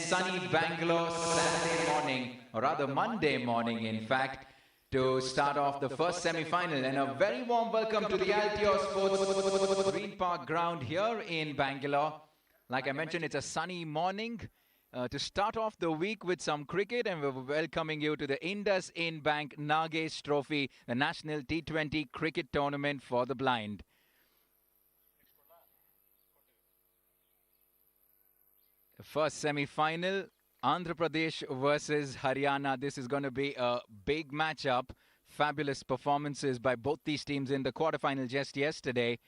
sunny Bangalore Saturday morning, or rather Monday morning in fact, to start off the first semi-final. And a very warm welcome to the Altior Sports Green Park ground here in Bangalore. Like I mentioned, it's a sunny morning to start off the week with some cricket, and we're welcoming you to the IndusInd Bank Nagesh Trophy, the National T20 Cricket Tournament for the Blind. The first semi-final, Andhra Pradesh versus Haryana. This is going to be a big matchup. Fabulous performances by both these teams in the quarterfinal just yesterday.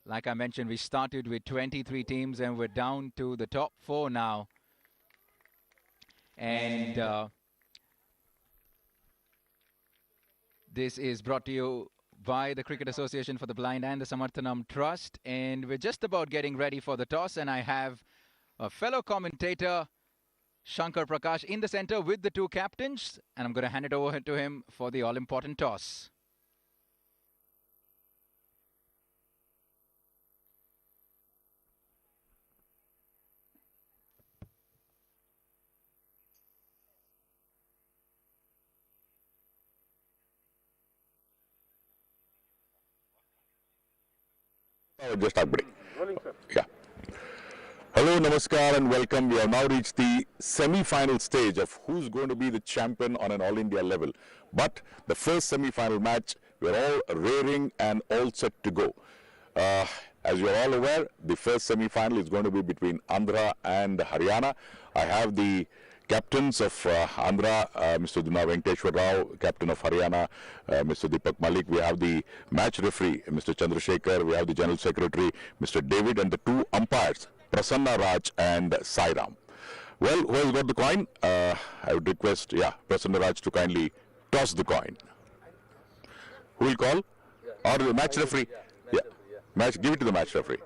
Like I mentioned, we started with 23 teams and we're down to the top 4 now. And this is brought to you by the Cricket Association for the Blind and the Samarthanam Trust. And we're just about getting ready for the toss, and I have a fellow commentator, Shankar Prakash, in the center with the two captains, and I'm going to hand it over to him for the all-important toss. Just start break. Yeah. Hello, namaskar, and welcome. We have now reached the semi-final stage of who's going to be the champion on an all-India level. But the first semi-final match, we're all raring and all set to go. As you're all aware, the first semi-final is going to be between Andhra and Haryana. I have the captains of Andhra, Mr. Duna Venkateshwar Rao, captain of Haryana, Mr. Deepak Malik. We have the match referee, Mr. Chandrasekhar. We have the general secretary, Mr. David, and the two umpires, Prasanna Raj and Sairam. Well, who has got the coin? I would request, Prasanna Raj to kindly toss the coin. Who will call? Or the match referee? Yeah. Match. Give it to the match referee.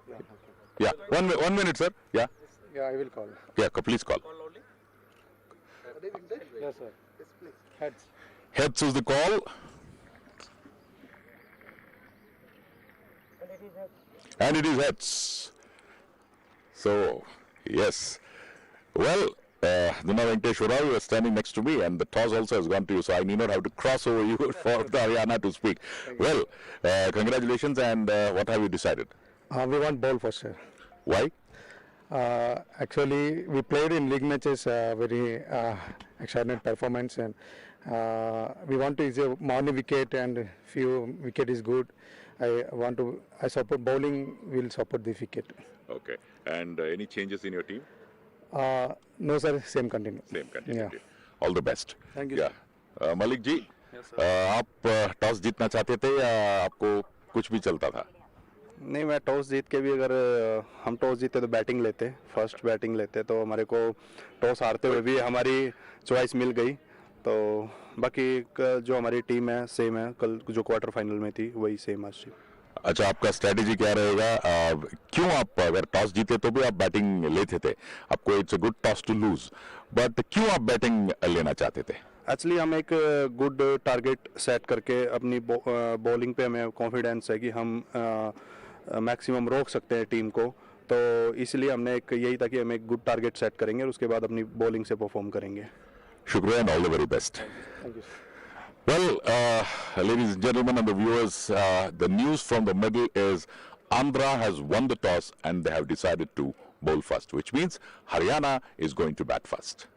Yeah. 1 minute, sir. Yeah. Yeah, I will call. Yeah, please call. Yes, sir. Heads. Heads is the call. And it is heads. So, yes. Well, Duna Venkateshwar Rao, you are standing next to me, and the toss also has gone to you, so I need not have to cross over you for the Haryana to speak. Well, congratulations, and what have you decided? We want ball first, sir. Why? Actually, we played in league matches very extraordinary performance, and we want to use a morning wicket, and few wicket is good. I support bowling. Will support the wicket. Okay. And any changes in your team? No, sir. Same continue. Same continue. Yeah. All the best. Thank you. Yeah. Malik ji, आप toss जीतना चाहते थे या आपको कुछ भी चलता था? नहीं, मैं टॉस जीत के भी, अगर हम टॉस जीते तो बैटिंग लेते, फर्स्ट बैटिंग लेते, तो हमारे को टॉस हारते हुए भी हमारी चॉइस मिल गई। तो बाकी जो हमारी टीम है सेम है, कल जो क्वार्टर फाइनल में थी वही सेम आज। अच्छा, आपका स्ट्रेटेजी क्या रहेगा? क्यों आप अगर टॉस जीते तो भी आप बैटिंग लेते थे? आपको it's a good toss to lose, but क्यों आप बैटिंग लेना चाहते थे? एक्चुअली हम एक गुड टारगेट सेट करके अपनी बॉलिंग पे हमें कॉन्फिडेंस है कि हम मैक्सिमम रोक सकते हैं टीम को, तो इसलिए हमने एक यही था कि हम एक गुड टारगेट सेट करेंगे और उसके बाद अपनी बॉलिंग से परफॉर्म करेंगे। शुक्रिया and all the very best. Thank you. Well, ladies and gentlemen and the viewers, the news from the middle is Andhra has won the toss and they have decided to bowl first, which means Haryana is going to bat first.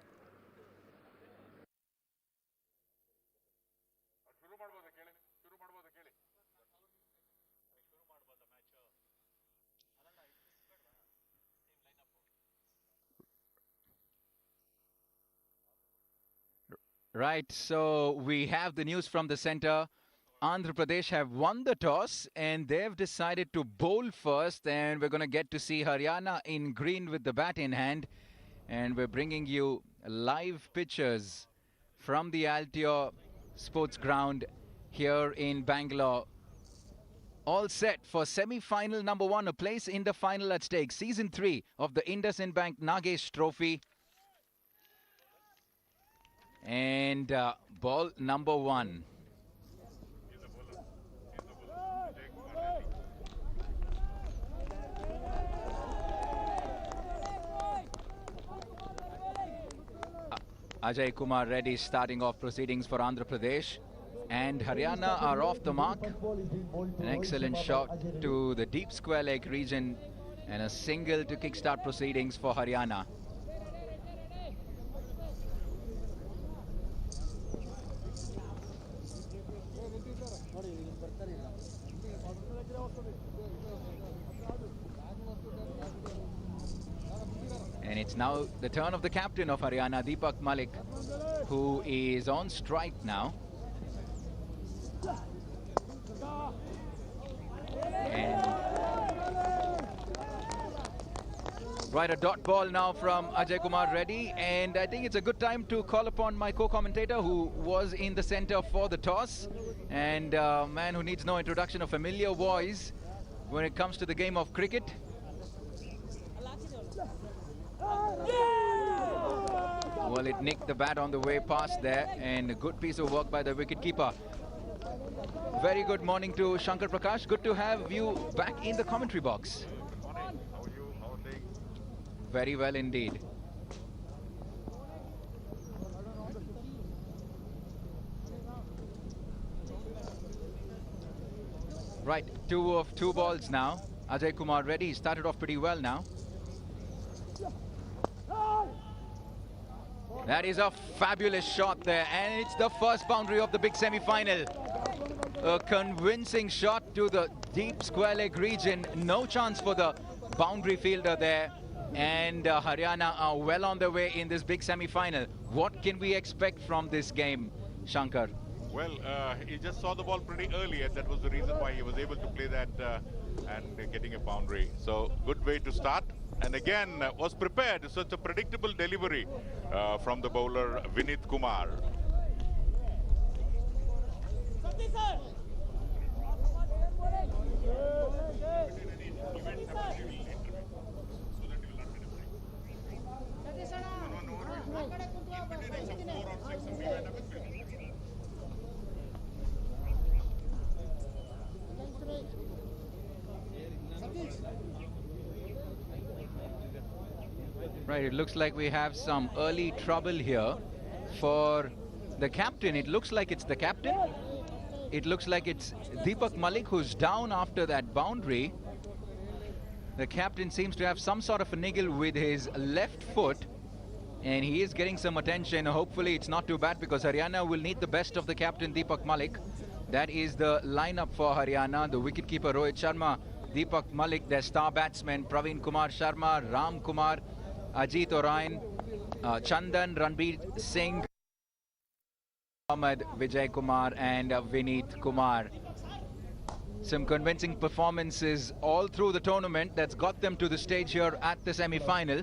Right, so we have the news from the center. Andhra Pradesh have won the toss and they've decided to bowl first, and we're going to get to see Haryana in green with the bat in hand, and we're bringing you live pictures from the Altior Sports Ground here in Bangalore. All set for semi-final number 1, a place in the final at stake. Season 3 of the IndusInd Bank Nagesh Trophy. And ball number 1. Ajay Kumar Reddy starting off proceedings for Andhra Pradesh. And Haryana are off the mark. An excellent shot to the deep square leg region and a single to kickstart proceedings for Haryana. And it's now the turn of the captain of Haryana, Deepak Malik, who is on strike now. And right, a dot ball now from Ajay Kumar Reddy, and I think it's a good time to call upon my co-commentator who was in the center for the toss, and a man who needs no introduction, a familiar voice when it comes to the game of cricket. Well, it nicked the bat on the way past there, and a good piece of work by the wicketkeeper. Very good morning to Shankar Prakash. Good to have you back in the commentary box. Good morning. How are you? How are things? Very well indeed. Right, 2 of 2 balls now. Ajay Kumar Reddy started off pretty well now. That is a fabulous shot there, and it's the first boundary of the big semi-final. A convincing shot to the deep square leg region. No chance for the boundary fielder there. And Haryana are well on their way in this big semi-final. What can we expect from this game, Shankar? Well, he just saw the ball pretty early, and that was the reason why he was able to play that and getting a boundary. So, good way to start. And again, was prepared. Such a predictable delivery from the bowler Vinit Kumar. Right, it looks like we have some early trouble here for the captain. It looks like it's the captain. It looks like it's Deepak Malik who's down after that boundary. The captain seems to have some sort of a niggle with his left foot, and he is getting some attention. Hopefully it's not too bad, because Haryana will need the best of the captain Deepak Malik. That is the lineup for Haryana. The wicketkeeper Rohit Sharma, Deepak Malik, their star batsmen Praveen Kumar Sharma, Ram Kumar, Ajit Orain, Chandan, Ranbir Singh, Ahmed, Vijay Kumar and Vinit Kumar. Some convincing performances all through the tournament that's got them to the stage here at the semi-final.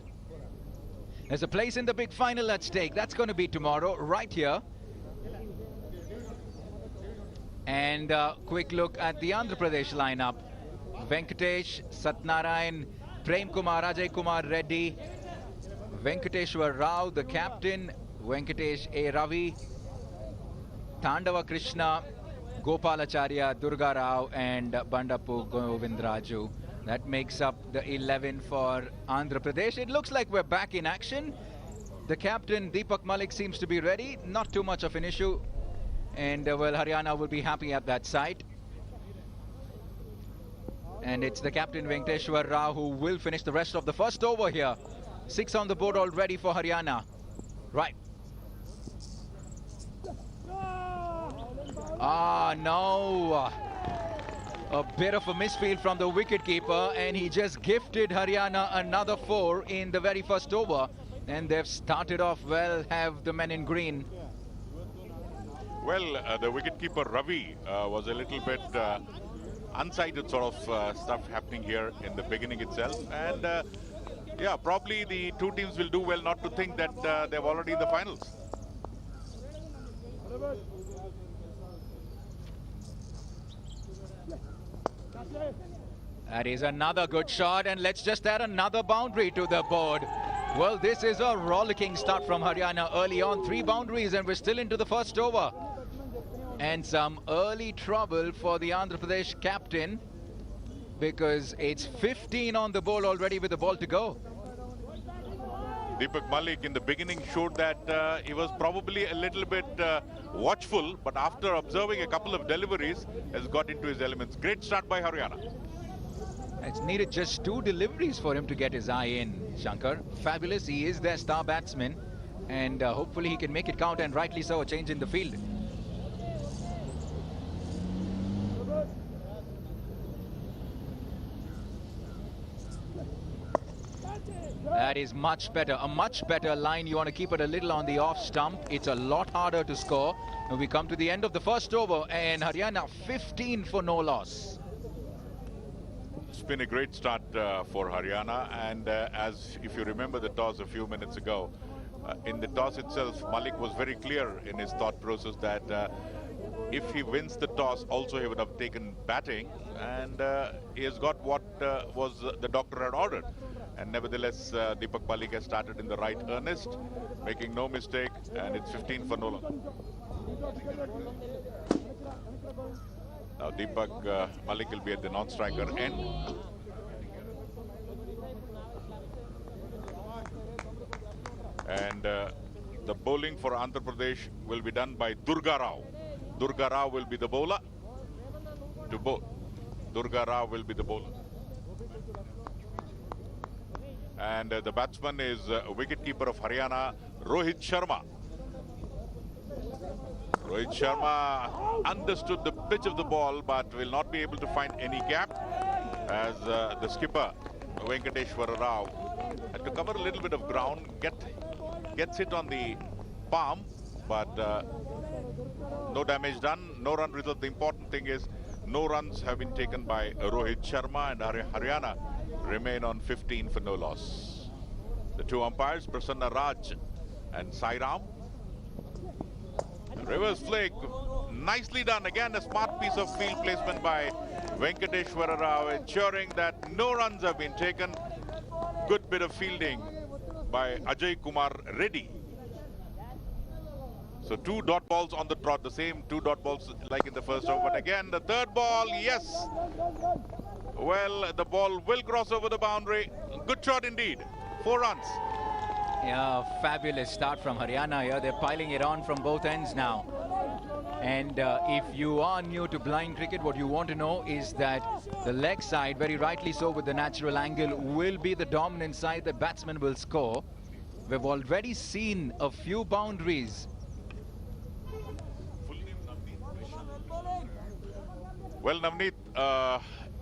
There's a place in the big final at stake. That's going to be tomorrow, right here. And quick look at the Andhra Pradesh lineup. Venkatesh, Satnarayan, Prem Kumar, Ajay Kumar Reddy, Venkateshwar Rao, the captain, Venkatesh A. Ravi, Tandava Krishna, Gopalacharya, Durga Rao and Bandapu Govindraju. That makes up the 11 for Andhra Pradesh. It looks like we're back in action. The captain Deepak Malik seems to be ready. Not too much of an issue. And well, Haryana will be happy at that site. And it's the captain Venkateshwar Rao who will finish the rest of the first over here. 6 on the board already for Haryana. Right. Ah, no. A bit of a misfield from the wicketkeeper, and he just gifted Haryana another 4 in the very first over. And they've started off well, have the men in green. Well, the wicketkeeper Ravi was a little bit unsighted sort of stuff happening here in the beginning itself. And yeah, probably the two teams will do well not to think that they're already in the finals. That is another good shot, and let's just add another boundary to the board. Well, this is a rollicking start from Haryana early on. 3 boundaries and we're still into the first over. And some early trouble for the Andhra Pradesh captain, because it's 15 on the board already with the ball to go. Deepak Malik in the beginning showed that he was probably a little bit watchful, but after observing a couple of deliveries, has got into his elements. Great start by Haryana. It's needed just 2 deliveries for him to get his eye in, Shankar. Fabulous. He is their star batsman, and hopefully he can make it count, and rightly so, a change in the field. That is much better, a much better line. You want to keep it a little on the off stump. It's a lot harder to score. And we come to the end of the first over, and Haryana 15 for no loss. It's been a great start for Haryana, and as if you remember the toss a few minutes ago, in the toss itself, Malik was very clear in his thought process that if he wins the toss, also he would have taken batting, and he has got what was the doctor had ordered. And nevertheless, Deepak Malik has started in the right earnest, making no mistake, and it's 15 for no loss. Now Deepak Malik will be at the non-striker end. And the bowling for Andhra Pradesh will be done by Durga Rao. Durga Rao will be the bowler to bowl. Durga Rao will be the bowler. And the batsman is wicketkeeper of Haryana, Rohit Sharma. Rohit Sharma understood the pitch of the ball, but will not be able to find any gap, as the skipper, Venkateshwara Rao, had to cover a little bit of ground, gets hit on the palm, but no damage done, no run result. The important thing is no runs have been taken by Rohit Sharma, and Haryana remain on 15 for no loss. The 2 umpires, Prasanna Raj and Sai Ram. Reverse flick, nicely done. Again, a smart piece of field placement by Venkateshwara Rao, ensuring that no runs have been taken. Good bit of fielding by Ajay Kumar Reddy. So 2 dot balls on the trot, the same 2 dot balls like in the first over. But again, the third ball, yes. Well, the ball will cross over the boundary. Good shot indeed. 4 runs. Yeah, fabulous start from Haryana here. They're piling it on from both ends now. And if you are new to blind cricket, what you want to know is that the leg side, very rightly so with the natural angle, will be the dominant side. The batsman will score. We've already seen a few boundaries. Well, Navneet,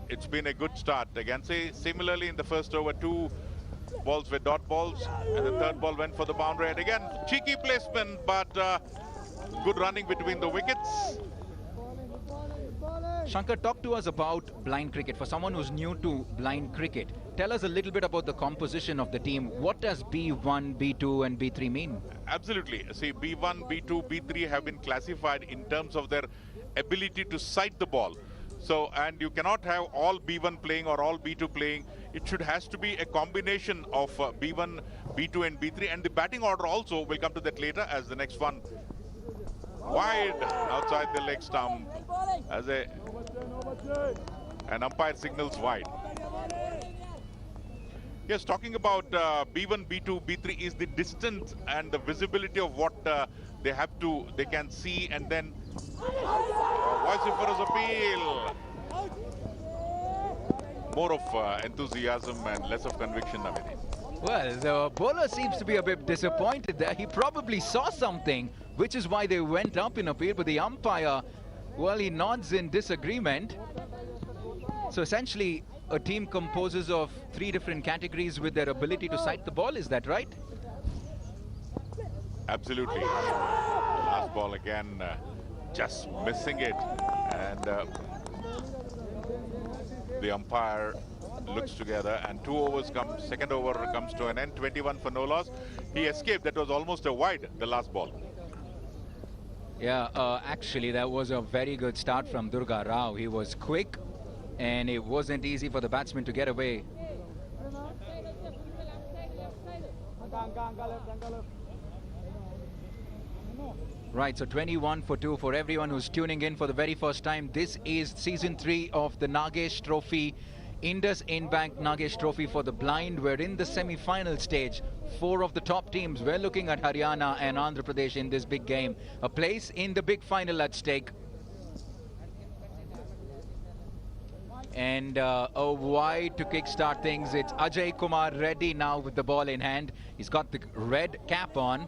it's been a good start. Again, say similarly in the first over, 2 balls were dot balls, and the third ball went for the boundary. And again, cheeky placement, but good running between the wickets. Shankar, talk to us about blind cricket. For someone who's new to blind cricket, tell us a little bit about the composition of the team. What does B1, B2 and B3 mean? Absolutely. See, B1, B2, B3 have been classified in terms of their ability to sight the ball. So, and you cannot have all B1 playing or all B2 playing. It has to be a combination of B1, B2 and B3. And the batting order also, we'll come to that later, as the next one. Wide outside the leg stump as an umpire signals wide. Yes, talking about B1, B2, B3 is the distance and the visibility of what they can see, and then vociferous appeal. More of enthusiasm and less of conviction, Navneet. Well, the bowler seems to be a bit disappointed there. He probably saw something, which is why they went up in appeal. But the umpire, well, he nods in disagreement. So essentially, a team composes of 3 different categories with their ability to sight the ball. Is that right? Absolutely. Last ball again, just missing it. And the umpire looks together, and 2 overs come. Second over comes to an end. 21 for no loss. He escaped. That was almost a wide, the last ball. Yeah, actually, that was a very good start from Durga Rao. He was quick, and it wasn't easy for the batsman to get away. Right, so 21 for 2 for everyone who's tuning in for the very first time. This is season 3 of the Nagesh Trophy, Indus Bank Nagesh Trophy for the blind. We're in the semi-final stage. four of the top teams. We're looking at Haryana and Andhra Pradesh in this big game. A place in the big final at stake. And a wide to kickstart things. It's Ajay Kumar Reddy now with the ball in hand. He's got the red cap on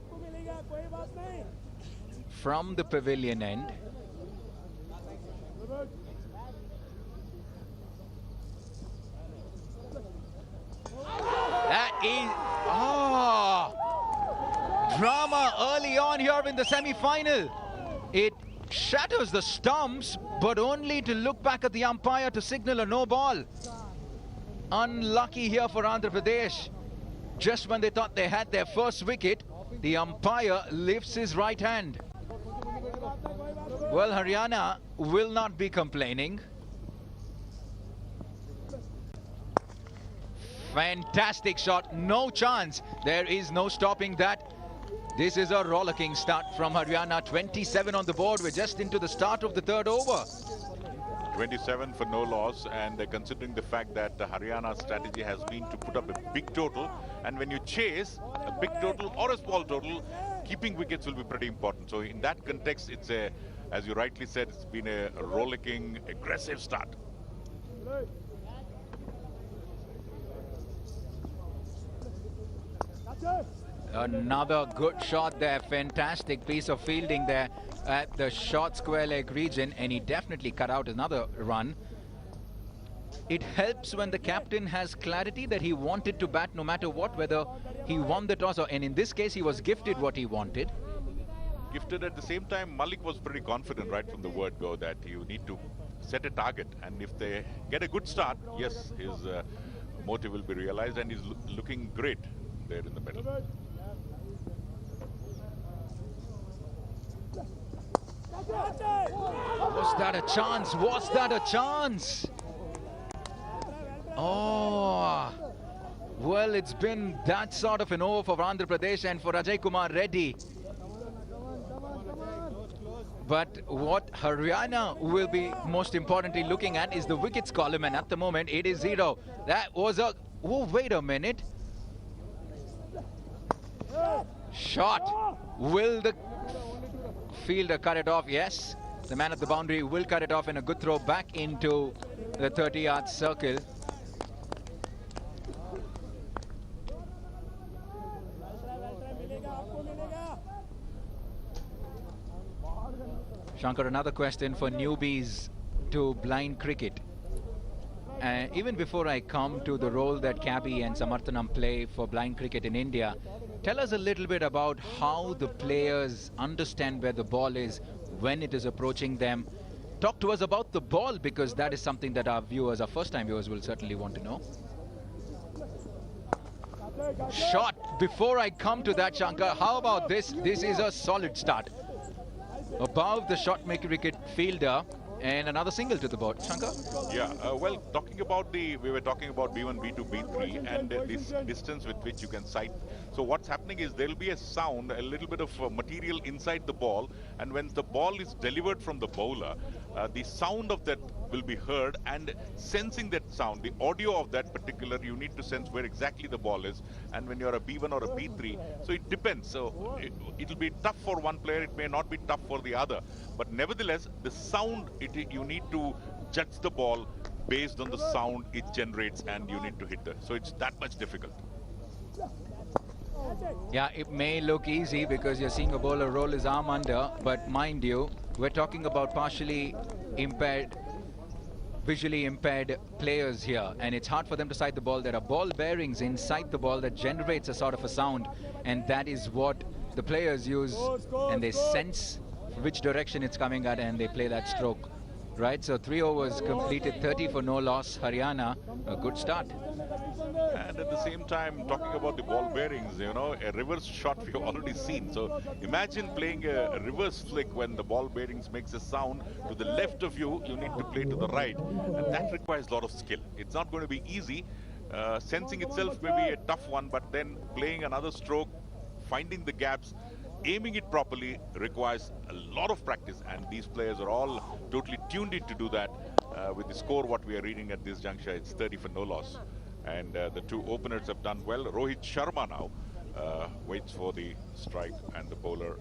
from the pavilion end. That is... drama early on here in the semi-final. It shatters the stumps, but only to look back at the umpire to signal a no ball. Unlucky here for Andhra Pradesh. Just when they thought they had their first wicket, the umpire lifts his right hand. Well, Haryana will not be complaining. Fantastic shot, no chance. There is no stopping that. This is a rollicking start from Haryana. 27 on the board. We're just into the start of the third over. 27 for no loss, and considering the fact that Haryana's strategy has been to put up a big total, and when you chase a big total or a small total, keeping wickets will be pretty important. So in that context, it's a, as you rightly said, it's been a rollicking, aggressive start. Another good shot there. Fantastic piece of fielding there at the short square leg region, and he definitely cut out another run. It helps when the captain has clarity that he wanted to bat no matter what, whether he won the toss or, and in this case he was gifted what he wanted. Gifted at the same time, Malik was pretty confident right from the word go that you need to set a target, and if they get a good start, yes, his motive will be realized, and he's looking great there in the middle. Was that a chance? Was that a chance? Oh, well, it's been that sort of an over for Andhra Pradesh and for Ajay Kumar Reddy. But what Haryana will be most importantly looking at is the wickets column, and at the moment it is 0. That was a... Oh, wait a minute. Shot. Will the fielder cut it off? Yes. The man at the boundary will cut it off, and a good throw back into the 30-yard circle. Shankar, another question for newbies to blind cricket. Even before I come to the role that Cabby and Samarthanam play for blind cricket in India, tell us a little bit about how the players understand where the ball is when it is approaching them. Talk to us about the ball, because that is something that our viewers, our first-time viewers, will certainly want to know. Shot. Before I come to that, Shankar, how about this? This is a solid start. Above the shot maker wicket fielder, and another single to the board. Shankar? Yeah, well, talking about we were talking about B1, B2, B3, and this distance with which you can sight. So what's happening is there will be a sound, a little bit of material inside the ball, and when the ball is delivered from the bowler, the sound of that will be heard, and sensing that sound, the audio of that particular, you need to sense where exactly the ball is. And when you're a B1 or a B3, so it depends. So it'll be tough for one player, it may not be tough for the other. But nevertheless, the sound, you need to judge the ball based on the sound it generates, and you need to hit it. So it's that much difficult. Yeah, it may look easy because you're seeing a bowler roll his arm under, but mind you, we're talking about partially impaired, visually impaired players here, and it's hard for them to sight the ball. There are ball bearings inside the ball that generates a sort of a sound, and that is what the players use, and they sense which direction it's coming at, and they play that stroke. Right, so 3 overs completed, 30 for no loss. Haryana, a good start. And at the same time, talking about the ball bearings, you know, a reverse shot we've already seen. So imagine playing a reverse flick when the ball bearings makes a sound to the left of you, you need to play to the right. And that requires a lot of skill. It's not going to be easy. Sensing itself may be a tough one, but then playing another stroke, finding the gaps, aiming it properly requires a lot of practice, and these players are all totally tuned in to do that. With the score what we are reading at this juncture, it's 30 for no loss, and the two openers have done well. Rohit Sharma now waits for the strike, and the bowler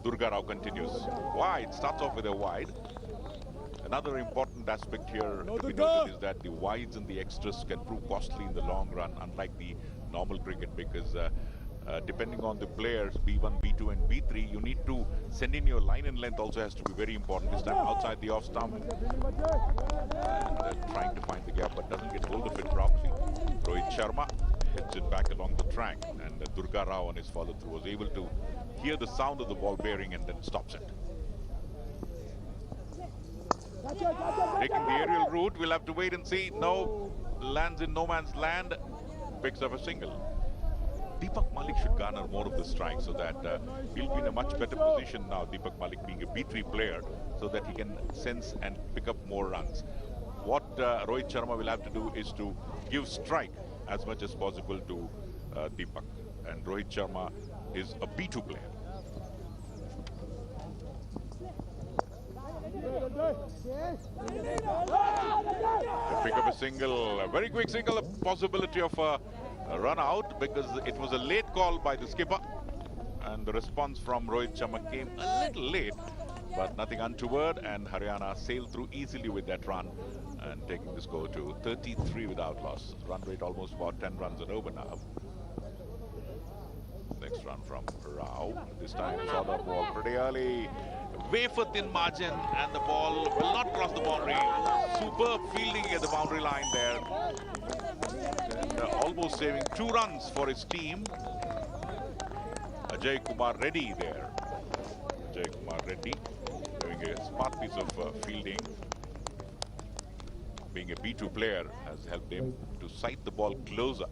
Durga Rao continues. Wide, starts off with a wide. Another important aspect here to be noted is that the wides and the extras can prove costly in the long run, unlike the normal cricket, because depending on the players, B1, B2 and B3, you need to send in your line and length also has to be very important. This time outside the off stump and trying to find the gap, but doesn't get hold of it properly. Rohit Sharma heads it back along the track, and Durga Rao on his follow through was able to hear the sound of the ball bearing and then stops it. Taking the aerial route, we'll have to wait and see. No, lands in no man's land, picks up a single. Deepak Malik should garner more of the strike so that he'll be in a much better position now, Deepak Malik being a B3 player, so that he can sense and pick up more runs. What Rohit Sharma will have to do is to give strike as much as possible to Deepak. And Rohit Sharma is a B2 player. To pick up a single, a very quick single, a possibility of a run out because it was a late call by the skipper, and the response from Rohit Sharma came a little late, but nothing untoward, and Haryana sailed through easily with that run and taking the score to 33 without loss. Run rate almost about 10 runs and over now. Next run from Rao. This time saw the ball pretty early. Wafer thin margin, and the ball will not cross the boundary. Superb fielding at the boundary line there. And almost saving 2 runs for his team. Ajay Kumar Reddy there. Ajay Kumar Reddy doing a smart piece of fielding. Being a B2 player has helped him to sight the ball closer.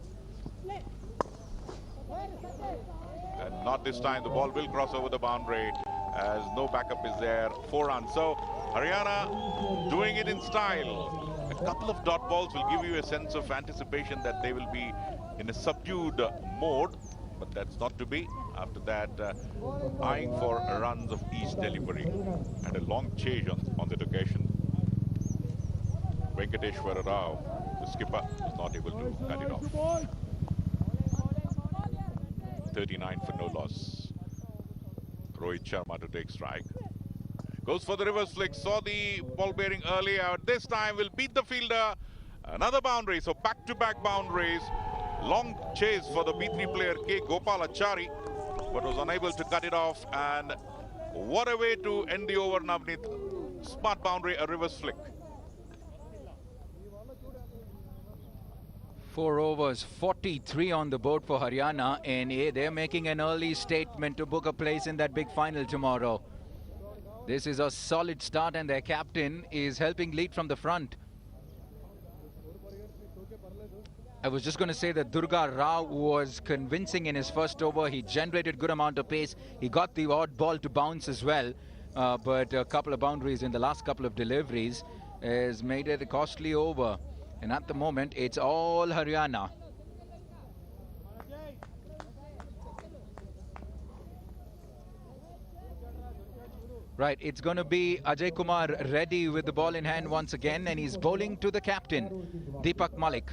And not this time, the ball will cross over the boundary as no backup is there. 4 runs. So Haryana doing it in style. A couple of dot balls will give you a sense of anticipation that they will be in a subdued mode, but that's not to be. After that, eyeing for runs of each delivery, and a long chase on that occasion. Venkateshwara Rao, the skipper, was not able to cut it off. 39 for no loss. Rohit Sharma to take strike. Goes for the reverse flick. Saw the ball bearing early out. This time will beat the fielder. Another boundary. So back-to-back boundaries. Long chase for the B3 player K. Gopalachari, but was unable to cut it off. And what a way to end the over, Navneet. Smart boundary, a reverse flick. 4 overs, 43 on the board for Haryana, and they're making an early statement to book a place in that big final tomorrow. This is a solid start, and their captain is helping lead from the front. I was just going to say that Durga Rao was convincing in his first over. He generated good amount of pace. He got the odd ball to bounce as well, but a couple of boundaries in the last couple of deliveries has made it a costly over. And at the moment, it's all Haryana. Right, it's going to be Ajay Kumar Reddy with the ball in hand once again, and he's bowling to the captain, Deepak Malik.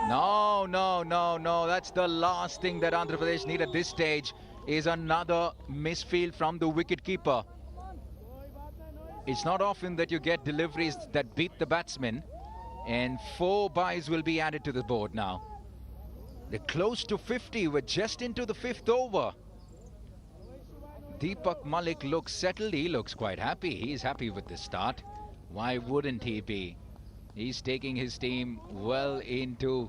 No, no, no, no. That's the last thing that Andhra Pradesh need at this stage, is another misfield from the wicketkeeper. It's not often that you get deliveries that beat the batsman, and 4 byes will be added to the board now. They're close to 50. We're just into the 5th over. Deepak Malik looks settled. He looks quite happy. He's happy with the start. Why wouldn't he be? He's taking his team well into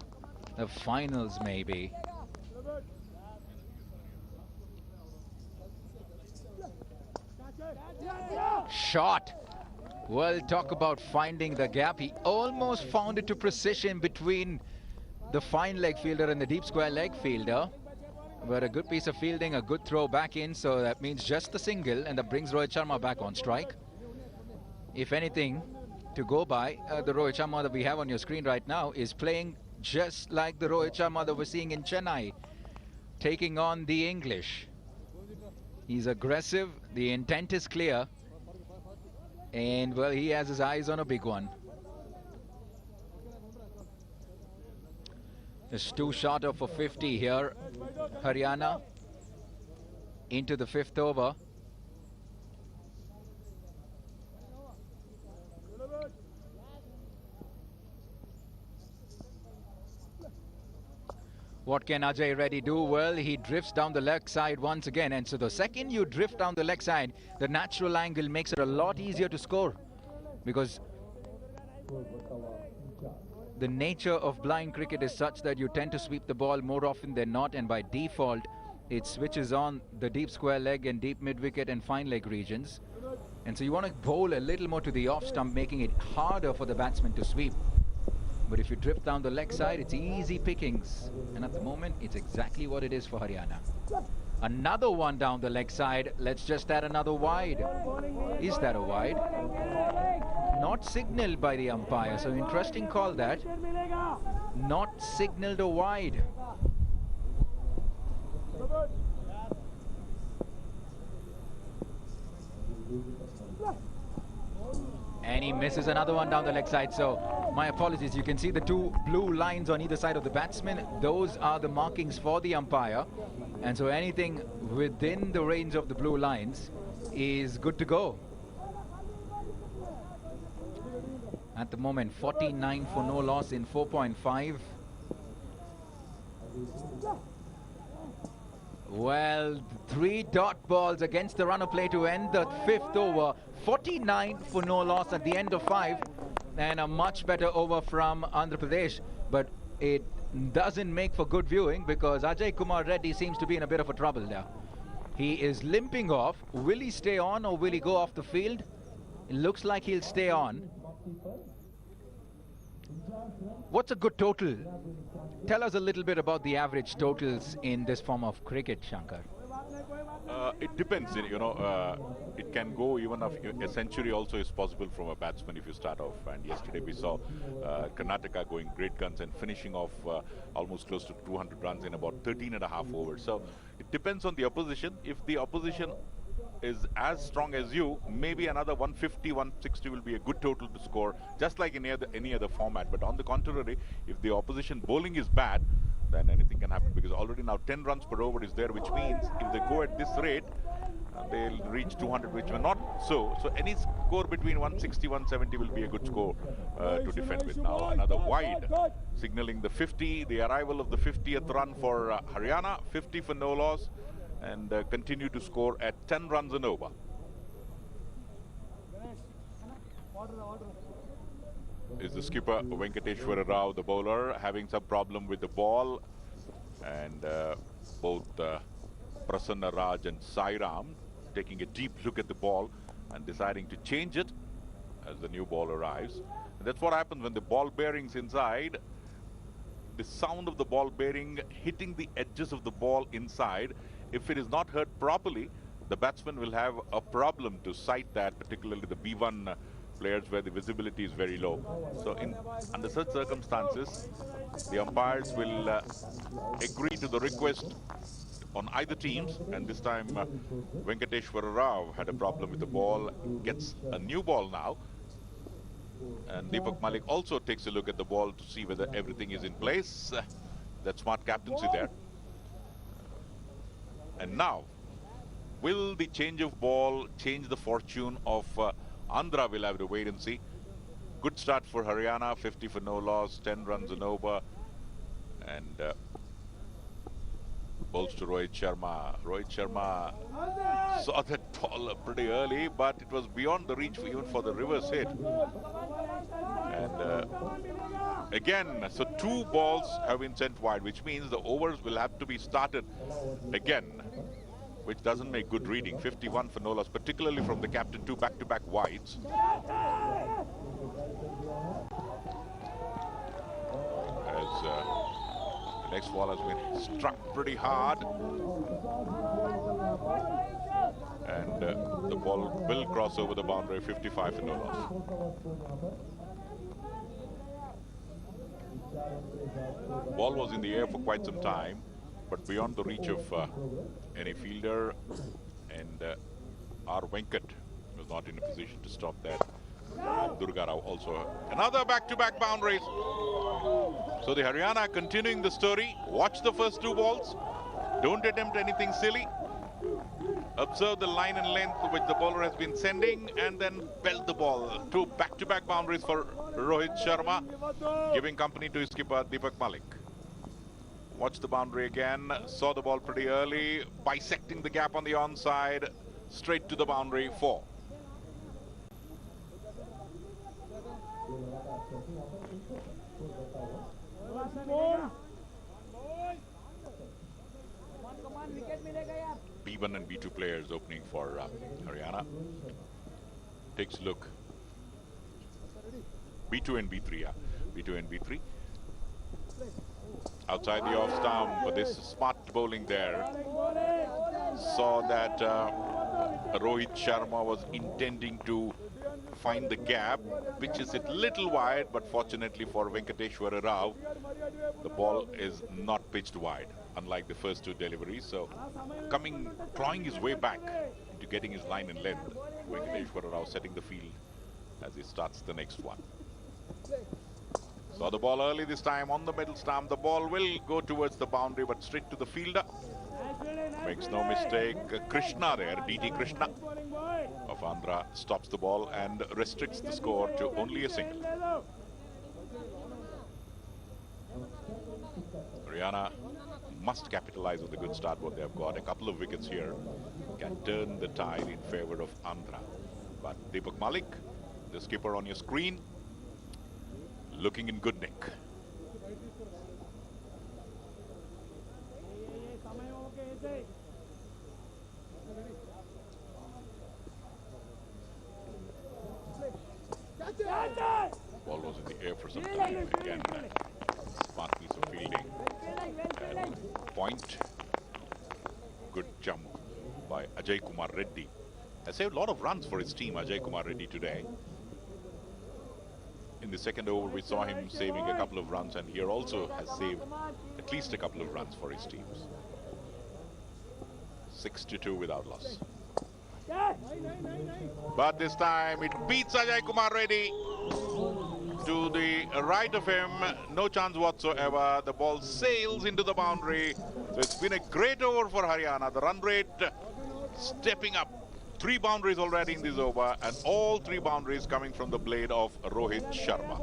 the finals, maybe. Shot. Well, talk about finding the gap. He almost found it to precision between the fine leg fielder and the deep square leg fielder. But a good piece of fielding, a good throw back in. So that means just the single, and that brings Rohit Sharma back on strike. If anything to go by, the Rohit Sharma that we have on your screen right now is playing just like the Rohit Sharma that we're seeing in Chennai, taking on the English. He's aggressive, the intent is clear, and well, he has his eyes on a big one. It's too short of a 50 here. Haryana into the 5th over. What can Ajay Reddy do? Well, he drifts down the leg side once again. And so the second you drift down the leg side, the natural angle makes it a lot easier to score. Because the nature of blind cricket is such that you tend to sweep the ball more often than not. And by default, it switches on the deep square leg and deep mid-wicket and fine leg regions. And so you want to bowl a little more to the off stump, making it harder for the batsman to sweep. But if you drift down the leg side, it's easy pickings. And at the moment, it's exactly what it is for Haryana. Another one down the leg side. Let's just add another wide. Is that a wide? Not signaled by the umpire. So interesting call that. Not signaled a wide. And he misses another one down the leg side. So my apologies. You can see the two blue lines on either side of the batsman. Those are the markings for the umpire. And so anything within the range of the blue lines is good to go. At the moment, 49 for no loss in 4.5. Well, 3 dot balls against the run of play to end the 5th over. 49 for no loss at the end of 5. And a much better over from Andhra Pradesh. But it doesn't make for good viewing because Ajay Kumar Reddy seems to be in a bit of a trouble now. He is limping off. Will he stay on or will he go off the field? It looks like he'll stay on. What's a good total? Tell us a little bit about the average totals in this form of cricket, Shankar. It depends, it can go even a century also is possible from a batsman if you start off. And yesterday we saw Karnataka going great guns and finishing off almost close to 200 runs in about 13.5 overs. So it depends on the opposition. If the opposition is as strong as you, maybe another 150, 160 will be a good total to score, just like any other format. But on the contrary, if the opposition bowling is bad, then anything can happen, because already now 10 runs per over is there, which means if they go at this rate, they'll reach 200, which were not so. So any score between 160, 170 will be a good score to defend with. Now another wide, signaling the 50, the arrival of the 50th run for Haryana, 50 for no loss, and continue to score at 10 runs and over. Is the skipper Venkateshwara Rao, the bowler, having some problem with the ball, and both Prasanna Raj and Sairam taking a deep look at the ball and deciding to change it as the new ball arrives. And that's what happens when the ball bearings inside, the sound of the ball bearing hitting the edges of the ball inside, if it is not heard properly, the batsman will have a problem to sight that, particularly the B1 players where the visibility is very low. So under such circumstances, the umpires will agree to the request on either teams, and this time Venkateshwara Rao had a problem with the ball, gets a new ball now, and Deepak Malik also takes a look at the ball to see whether everything is in place. That's smart captaincy there. And now, will the change of ball change the fortune of Andhra? We'll have to wait and see. Good start for Haryana, 50 for no loss, 10 runs and over. And bowls to Rohit Sharma. Rohit Sharma saw that ball pretty early, but it was beyond the reach even for the reverse hit. And again, so 2 balls have been sent wide, which means the overs will have to be started again, which doesn't make good reading. 51 for no loss, particularly from the captain, 2 back-to-back wides. As the next ball has been struck pretty hard. And the ball will cross over the boundary, 55 for no loss. Ball was in the air for quite some time, but beyond the reach of any fielder, and R. Venkat was not in a position to stop that. And Durga Rao also another back-to-back boundaries. So the Haryana continuing the story. Watch the first two balls. Don't attempt anything silly. Observe the line and length which the bowler has been sending and then belt the ball. Two back-to-back boundaries for Rohit Sharma, giving company to his skipper Deepak Malik. Watch the boundary again. Saw the ball pretty early, bisecting the gap on the onside, straight to the boundary 4. B1 and B2 players opening for Haryana. Takes a look. B2 and B3, yeah. B2 and B3. Outside the off stump for this smart bowling there. Saw that Rohit Sharma was intending to find the gap, pitches it little wide, but fortunately for Venkateshwara Rao, the ball is not pitched wide, unlike the first two deliveries. So clawing his way back into getting his line and length. Venkateshwara Rao setting the field as he starts the next one. Saw the ball early this time on the middle stump. The ball will go towards the boundary, but straight to the fielder. Makes no mistake. Krishna there, DT Krishna of Andhra, stops the ball and restricts the score to only a single. Haryana must capitalize on the good start what they have got. A couple of wickets here can turn the tide in favor of Andhra. But Deepak Malik, the skipper on your screen, looking in good nick. Ball was in the air for some time. Again, smart piece of fielding. And point. Good jump by Ajay Kumar Reddy. Has saved a lot of runs for his team, Ajay Kumar Reddy, today. In the second over, we saw him saving a couple of runs, and here also has saved at least a couple of runs for his teams. 6-2 without loss. But this time it beats Ajay Kumar Reddy to the right of him. No chance whatsoever. The ball sails into the boundary. So it's been a great over for Haryana. The run rate stepping up. 3 boundaries already in this over, and all 3 boundaries coming from the blade of Rohit Sharma.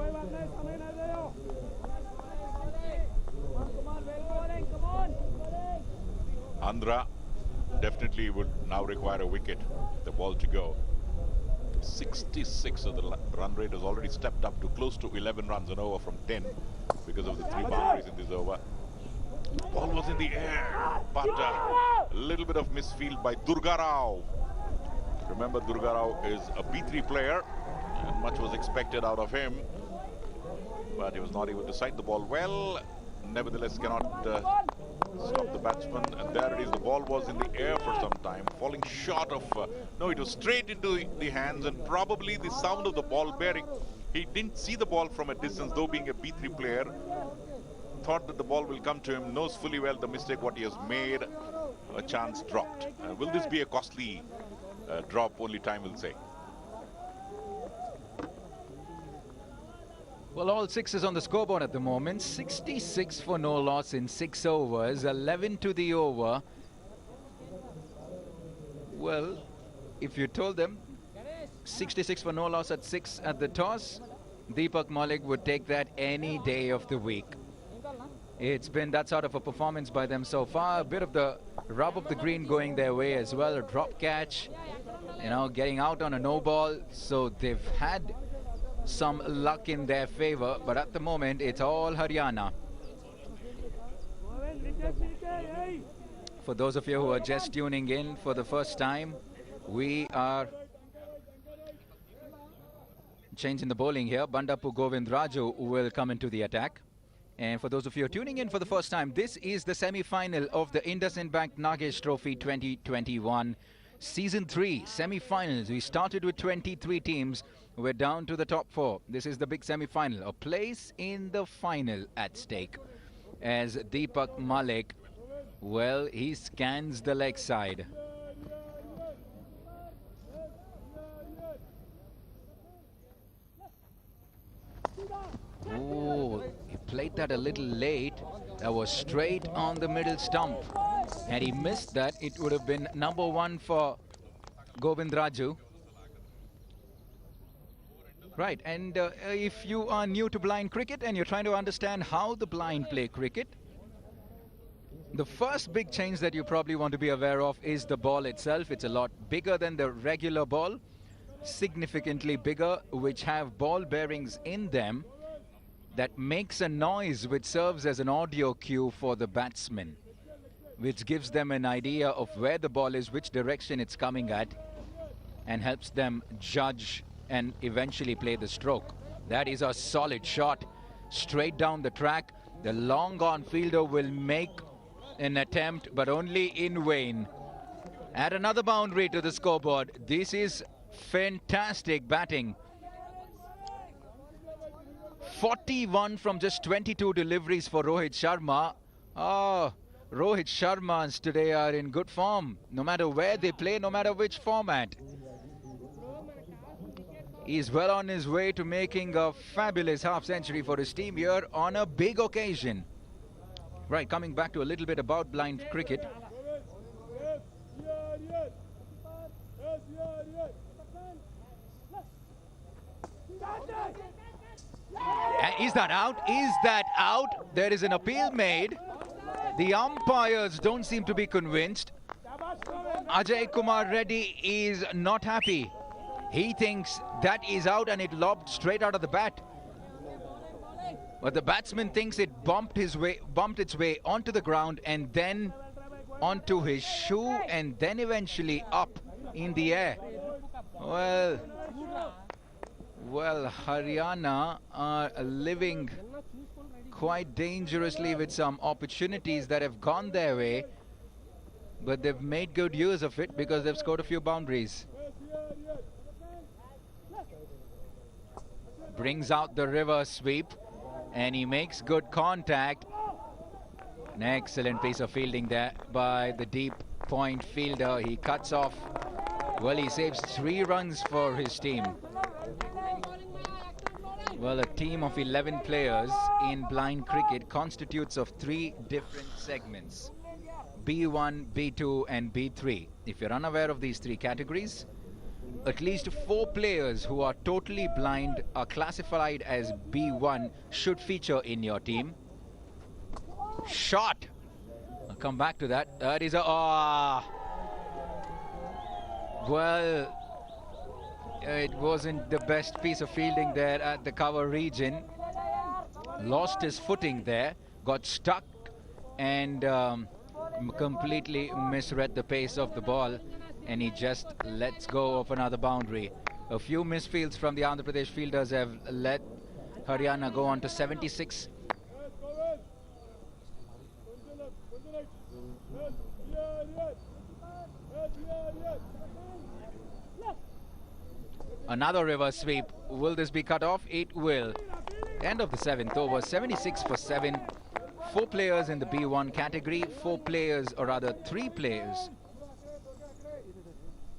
Andhra definitely would now require a wicket. The ball to go. 66 of the run rate has already stepped up to close to 11 runs an over from 10 because of the 3 boundaries in this over. Ball was in the air, but a little bit of misfield by Durga Rao. Remember, Durga Rao is a B3 player, and much was expected out of him, but he was not able to sight the ball well. Nevertheless, cannot stop the batsman, and there it is. The ball was in the air for some time, falling short of... no, it was straight into the hands, and probably the sound of the ball bearing. He didn't see the ball from a distance, though being a B3 player. Thought that the ball will come to him, knows fully well the mistake what he has made. A chance dropped. Will this be a costly drop? Only time will say. Well, all 6s on the scoreboard at the moment. 66 for no loss in 6 overs, 11 to the over. Well, if you told them 66 for no loss at 6 at the toss, Deepak Malik would take that any day of the week. It's been that sort of a performance by them so far. A bit of the rub of the green going their way as well. A drop catch, you know, getting out on a no ball. So they've had some luck in their favor, but at the moment it's all Haryana. For those of you who are just tuning in for the first time, we are changing the bowling here. Bandapu Govind Raju will come into the attack. And for those of you tuning in for the first time, this is the semi-final of the IndusInd Bank Nagesh Trophy 2021 Season 3 semi-finals. We started with 23 teams. We're down to the top 4. This is the big semi-final. A place in the final at stake. As Deepak Malik, well, he scans the leg side. Oh, he played that a little late. That was straight on the middle stump. Had he missed that, it would have been number one for Govind Raju. Right, and if you are new to blind cricket and you're trying to understand how the blind play cricket, the first big change that you probably want to be aware of is the ball itself. It's a lot bigger than the regular ball, significantly bigger, which have ball bearings in them that makes a noise which serves as an audio cue for the batsman, which gives them an idea of where the ball is, which direction it's coming at, and helps them judge and eventually play the stroke. That is a solid shot straight down the track. The long on fielder will make an attempt, but only in vain. Add another boundary to the scoreboard. This is fantastic batting. 41 from just 22 deliveries for Rohit Sharma. Oh, Rohit Sharmas today are in good form, no matter where they play, no matter which format. He's well on his way to making a fabulous half-century for his team here on a big occasion. Right, coming back to a little bit about blind cricket. Is that out? Is that out? There is an appeal made. The umpires don't seem to be convinced. Ajay Kumar Reddy is not happy. He thinks that is out and it lobbed straight out of the bat. But the batsman thinks it bumped its way onto the ground and then onto his shoe and then eventually up in the air. Well, Haryana are living quite dangerously with some opportunities that have gone their way, but they've made good use of it because they've scored a few boundaries. Brings out the reverse sweep and he makes good contact. An excellent piece of fielding there by the deep point fielder. He cuts off. Well, he saves 3 runs for his team. Well, a team of 11 players in blind cricket constitutes of 3 different segments: B1, B2 and B3. If you're unaware of these 3 categories, at least 4 players who are totally blind are classified as B1 should feature in your team. Shot! I'll come back to that. That is a... Well, it wasn't the best piece of fielding there at the cover region. Lost his footing there, got stuck and completely misread the pace of the ball, and he just lets go of another boundary. A few misfields from the Andhra Pradesh fielders have let Haryana go on to 76. Another reverse sweep. Will this be cut off? It will. End of the 7th over. 76 for 7. 4 players in the B1 category. 4 players, or rather 3 players.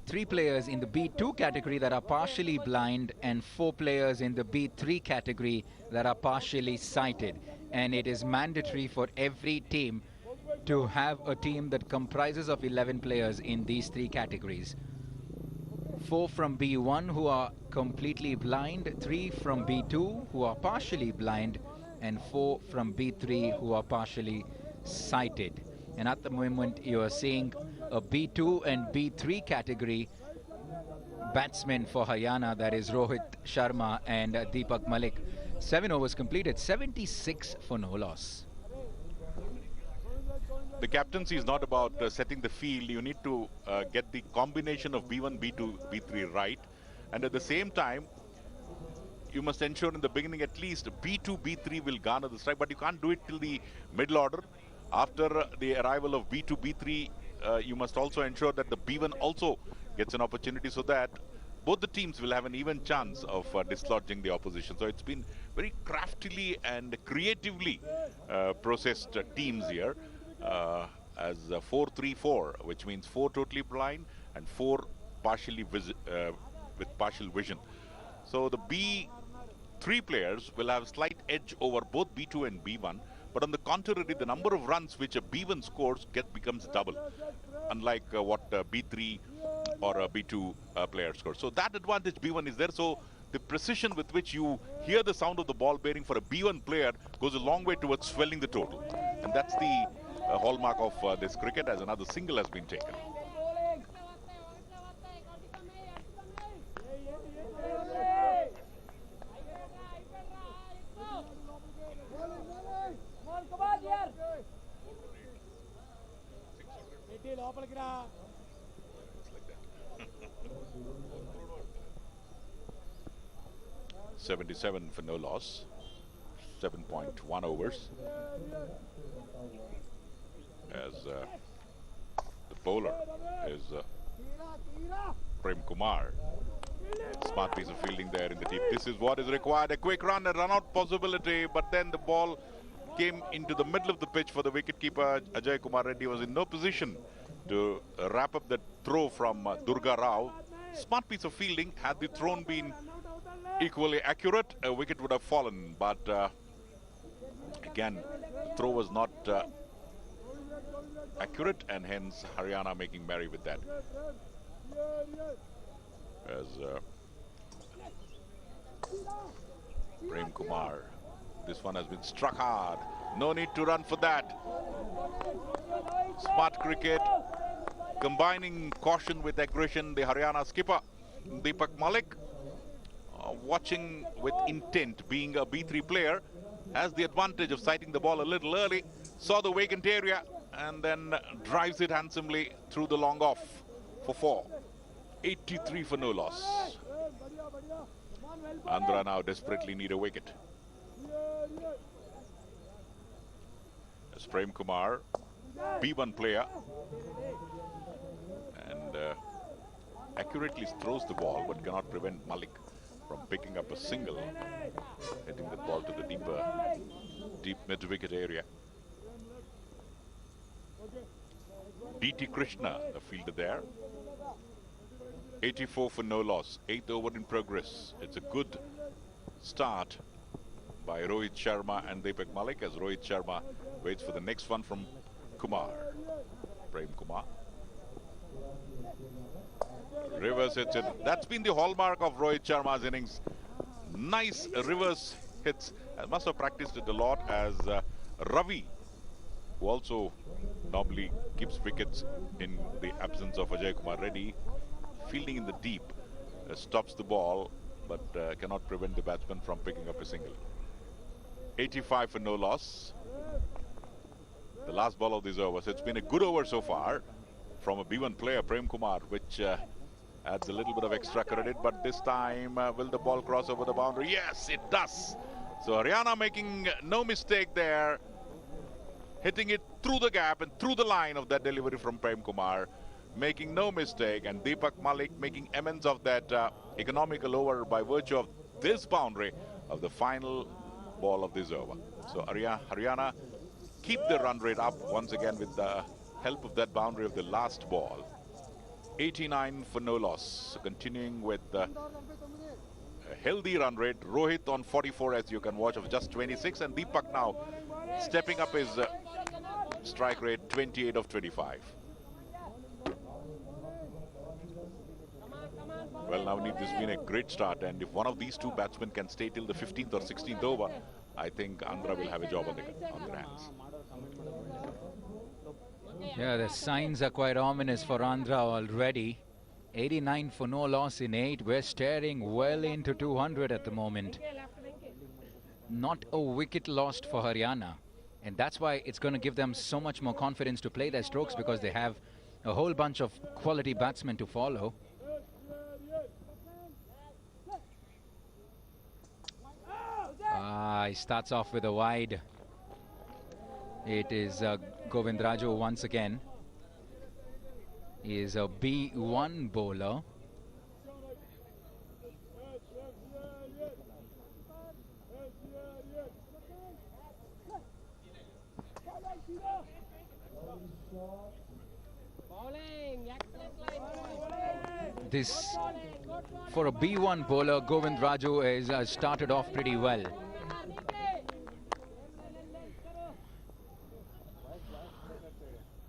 3 players in the B2 category that are partially blind, and 4 players in the B3 category that are partially sighted. And it is mandatory for every team to have a team that comprises of 11 players in these 3 categories. 4 from B1 who are completely blind, 3 from B2 who are partially blind, and 4 from B3 who are partially sighted. And at the moment you are seeing a B2 and B3 category batsmen for Haryana, that is Rohit Sharma and Deepak Malik. 7 overs completed, 76 for no loss. The captaincy is not about setting the field. You need to get the combination of B1, B2, B3 right. And at the same time, you must ensure in the beginning at least B2, B3 will garner the strike, but you can't do it till the middle order. After the arrival of B2, B3, you must also ensure that the B1 also gets an opportunity so that both the teams will have an even chance of dislodging the opposition. So it's been very craftily and creatively processed teams here. As 4-3-4, which means 4 totally blind and 4 partially with partial vision. So the three players will have slight edge over both B2 and B1. But on the contrary, the number of runs which a B1 scores becomes double, unlike what B3 or a B2 player scores. So that advantage B1 is there. So the precision with which you hear the sound of the ball bearing for a B1 player goes a long way towards swelling the total. And that's the hallmark of this cricket, as another single has been taken. $77 for no loss. 7.1 overs. As the bowler is Prem Kumar. Smart piece of fielding there in the deep. This is what is required. A quick run, a run-out possibility, but then the ball came into the middle of the pitch for the wicketkeeper. Ajay Kumar Reddy was in no position to wrap up the throw from Durga Rao. Smart piece of fielding. Had the throw been equally accurate, a wicket would have fallen, but again, the throw was not accurate, and hence Haryana making merry with that. As Prem Kumar, this one has been struck hard. No need to run for that. Smart cricket, combining caution with aggression. The Haryana skipper, Deepak Malik, watching with intent, being a B3 player, has the advantage of sighting the ball a little early, saw the vacant area, and then drives it handsomely through the long off for 4. 83 for no loss. Andhra now desperately need a wicket. As Prem Kumar, B1 player, and accurately throws the ball, but cannot prevent Malik from picking up a single, hitting the ball to the deep mid-wicket area. D.T. Krishna, the fielder there. 84 for no loss. 8th over in progress. It's a good start by Rohit Sharma and Deepak Malik, as Rohit Sharma waits for the next one from Kumar. Prem Kumar. Reverse hits it. That's been the hallmark of Rohit Sharma's innings. Nice reverse hits. I must have practiced it a lot, as Ravi, who also normally keeps wickets in the absence of Ajay Kumar Reddy, fielding in the deep, stops the ball, but cannot prevent the batsman from picking up a single. 85 for no loss. The last ball of this over. So it's been a good over so far from a B1 player, Prem Kumar, which adds a little bit of extra credit, but this time will the ball cross over the boundary? Yes, it does. So Haryana making no mistake there, hitting it through the gap and through the line of that delivery from Prem Kumar, making no mistake, and Deepak Malik making amends of that economical over by virtue of this boundary of the final ball of this over. So Haryana keep the run rate up once again with the help of that boundary of the last ball. 89 for no loss. So continuing with a healthy run rate. Rohit on 44, as you can watch, of just 26, and Deepak now stepping up his strike rate, 28 of 25. Well, now this has been a great start, and if one of these two batsmen can stay till the 15th or 16th over, I think Andhra will have a job on their hands. Yeah, the signs are quite ominous for Andhra already. 89 for no loss in 8. We're staring well into 200 at the moment. Not a wicket lost for Haryana. And that's why it's going to give them so much more confidence to play their strokes, because they have a whole bunch of quality batsmen to follow. He starts off with a wide. It is Govindraju once again. He is a B1 bowler. This, for a B1 bowler, Govind Raju has started off pretty well.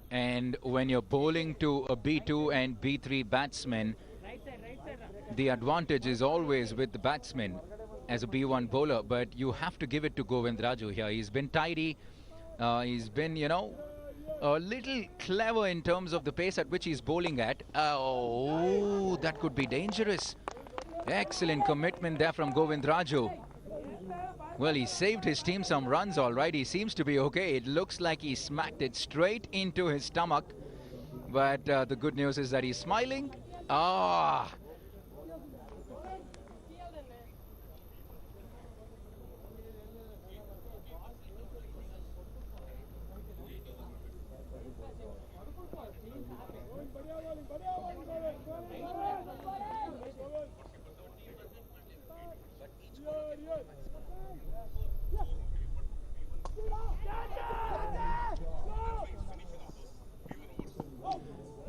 And when you're bowling to a B2 and B3 batsman, the advantage is always with the batsman as a B1 bowler, but you have to give it to Govind Raju here. He's been tidy. He's been, you know, a little clever in terms of the pace at which he's bowling at. Oh, that could be dangerous. Excellent commitment there from Govind Raju. Well, he saved his team some runs, all right. He seems to be okay. It looks like he smacked it straight into his stomach. But the good news is that he's smiling. Ah.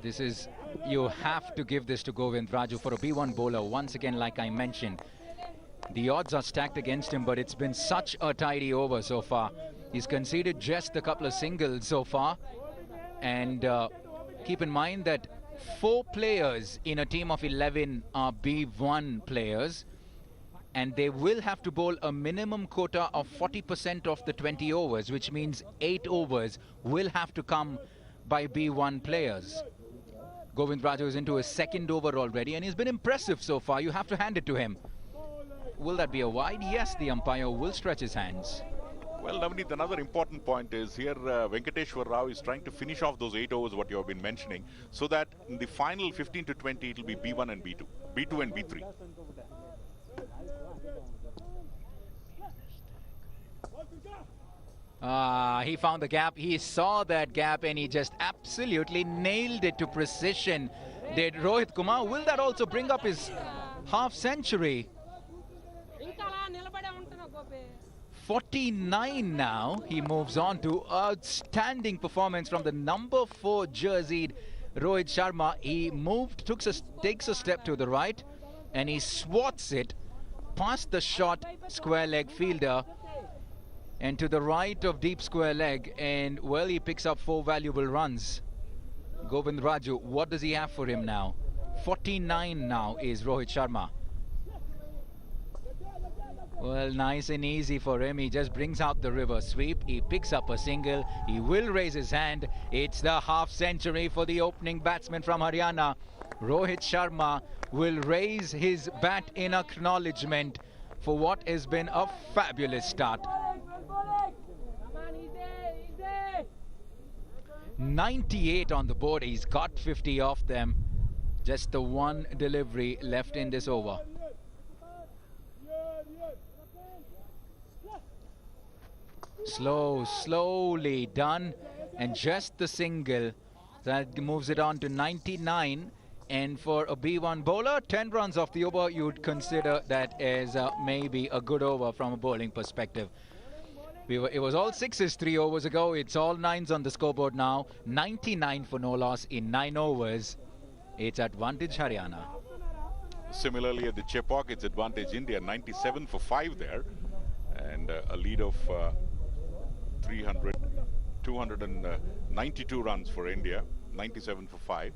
This is, you have to give this to Govind Raju for a B1 bowler. Once again, like I mentioned, the odds are stacked against him, but it's been such a tidy over so far. He's conceded just a couple of singles so far. And keep in mind that 4 players in a team of 11 are B1 players. And they will have to bowl a minimum quota of 40% of the 20 overs, which means 8 overs will have to come by B1 players. Govind Raju is into his 2nd over already, and he's been impressive so far. You have to hand it to him. Will that be a wide? Yes, the umpire will stretch his hands. Well, Navneet, another important point is here Venkateshwar Rao is trying to finish off those 8 overs, what you have been mentioning, so that in the final 15 to 20, it will be B1 and B2, B2 and B3. He found the gap. He saw that gap and he just absolutely nailed it to precision. Did Rohit Kumar? Will that also bring up his half century? 49 now. He moves on to outstanding performance from the number 4 jerseyed Rohit Sharma. He moved, takes a step to the right, and he swats it past the short square leg fielder and to the right of deep square leg, and well, he picks up 4 valuable runs. Govind Raju, what does he have for him now? 49 now is Rohit Sharma. Well, nice and easy for him. He just brings out the reverse sweep. He picks up a single. He will raise his hand. It's the half century for the opening batsman from Haryana. Rohit Sharma will raise his bat in acknowledgement for what has been a fabulous start. 98 on the board. He's got 50 off them. Just the one delivery left in this over. Slowly done, and just the single that moves it on to 99. And for a B1 bowler, 10 runs off the over, you'd consider that as maybe a good over from a bowling perspective. It was all 6s 3 overs ago. It's all 9s on the scoreboard now. 99 for no loss in 9 overs. It's advantage Haryana. Similarly at the Chepauk, it's advantage India. 97 for 5 there, and a lead of 292 runs for India. 97 for 5.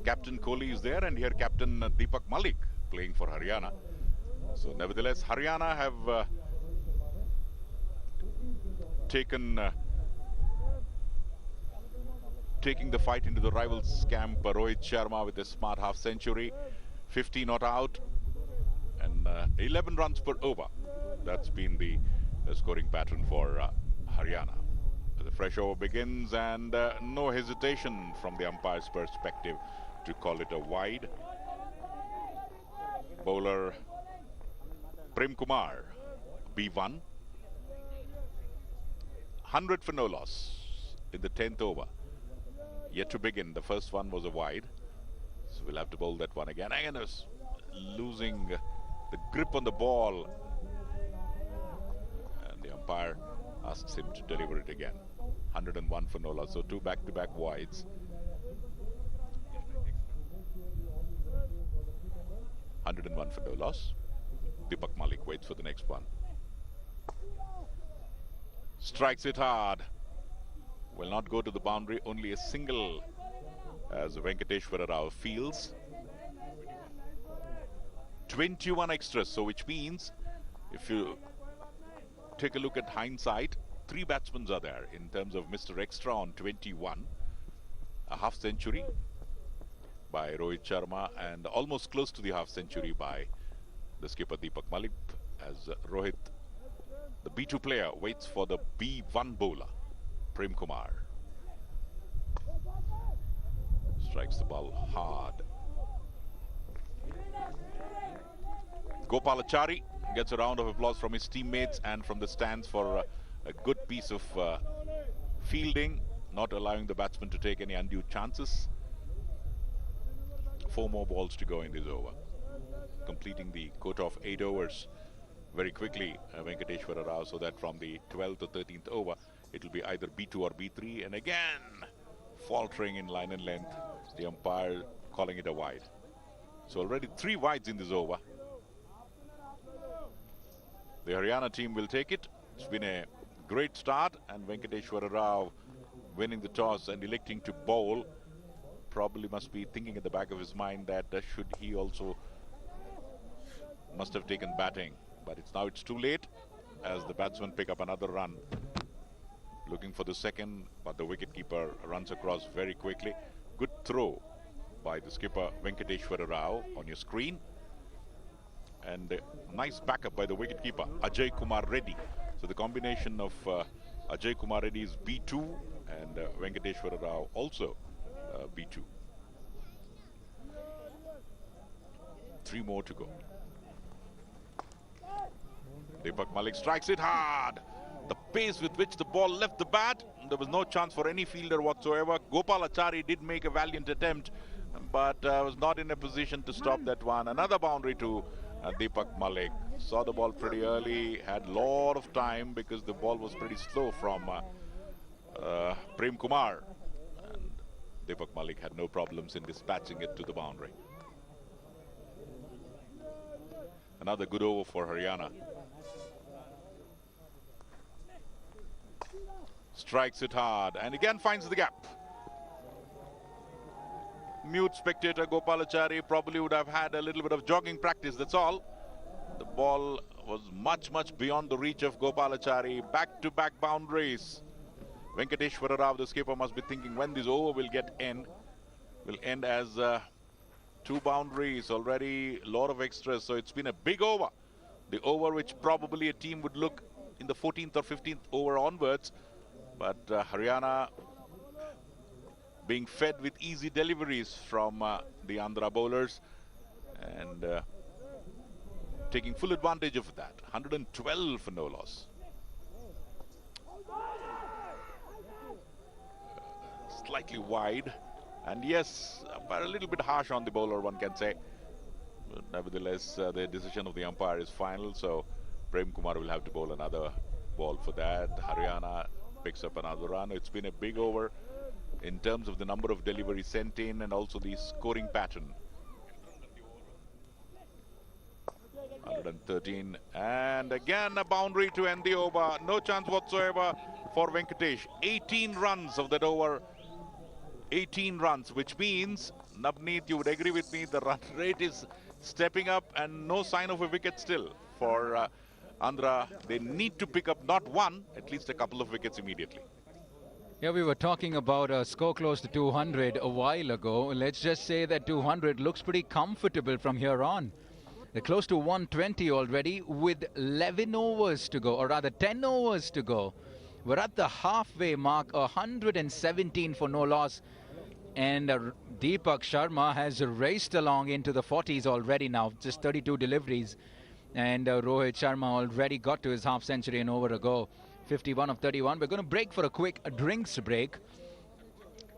Captain Kohli is there, and here Captain Deepak Malik playing for Haryana. So nevertheless, Haryana have taking the fight into the rivals' camp. Rohit Sharma with a smart half century, 50 not out, and 11 runs per over. That's been the scoring pattern for Haryana. The fresh over begins, and no hesitation from the umpire's perspective to call it a wide. Bowler Prem Kumar, B1. 100 for no loss in the 10th over. Yet to begin. The first one was a wide, so we'll have to bowl that one again. Again, losing the grip on the ball, and the umpire asks him to deliver it again. 101 for no loss, so 2 back-to-back wides. 101 for no loss. Deepak Malik waits for the next one. Strikes it hard. Will not go to the boundary, only a single as Venkateshwara Rao fields. 21 extras, so which means if you take a look at hindsight, 3 batsmen are there in terms of Mr. Extra on 21. A half century by Rohit Sharma and almost close to the half century by the skipper Deepak Malik, as Rohit, the B2 player, waits for the B1 bowler, Prem Kumar. Strikes the ball hard. Gopalachari gets a round of applause from his teammates and from the stands for a good piece of fielding, not allowing the batsman to take any undue chances. 4 more balls to go in this over, completing the quota of 8 overs very quickly, Venkateshwara Rao, so that from the 12th or 13th over, it will be either B2 or B3, and again, faltering in line and length, the umpire calling it a wide. So already 3 wides in this over. The Haryana team will take it. It's been a great start, and Venkateshwara Rao winning the toss and electing to bowl probably must be thinking at the back of his mind that should he also must have taken batting, but it's too late as the batsmen pick up another run, looking for the second, but the wicketkeeper runs across very quickly. Good throw by the skipper Venkateshwara Rao on your screen, and a nice backup by the wicketkeeper Ajay Kumar Reddy. So the combination of Ajay Kumar Reddy is B2 and Venkateshwara Rao also B2. 3 more to go. Deepak Malik strikes it hard. The pace with which the ball left the bat, there was no chance for any fielder whatsoever. Gopalachari did make a valiant attempt, but was not in a position to stop that one. Another boundary to Deepak Malik. Saw the ball pretty early, had a lot of time because the ball was pretty slow from Prem Kumar. And Deepak Malik had no problems in dispatching it to the boundary. Another good over for Haryana. Strikes it hard and again finds the gap. Mute spectator Gopalachari probably would have had a little bit of jogging practice, that's all. The ball was much beyond the reach of Gopalachari. Back-to-back boundaries. Venkateshwara Rao, the skipper, must be thinking when this over will end as 2 boundaries, already a lot of extras, so it's been a big over. The over which probably a team would look in the 14th or 15th over onwards, but Haryana being fed with easy deliveries from the Andhra bowlers and taking full advantage of that. 112 for no loss. Slightly wide, and yes, but a little bit harsh on the bowler, one can say. But nevertheless, the decision of the umpire is final, so Prem Kumar will have to bowl another ball for that. Haryana picks up another run. It's been a big over in terms of the number of deliveries sent in and also the scoring pattern. 113, and again a boundary to end the over. No chance whatsoever for Venkatesh. 18 runs of that over. 18 runs, which means, Navneet, you would agree with me, the run rate is stepping up and no sign of a wicket still for Andhra. They need to pick up not one, at least a couple of wickets immediately. Yeah, we were talking about a score close to 200 a while ago. Let's just say that 200 looks pretty comfortable from here on. They're close to 120 already with 11 overs to go, or rather 10 overs to go. We're at the halfway mark, 117 for no loss. And Deepak Sharma has raced along into the 40s already now, just 32 deliveries. And Rohit Sharma already got to his half century an over ago, 51 of 31. We're going to break for a quick drinks break.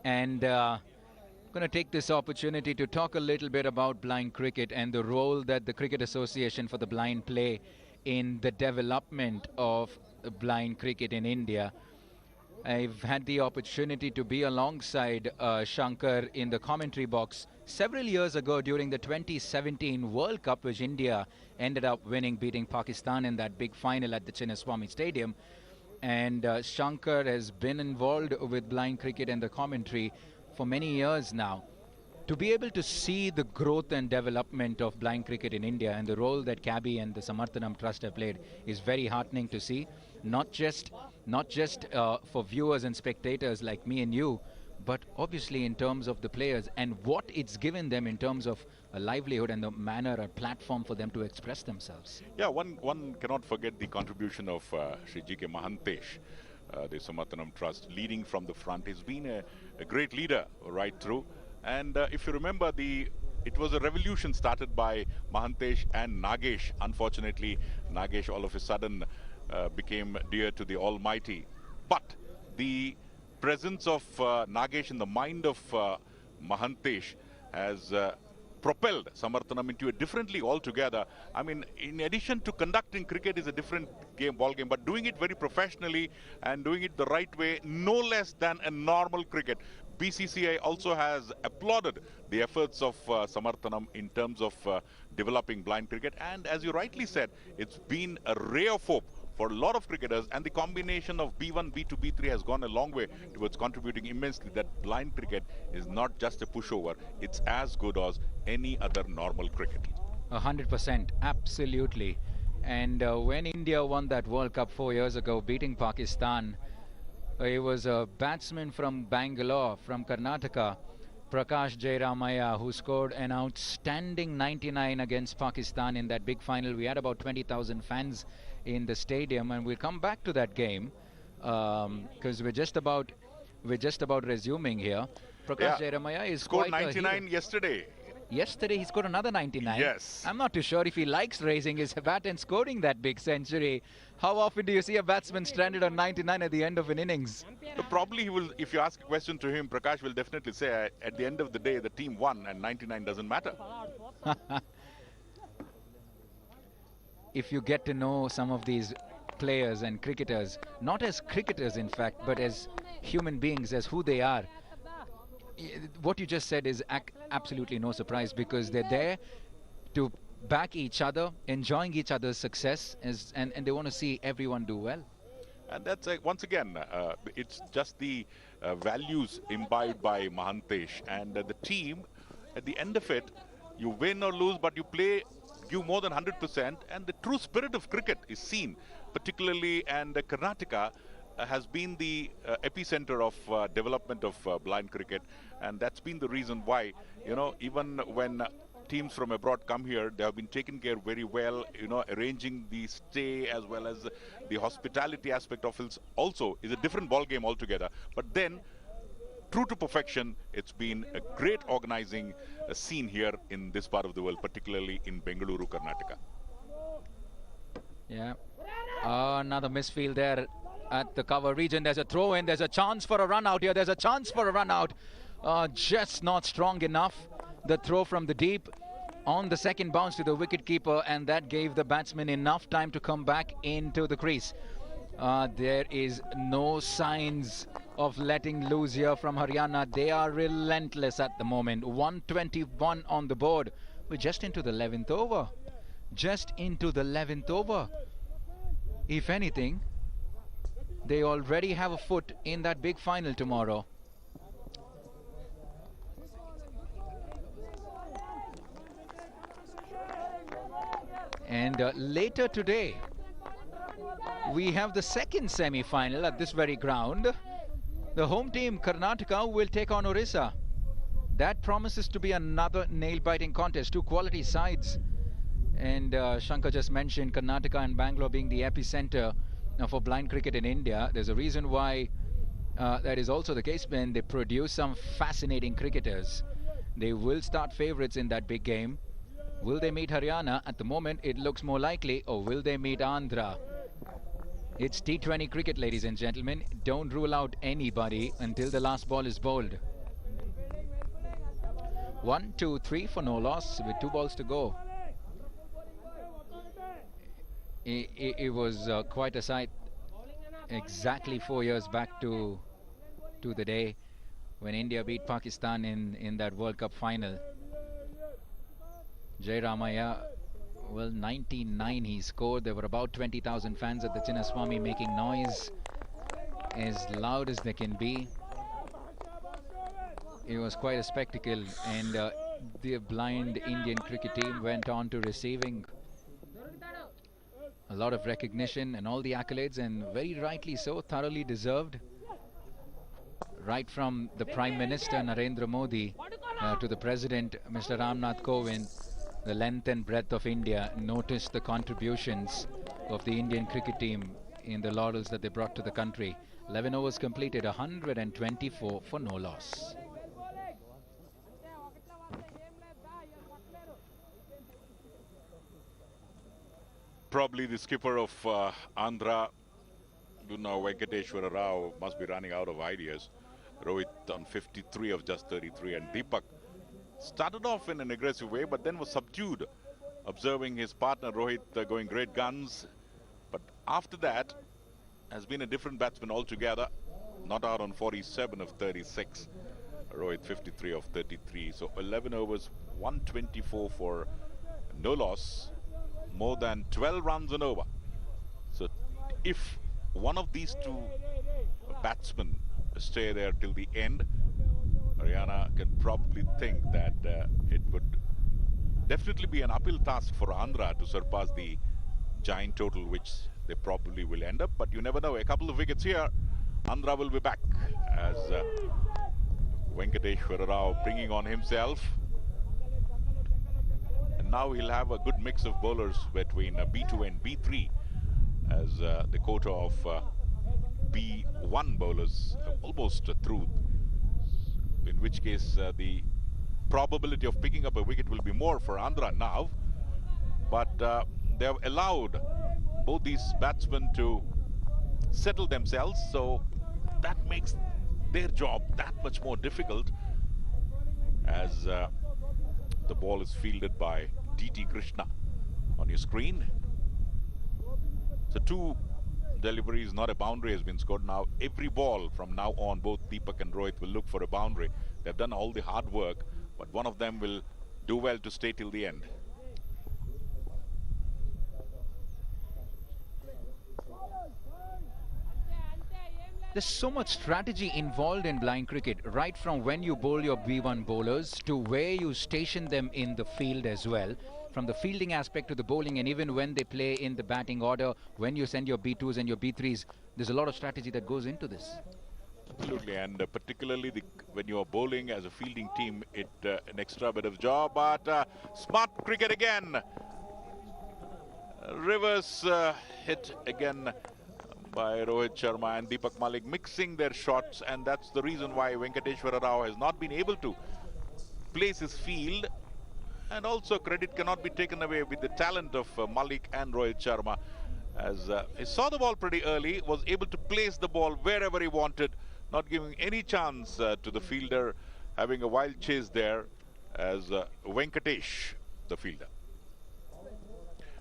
And I'm going to take this opportunity to talk a little bit about blind cricket and the role that the Cricket Association for the Blind play in the development of blind cricket in India. I've had the opportunity to be alongside Shankar in the commentary box several years ago during the 2017 World Cup, which India ended up winning, beating Pakistan in that big final at the Chinnaswamy Stadium. And Shankar has been involved with blind cricket and the commentary for many years now. To be able to see the growth and development of blind cricket in India and the role that Cabby and the Samarthanam Trust have played is very heartening to see. Not just for viewers and spectators like me and you, but obviously in terms of the players and what it's given them in terms of a livelihood and the manner, a platform for them to express themselves. Yeah, one cannot forget the contribution of Sri G.K. Mahantesh, the Samarthanam Trust, leading from the front. He's been a great leader right through. And if you remember, it was a revolution started by Mahantesh and Nagesh. Unfortunately, Nagesh all of a sudden became dear to the Almighty. But the presence of Nagesh in the mind of Mahantesh has propelled Samarthanam into a different league altogether. I mean, in addition to conducting cricket is a different ball game, but doing it very professionally and doing it the right way, no less than a normal cricket. BCCI also has applauded the efforts of Samarthanam in terms of developing blind cricket. And as you rightly said, it's been a ray of hope for a lot of cricketers, and the combination of B1, B2, B3 has gone a long way towards contributing immensely that blind cricket is not just a pushover, it's as good as any other normal cricket. 100%, absolutely. And when India won that World Cup 4 years ago, beating Pakistan, it was a batsman from Bangalore, from Karnataka, Prakash Jairamaya, who scored an outstanding 99 against Pakistan in that big final. We had about 20,000 fans in the stadium, and we'll come back to that game because we're just about resuming here. Prakash Jairamaya is scored quite 99 yesterday. Yesterday he scored another 99. Yes. I'm not too sure if he likes raising his bat and scoring that big century. How often do you see a batsman stranded on 99 at the end of an innings? So probably he will, if you ask a question to him, Prakash will definitely say at the end of the day the team won and 99 doesn't matter. If you get to know some of these players and cricketers, not as cricketers in fact, but as human beings, as who they are, what you just said is absolutely no surprise, because they're there to back each other, enjoying each other's success, and they want to see everyone do well. And that's once again, it's just the values imbibed by Mahantesh and the team. At the end of it, you win or lose, but you play, give more than 100%, and the true spirit of cricket is seen, particularly, and Karnataka has been the epicenter of development of blind cricket, and that's been the reason why, you know, even when teams from abroad come here, they have been taken care very well, you know, arranging the stay as well as the hospitality aspect of it also is a different ball game altogether. But then, true to perfection, it's been a great organizing scene here in this part of the world, particularly in Bengaluru, Karnataka. Yeah, another misfield there at the cover region. There's a throw in, there's a chance for a run out here, there's a chance for a run out. Just not strong enough. The throw from the deep on the second bounce to the wicket keeper, and that gave the batsman enough time to come back into the crease. There is no signs of letting loose here from Haryana. They are relentless at the moment. 121 on the board. We're just into the 11th over. Just into the 11th over. If anything, they already have a foot in that big final tomorrow. And later today, we have the second semi-final at this very ground. The home team, Karnataka, will take on Orissa. That promises to be another nail-biting contest. Two quality sides. And Shankar just mentioned Karnataka and Bangalore being the epicenter for blind cricket in India. There's a reason why that is also the case, when they produce some fascinating cricketers. They will start favourites in that big game. Will they meet Haryana? At the moment, it looks more likely. Or will they meet Andhra? It's T20 cricket, ladies and gentlemen. Don't rule out anybody until the last ball is bowled. 1, 2, 3 for no loss with 2 balls to go. It was quite a sight exactly 4 years back to the day when India beat Pakistan in that World Cup final. Jai Ramaya, well, 99 he scored. There were about 20,000 fans at the Chinnaswamy making noise as loud as they can be. It was quite a spectacle, and the blind Indian cricket team went on to receiving a lot of recognition and all the accolades, and very rightly so, thoroughly deserved. Right from the Prime Minister Narendra Modi to the President Mr. Ramnath Kovind, the length and breadth of India noticed the contributions of the Indian cricket team in the laurels that they brought to the country. 11 overs completed, 124 for no loss. Probably the skipper of Andhra, Venkateshwara Rao, must be running out of ideas. Rohit on 53 of just 33, and Deepak started off in an aggressive way but then was subdued, observing his partner Rohit going great guns. But after that has been a different batsman altogether. Not out on 47 of 36. Rohit 53 of 33. So 11 overs, 124 for no loss. More than 12 runs an over. So if one of these two batsmen stay there till the end, Haryana can probably think that it would definitely be an uphill task for Andhra to surpass the giant total, which they probably will end up. But you never know. A couple of wickets here, Andhra will be back as Venkateshwara Rao bringing on himself. And now he'll have a good mix of bowlers between B2 and B3, as the quota of B1 bowlers almost through, in which case the probability of picking up a wicket will be more for Andhra now. But they have allowed both these batsmen to settle themselves, so that makes their job that much more difficult, as the ball is fielded by D.T. Krishna on your screen. So two deliveries, not a boundary, has been scored. Now every ball from now on, both Deepak and Rohit will look for a boundary. They've done all the hard work, but one of them will do well to stay till the end. There's so much strategy involved in blind cricket, right from when you bowl your B1 bowlers to where you station them in the field as well. From the fielding aspect to the bowling, and even when they play in the batting order, when you send your B2s and your B3s, there's a lot of strategy that goes into this. Absolutely, and particularly when you are bowling as a fielding team, it an extra bit of job. But smart cricket again. Reverse hit again by Rohit Sharma and Deepak Malik, mixing their shots, and that's the reason why Venkateshwara Rao has not been able to place his field. And also credit cannot be taken away with the talent of Malik and Rohit Sharma, as he saw the ball pretty early, was able to place the ball wherever he wanted, not giving any chance to the fielder, having a wild chase there as Venkatesh, the fielder.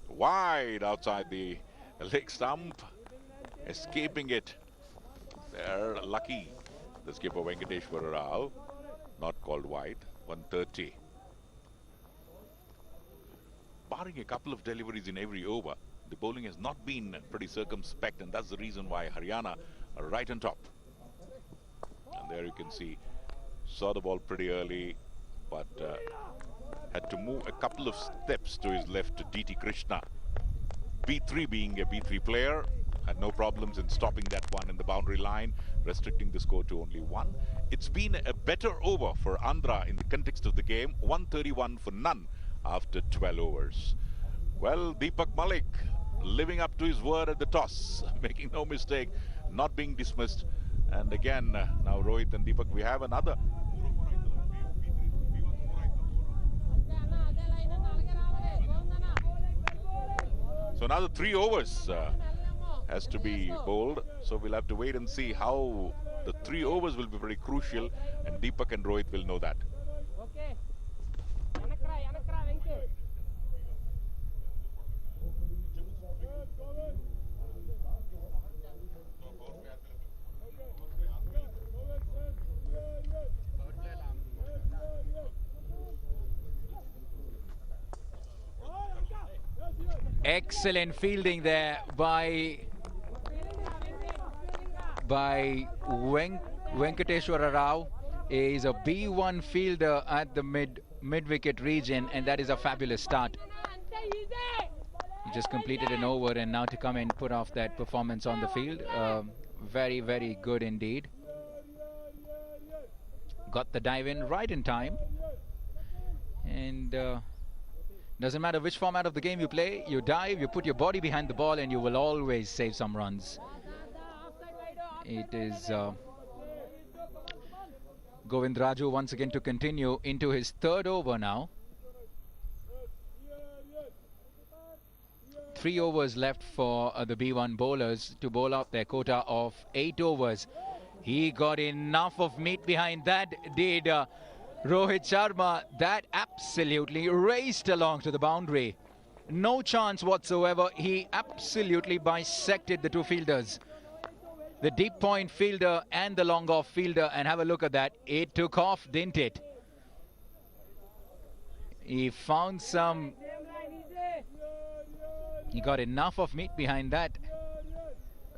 Wide outside the leg stump, escaping it. They're lucky, the skipper Venkateshwara Rao, not called wide. 130. Barring a couple of deliveries in every over, the bowling has not been pretty circumspect, and that's the reason why Haryana are right on top. And there you can see, saw the ball pretty early, but had to move a couple of steps to his left to D.T. Krishna. B3 being a B3 player, had no problems in stopping that one in the boundary line, restricting the score to only one. It's been a better over for Andhra in the context of the game, 131 for none after 12 overs. Well, Deepak Malik living up to his word at the toss, making no mistake, not being dismissed. And again, now Rohit and Deepak, we have another. So another 3 overs has to be bowled. So we'll have to wait and see how the 3 overs will be very crucial, and Deepak and Rohit will know that. Excellent fielding there by Venkateshwara Rao. Is a B1 fielder at the mid-wicket region, and that is a fabulous start. He just completed an over, and now to come and put off that performance on the field, very, very good indeed. Got the dive in right in time, and doesn't matter which format of the game you play, you dive, you put your body behind the ball, and you will always save some runs. It is Govind Raju once again to continue into his third over now. 3 overs left for the B1 bowlers to bowl out their quota of 8 overs. He got enough of meat behind that, did Rohit Sharma. That absolutely raced along to the boundary. No chance whatsoever. He absolutely bisected the two fielders, the deep point fielder and the long off fielder, and have a look at that. It took off, didn't it? He found some. He got enough of meat behind that.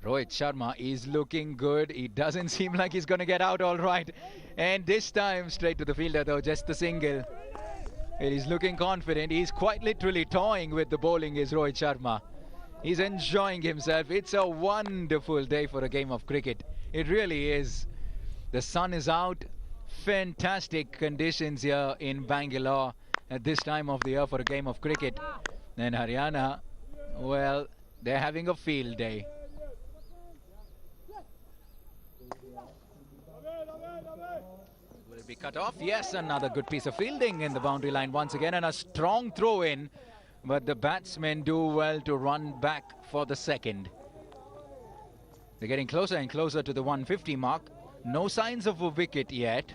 Rohit Sharma is looking good. He doesn't seem like he's going to get out all right. And this time straight to the fielder though, just the single. He's looking confident. He's quite literally toying with the bowling, is Rohit Sharma. He's enjoying himself. It's a wonderful day for a game of cricket. It really is. The sun is out. Fantastic conditions here in Bangalore at this time of the year for a game of cricket. And Haryana, well, they're having a field day. Will it be cut off? Yes, another good piece of fielding in the boundary line once again, and a strong throw in. But the batsmen do well to run back for the second. They're getting closer and closer to the 150 mark. No signs of a wicket yet.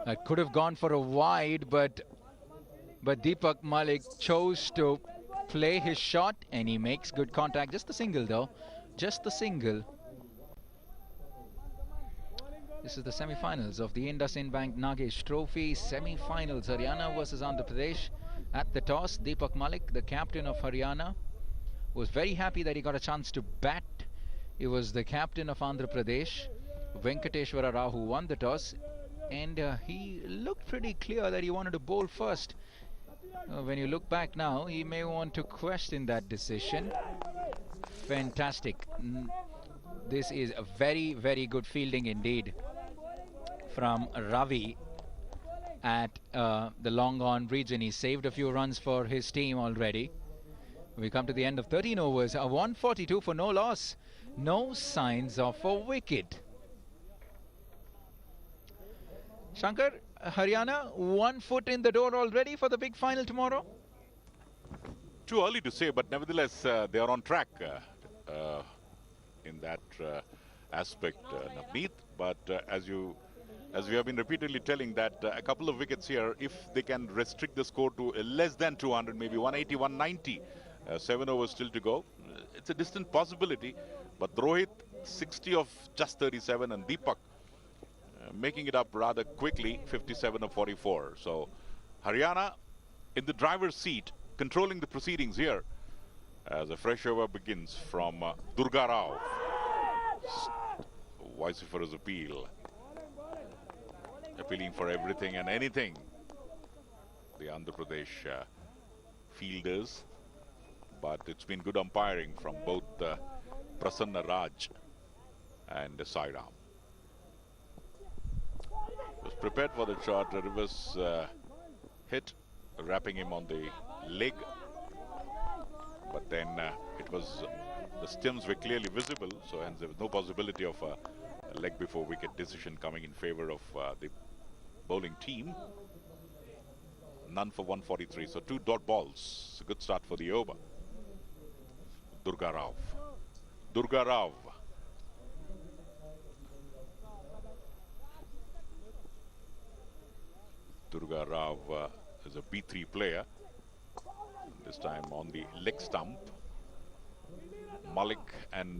I could have gone for a wide, but Deepak Malik chose to play his shot, and he makes good contact. Just the single though, just the single. This is the semi-finals of the IndusInd Bank Nagesh Trophy. Semi-finals, Haryana versus Andhra Pradesh. At the toss, Deepak Malik, the captain of Haryana, was very happy that he got a chance to bat. It was the captain of Andhra Pradesh, Venkateshwara Rao, who won the toss. And he looked pretty clear that he wanted to bowl first. When you look back now, he may want to question that decision. Fantastic. This is a very, very good fielding indeed from Ravi at the long on region. He saved a few runs for his team already. We come to the end of 13 overs. A 142 for no loss. No signs of a wicket. Shankar, Haryana, 1 foot in the door already for the big final tomorrow? Too early to say, but nevertheless, they are on track in that aspect, Navneet. But as we have been repeatedly telling, that a couple of wickets here, if they can restrict the score to less than 200, maybe 180, 190, 7 overs still to go. It's a distant possibility, but Rohit, 60 of just 37, and Deepak making it up rather quickly, 57 of 44. So Haryana in the driver's seat, controlling the proceedings here as a fresh over begins from Durga Rao. Vociferous appeal, appealing for everything and anything. The Andhra Pradesh fielders, but it's been good umpiring from both Prasanna Raj and Sai Ram. Was prepared for the shot, a reverse hit, wrapping him on the leg. But then it was, the stems were clearly visible, so hence there was no possibility of a leg before wicket decision coming in favor of the bowling team. None for 143, so 2 dot balls. It's a good start for the over. Durga Rao. Durga Rao. Durga Rao is a B3 player. This time on the leg stump. Malik and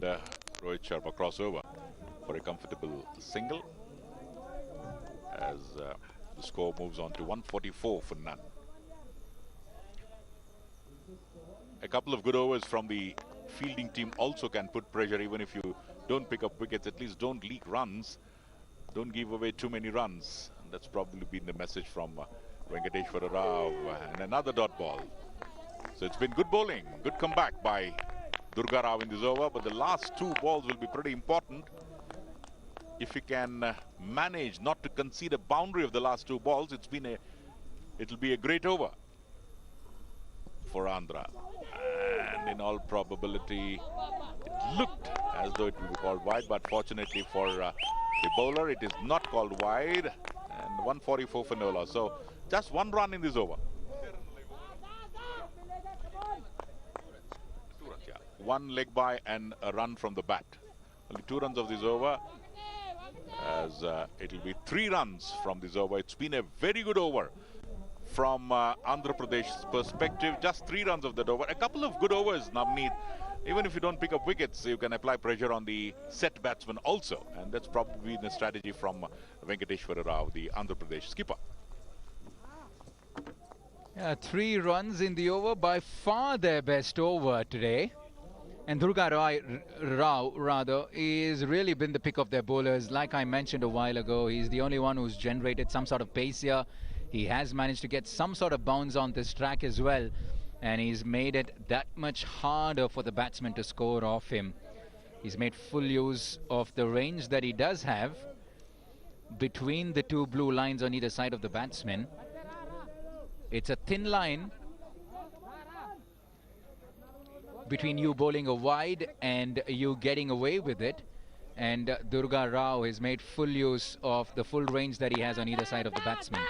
Rohit Sharma crossover for a comfortable single as the score moves on to 144 for none. A couple of good overs from the fielding team also can put pressure. Even if you don't pick up wickets, at least don't leak runs. Don't give away too many runs. And that's probably been the message from Venkateshwara Rao. And another dot ball. So it's been good bowling, good comeback by Durga Rao in this over. But the last two balls will be pretty important. If you can manage not to concede a boundary of the last two balls, it'll be a great over for Andhra. And in all probability, it looked as though it would be called wide, but fortunately for the bowler, it is not called wide. And 144 for no loss. So just one run in this over. One leg by and a run from the bat. Only 2 runs of this over, as it'll be 3 runs from this over. It's been a very good over from Andhra Pradesh's perspective. Just 3 runs of that over. A couple of good overs, Navneet. Even if you don't pick up wickets, you can apply pressure on the set batsman also. And that's probably the strategy from Venkateshwara Rao, the Andhra Pradesh skipper. Yeah, 3 runs in the over, by far their best over today. And Durga Rao, rather, is really been the pick of their bowlers. Like I mentioned a while ago, he's the only one who's generated some sort of pace here. He has managed to get some sort of bounce on this track as well. And he's made it that much harder for the batsman to score off him. He's made full use of the range that he does have between the 2 blue lines on either side of the batsman. It's a thin line between you bowling a wide and you getting away with it. And Durga Rao has made full use of the full range that he has on either side of the batsman.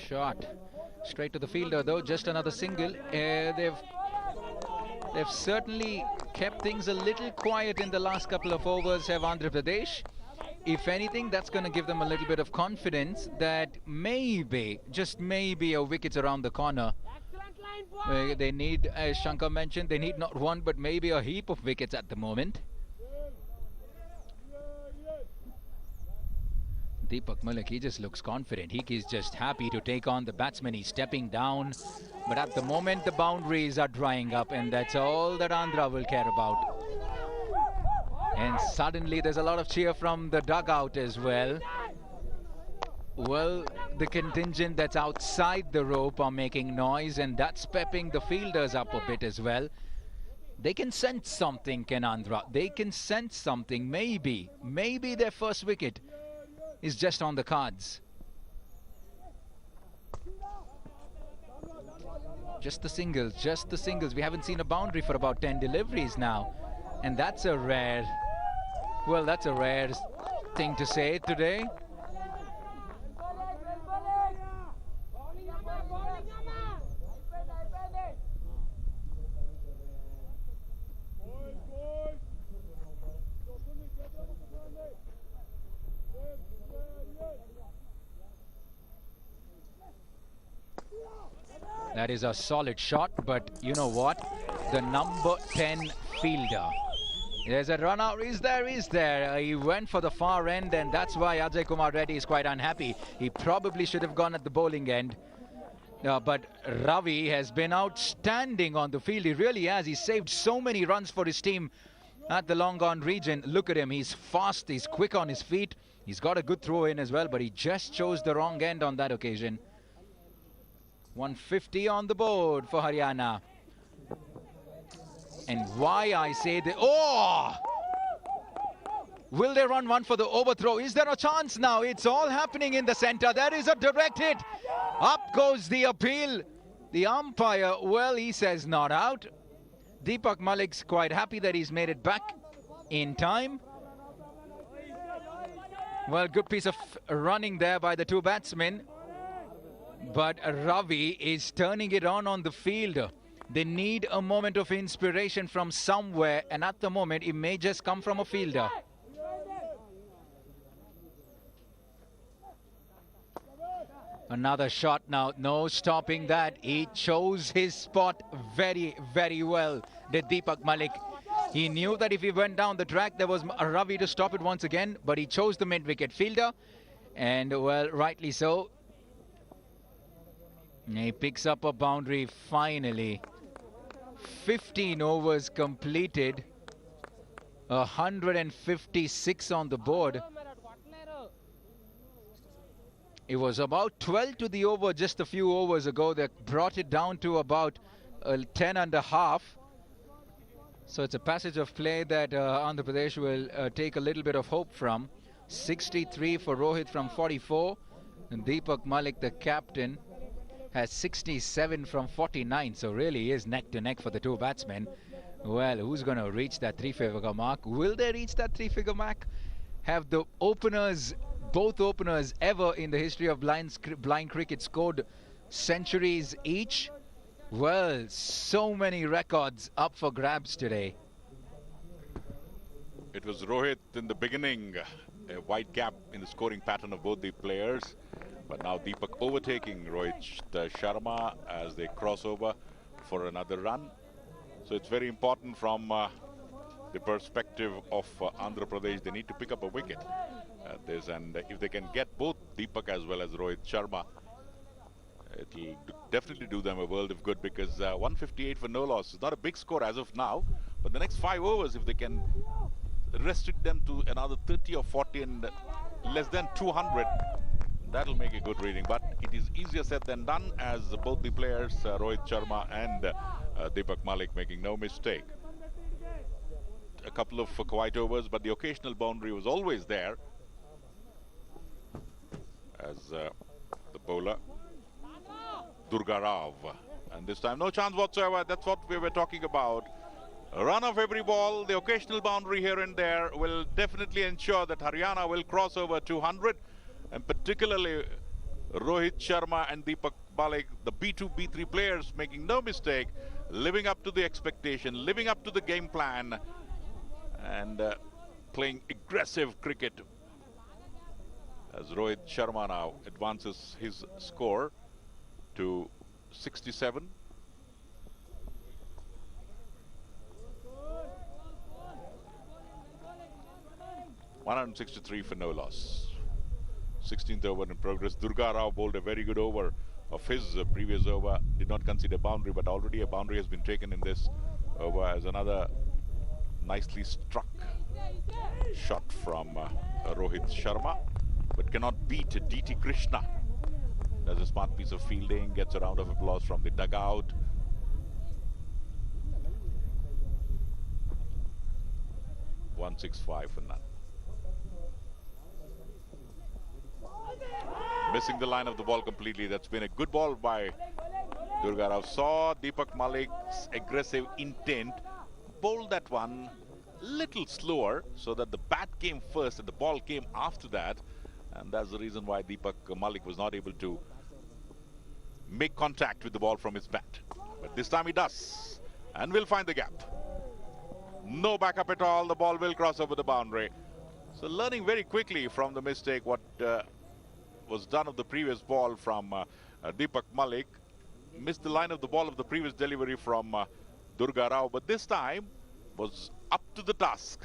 Shot straight to the fielder, though. Just another single. They've certainly kept things a little quiet in the last couple of overs, have Andhra Pradesh. If anything, that's going to give them a little bit of confidence that maybe, just maybe, a wicket's around the corner. They need, as Shankar mentioned, they need not one but maybe a heap of wickets at the moment. Deepak Malik, he just looks confident. He's just happy to take on the batsman. He's stepping down. But at the moment, the boundaries are drying up, and that's all that Andhra will care about. And suddenly, there's a lot of cheer from the dugout as well. Well, the contingent that's outside the rope are making noise, and that's pepping the fielders up a bit as well. They can sense something, can Andhra. They can sense something. Maybe their first wicket is just on the cards. Just the singles. We haven't seen a boundary for about 10 deliveries now. And that's a rare, well, that's a rare thing to say today. That is a solid shot, but you know what? The number 10 fielder. There's a run out. Is there? He went for the far end, and that's why Ajay Kumar Reddy is quite unhappy. He probably should have gone at the bowling end. But Ravi has been outstanding on the field. He really has. He saved so many runs for his team at the long on region. Look at him. He's fast. He's quick on his feet. He's got a good throw in as well, but he just chose the wrong end on that occasion. 150 on the board for Haryana. And why I say that... Oh! Will they run one for the overthrow? Is there a chance now? It's all happening in the center. There is a direct hit. Up goes the appeal. The umpire, well, he says not out. Deepak Malik's quite happy that he's made it back in time. Well, good piece of running there by the two batsmen. But Ravi is turning it on the field. They need a moment of inspiration from somewhere, and at the moment it may just come from a fielder. Another shot now, no stopping that. He chose his spot very, very well, did Deepak Malik. He knew that if he went down the track, there was Ravi to stop it once again, but he chose the mid-wicket fielder, and well, rightly so. He picks up a boundary finally. 15 overs completed, 156 on the board. It was about 12 to the over just a few overs ago. They brought it down to about 10 and a half. So it's a passage of play that Andhra Pradesh will take a little bit of hope from. 63 for Rohit from 44. And Deepak Malik, the captain, has 67 from 49. So really is neck to neck for the two batsmen. Well, who's going to reach that three-figure mark? Will they reach that three-figure mark? Have the openers, both openers ever in the history of blind cricket scored centuries each? Well, so many records up for grabs today. It was Rohit in the beginning, a wide gap in the scoring pattern of both the players. But now Deepak overtaking Rohit Sharma as they cross over for another run. So it's very important from the perspective of Andhra Pradesh. They need to pick up a wicket. And if they can get both Deepak as well as Rohit Sharma, it'll definitely do them a world of good, because 158 for no loss is not a big score as of now. But the next 5 overs, if they can restrict them to another 30 or 40 and less than 200, that'll make a good reading. But it is easier said than done, as both the players, Rohit Sharma and Deepak Malik, making no mistake. A couple of quiet overs, but the occasional boundary was always there, as the bowler Durga Rao, and this time no chance whatsoever. That's what we were talking about. A run of every ball, the occasional boundary here and there will definitely ensure that Haryana will cross over 200, and particularly Rohit Sharma and Deepak Malik, the B2, B3 players, making no mistake, living up to the expectation, living up to the game plan, and playing aggressive cricket, as Rohit Sharma now advances his score to 67. (163 for no loss). 16th over in progress. Durga Rao bowled a very good over of his previous over. Did not concede a boundary, but already a boundary has been taken in this over, as another nicely struck shot from Rohit Sharma, but cannot beat DT Krishna. Does a smart piece of fielding, gets a round of applause from the dugout. (165 for none). Missing the line of the ball completely. That's been a good ball by Durga Rao. Saw Deepak Malik's aggressive intent, bowled that one little slower so that the bat came first and the ball came after that, and that's the reason why Deepak Malik was not able to make contact with the ball from his bat. But this time he does, and will find the gap. No backup at all. The ball will cross over the boundary. So learning very quickly from the mistake what was done of the previous ball from Deepak Malik. Missed the line of the ball of the previous delivery from Durga Rao, but this time was up to the task.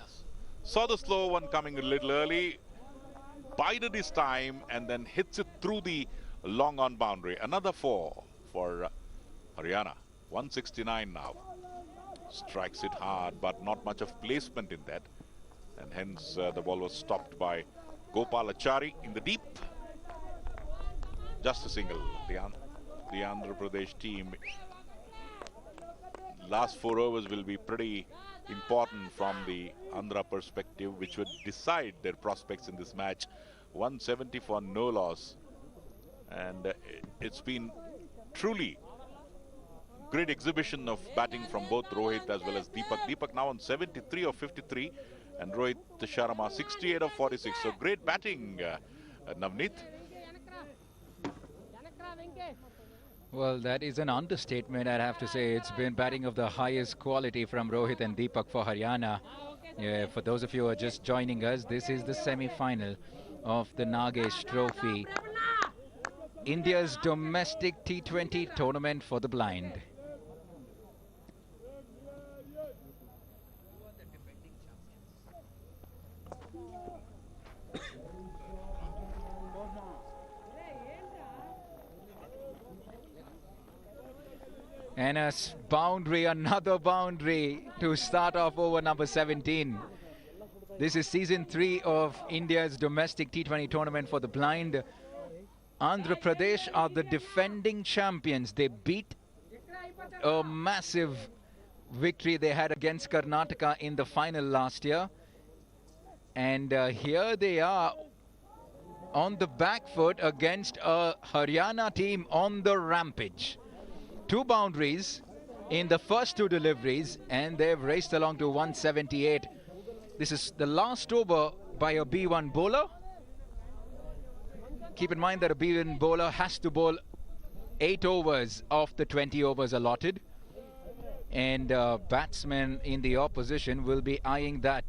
Saw the slow one coming a little early, bided his time, and then hits it through the long on boundary. Another 4 for Haryana. 169 now. Strikes it hard, but not much of placement in that, and hence the ball was stopped by Gopal Achari in the deep. Just a single. The Andhra Pradesh team, last 4 overs will be pretty important from the Andhra perspective, which would decide their prospects in this match. 170 for no loss, and it's been truly great exhibition of batting from both Rohit as well as Deepak. Deepak now on 73 of 53, and Rohit Sharma 68 of 46. So great batting, Navneet. Well, that is an understatement, I'd have to say. It's been batting of the highest quality from Rohit and Deepak for Haryana. Yeah, for those of you who are just joining us, this is the semi-final of the Nagesh Trophy, India's domestic T20 tournament for the blind. And a boundary, another boundary to start off over number 17. This is season 3 of India's domestic T20 tournament for the blind. Andhra Pradesh are the defending champions. They beat a massive victory they had against Karnataka in the final last year. And here they are on the back foot against a Haryana team on the rampage. 2 boundaries in the first 2 deliveries, and they've raced along to 178. This is the last over by a B1 bowler. Keep in mind that a B1 bowler has to bowl 8 overs of the 20 overs allotted, and batsmen in the opposition will be eyeing that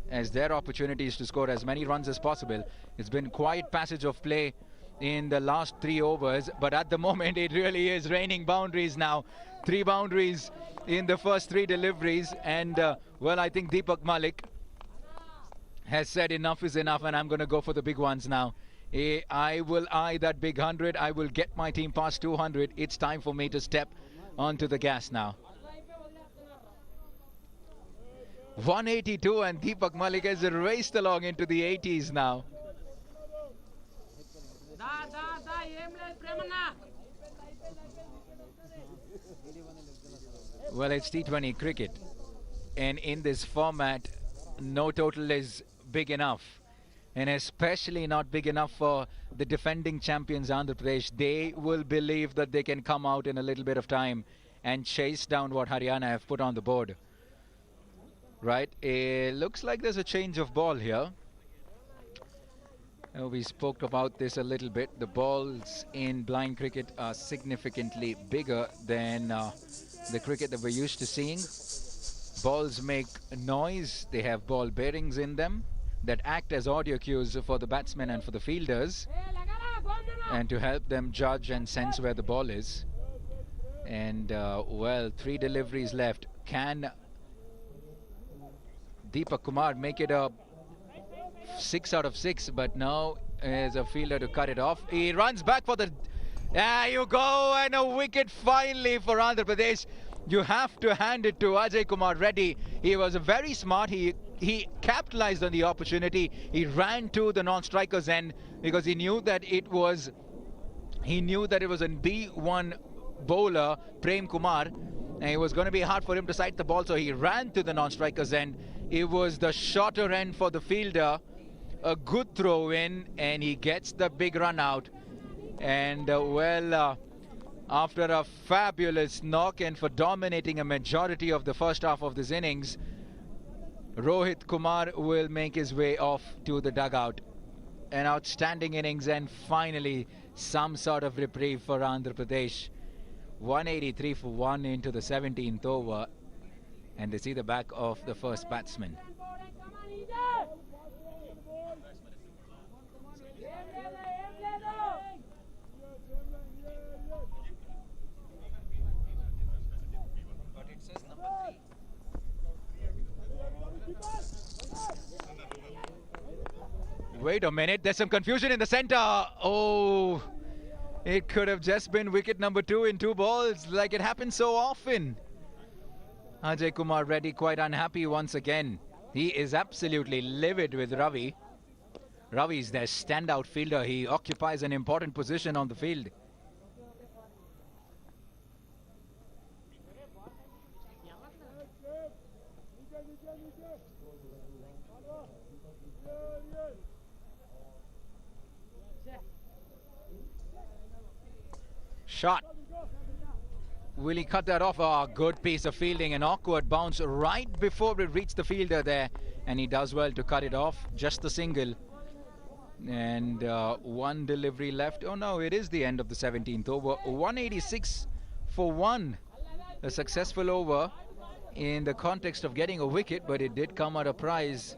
as their opportunities to score as many runs as possible. It's been quiet passage of play in the last 3 overs, but at the moment it really is raining boundaries now. 3 boundaries in the first 3 deliveries, and well, I think Deepak Malik has said enough is enough, and I'm going to go for the big ones now. I will eye that big 100. I will get my team past 200. It's time for me to step onto the gas now. 182, and Deepak Malik has raced along into the 80s now. Well, it's T20 cricket, and in this format, no total is big enough, and especially not big enough for the defending champions Andhra Pradesh. They will believe that they can come out in a little bit of time and chase down what Haryana have put on the board. Right, it looks like there's a change of ball here. We spoke about this a little bit. The balls in blind cricket are significantly bigger than the cricket that we're used to seeing. Balls make noise. They have ball bearings in them that act as audio cues for the batsmen and for the fielders, and to help them judge and sense where the ball is. And well, 3 deliveries left. Can Deepak Kumar make it a 6 out of 6? But now as a fielder to cut it off. He runs back for the... There you go, and a wicket finally for Andhra Pradesh. You have to hand it to Ajay Kumar Reddy. He was very smart. He capitalized on the opportunity. He ran to the non-striker's end because he knew that it was a B1 bowler, Prem Kumar, and it was going to be hard for him to sight the ball, so he ran to the non-striker's end. It was the shorter end for the fielder. A good throw in, and he gets the big run out. And well, after a fabulous knock and for dominating a majority of the first half of this innings, Rohit Kumar will make his way off to the dugout. An outstanding innings, and finally some sort of reprieve for Andhra Pradesh. 183 for 1 into the 17th over, and they see the back of the first batsman. Wait a minute, there's some confusion in the center. Oh, it could have just been wicket number 2 in 2 balls, like it happens so often. Ajay Kumar Reddy quite unhappy once again. He is absolutely livid with Ravi. Ravi is their standout fielder. He occupies an important position on the field. Shot. Will he cut that off? Oh, good piece of fielding. An awkward bounce right before it reached the fielder there. And he does well to cut it off. Just the single. And one delivery left. Oh no, it is the end of the 17th over. 186 for 1. A successful over in the context of getting a wicket, but it did come at a price.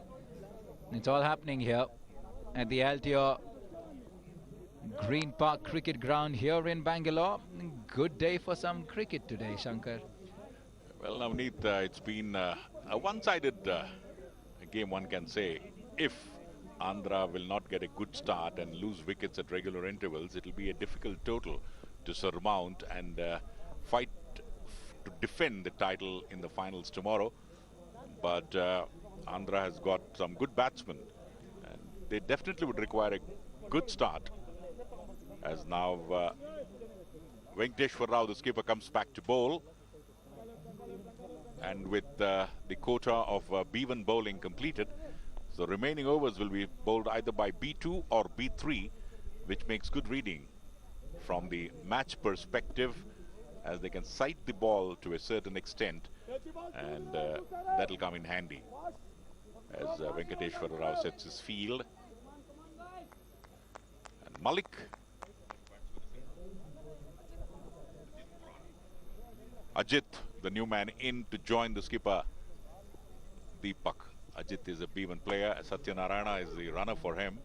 It's all happening here at the Altior Green Park Cricket Ground here in Bangalore. Good day for some cricket today, Shankar. Well, Navneet, it's been a one-sided game, one can say. If Andhra will not get a good start and lose wickets at regular intervals, it will be a difficult total to surmount and fight to defend the title in the finals tomorrow. But Andhra has got some good batsmen, and they definitely would require a good start. As now Venkateshwar Rao, the skipper, comes back to bowl. And with the quota of B1 bowling completed, the remaining overs will be bowled either by B2 or B3, which makes good reading from the match perspective, as they can sight the ball to a certain extent, and that'll come in handy as Venkateshwar Rao sets his field. And Malik. Ajit, the new man in to join the skipper, Deepak. Ajit is a B1 player. Satyanarayana is the runner for him.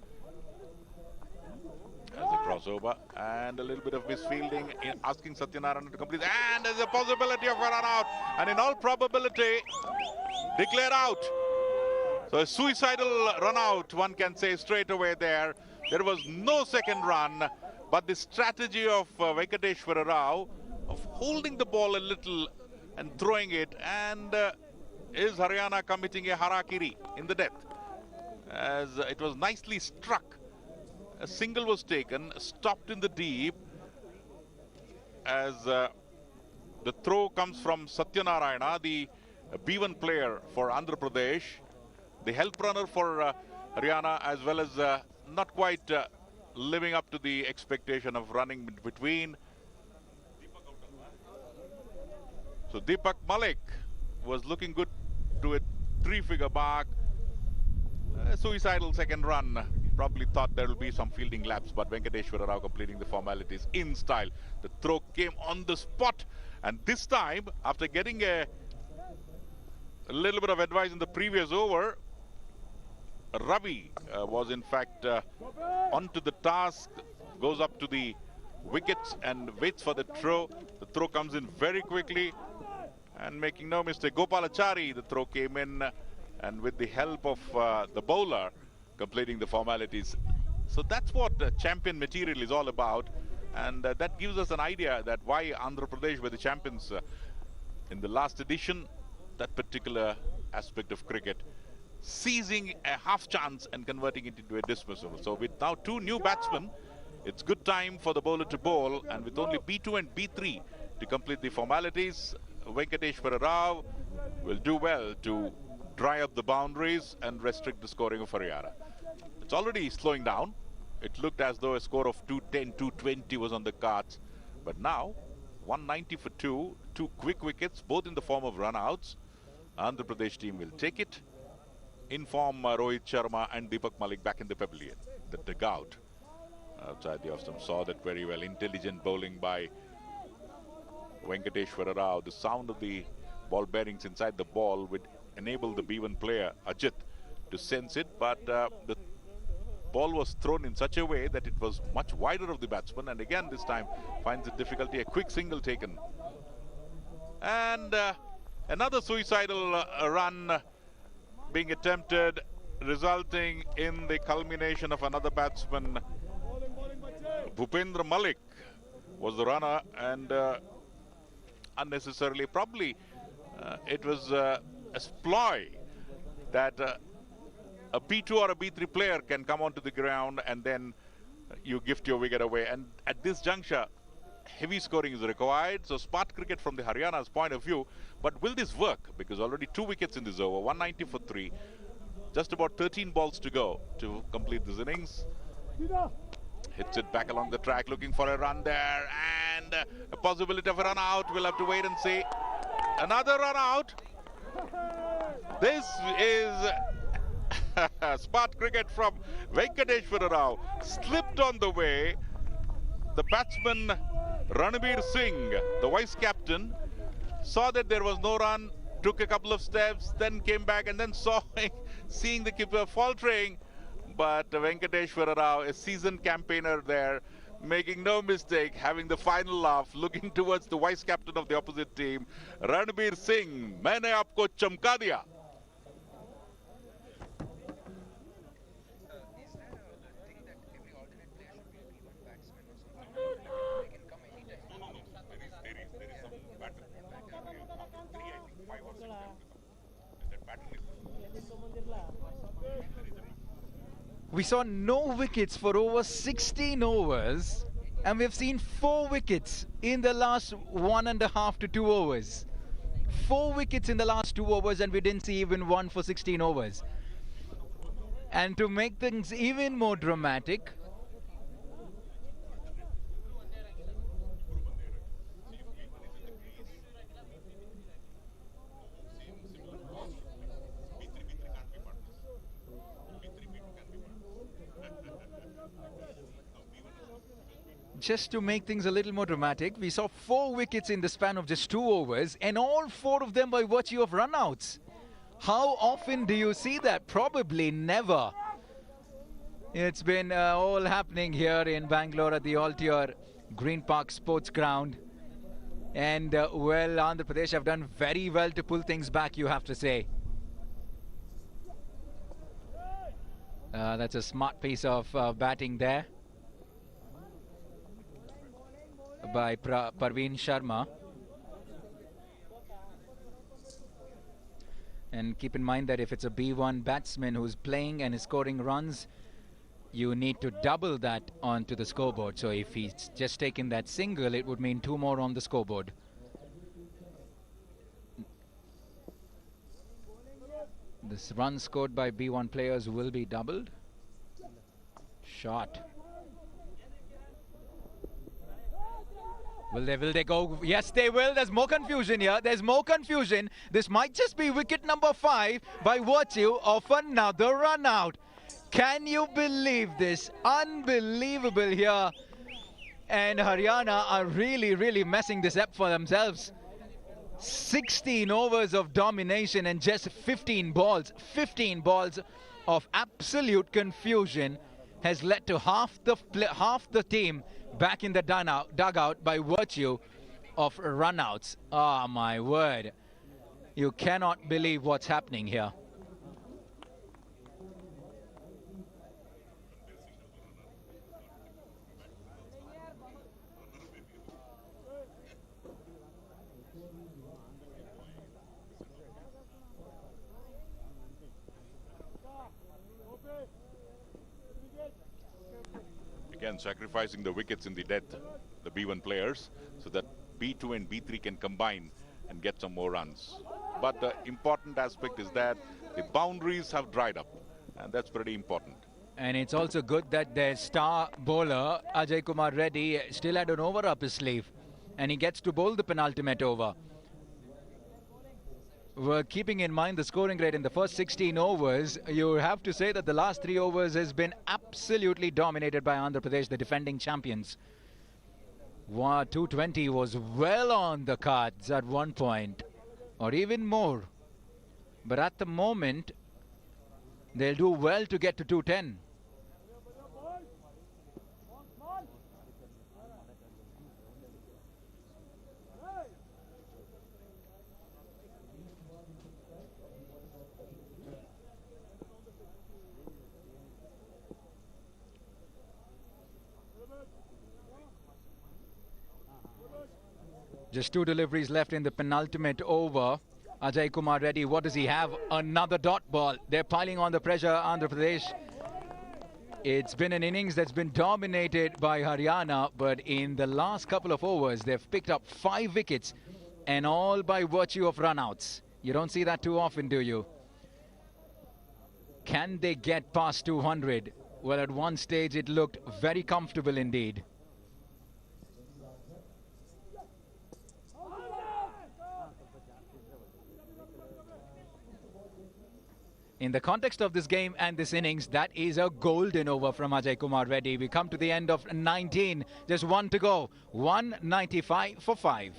As a crossover and a little bit of misfielding, in asking Satyanarayana to complete. And there's a possibility of a run out. And in all probability, declare out. So a suicidal run out, one can say straight away there. There was no second run, but the strategy of Venkateshwar Rao of holding the ball a little and throwing it, and is Haryana committing a harakiri in the depth, as it was nicely struck. A single was taken, stopped in the deep, as the throw comes from Satyanarayana, the B1 player for Andhra Pradesh, the help runner for Haryana, as well as not quite living up to the expectation of running between. So Deepak Malik was looking good to a 3-figure mark. A suicidal second run. Probably thought there will be some fielding lapse, but Venkateshwar Rao completing the formalities in style. The throw came on the spot, and this time, after getting a little bit of advice in the previous over, Ravi was in fact onto the task, goes up to the wickets and waits for the throw. The throw comes in very quickly, and making no mistake, Gopalachari, the throw came in, and with the help of the bowler, completing the formalities. So that's what champion material is all about, and that gives us an idea that why Andhra Pradesh were the champions in the last edition. That particular aspect of cricket, seizing a half chance and converting it into a dismissal. So with now 2 new batsmen, it's good time for the bowler to bowl, and with only B2 and B3 to complete the formalities, Venkateshwar Rao will do well to dry up the boundaries and restrict the scoring of Haryana. It's already slowing down. It looked as though a score of 210, 220 was on the cards. But now, 190 for 2, 2 quick wickets, both in the form of run-outs. Andhra Pradesh team will take it. Inform Rohit Sharma and Deepak Malik back in the pavilion. The dugout outside the off stump saw that very well. Intelligent bowling by Venkateshwar Rao. The sound of the ball bearings inside the ball would enable the B1 player Ajit to sense it, but the ball was thrown in such a way that it was much wider of the batsman, and again this time finds it difficulty. A quick single taken, and another suicidal run being attempted, resulting in the culmination of another batsman. Bhupendra Malik was the runner, and unnecessarily, probably it was a ploy that a B2 or a B3 player can come onto the ground and then you gift your wicket away. And at this juncture, heavy scoring is required. So smart cricket from the Haryana's point of view. But will this work? Because already 2 wickets in this over, 190 for 3. Just about 13 balls to go to complete this innings. Hits it back along the track, looking for a run there, and a possibility of a run out. We'll have to wait and see. Another run out. This is smart cricket from Venkateshwara Rao. Slipped on the way. The batsman Ranbir Singh, the vice captain, saw that there was no run, took a couple of steps, then came back and then seeing the keeper faltering. But Venkateshwara Rao, a seasoned campaigner there, making no mistake, having the final laugh, looking towards the vice captain of the opposite team, Ranbir Singh, maine aapko chamka diya. We saw no wickets for over 16 overs, and we've seen 4 wickets in the last 1.5 to 2 overs. 4 wickets in the last 2 overs, and we didn't see even one for 16 overs. And to make things even more dramatic, we saw 4 wickets in the span of just 2 overs, and all 4 of them by virtue of runouts. How often do you see that? Probably never. It's been all happening here in Bangalore at the Altior Green Park Sports Ground. And well, Andhra Pradesh have done very well to pull things back, you have to say. That's a smart piece of batting there by Parveen Sharma. And keep in mind that if it's a B1 batsman who's playing and is scoring runs, you need to double that onto the scoreboard. So if he's just taken that single, it would mean 2 more on the scoreboard. This run scored by B1 players will be doubled. Shot. Will they go? Yes, they will. There's more confusion here. There's more confusion. This might just be wicket number 5 by virtue of another run out. Can you believe this? Unbelievable here. And Haryana are really messing this up for themselves. 16 overs of domination and just 15 balls. 15 balls of absolute confusion has led to half the team back in the dugout by virtue of runouts. Oh my word. You cannot believe what's happening here. Again, sacrificing the wickets in the death, the B1 players, so that B2 and B3 can combine and get some more runs. But the important aspect is that the boundaries have dried up, and that's pretty important. And it's also good that their star bowler, Ajay Kumar Reddy, still had an over up his sleeve, and he gets to bowl the penultimate over. We're keeping in mind the scoring rate in the first 16 overs. You have to say that the last 3 overs has been absolutely dominated by Andhra Pradesh, the defending champions. 220 was well on the cards at one point, or even more. But at the moment, they'll do well to get to 210. Just 2 deliveries left in the penultimate over. Ajay Kumar Reddy, what does he have? Another dot ball. They're piling on the pressure, Andhra Pradesh. It's been an innings that's been dominated by Haryana, but in the last couple of overs, they've picked up 5 wickets, and all by virtue of runouts. You don't see that too often, do you? Can they get past 200? Well, at one stage it looked very comfortable indeed. In the context of this game and this innings, that is a golden over from Ajay Kumar Reddy. We come to the end of 19, just one to go. 195 for 5.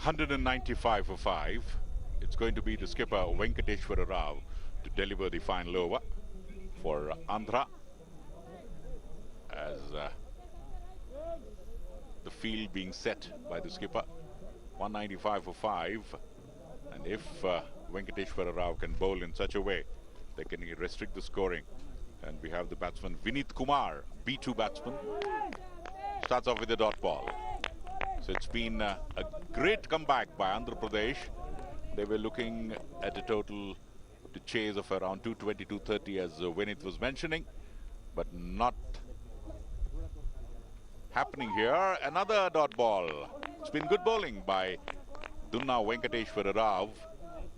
$195 for 5. It's going to be the skipper Venkateshwara Rao to deliver the final over for Andhra, as the field being set by the skipper. 195 for 5, and if Venkateshwara Rao can bowl in such a way, they can restrict the scoring. And we have the batsman Vinit Kumar, B2 batsman, starts off with a dot ball. So it's been a great comeback by Andhra Pradesh. They were looking at a total to chase of around 220, 230, as Vinit was mentioning, but not happening here. Another dot ball. It's been good bowling by Dunna Venkateshwara Rao,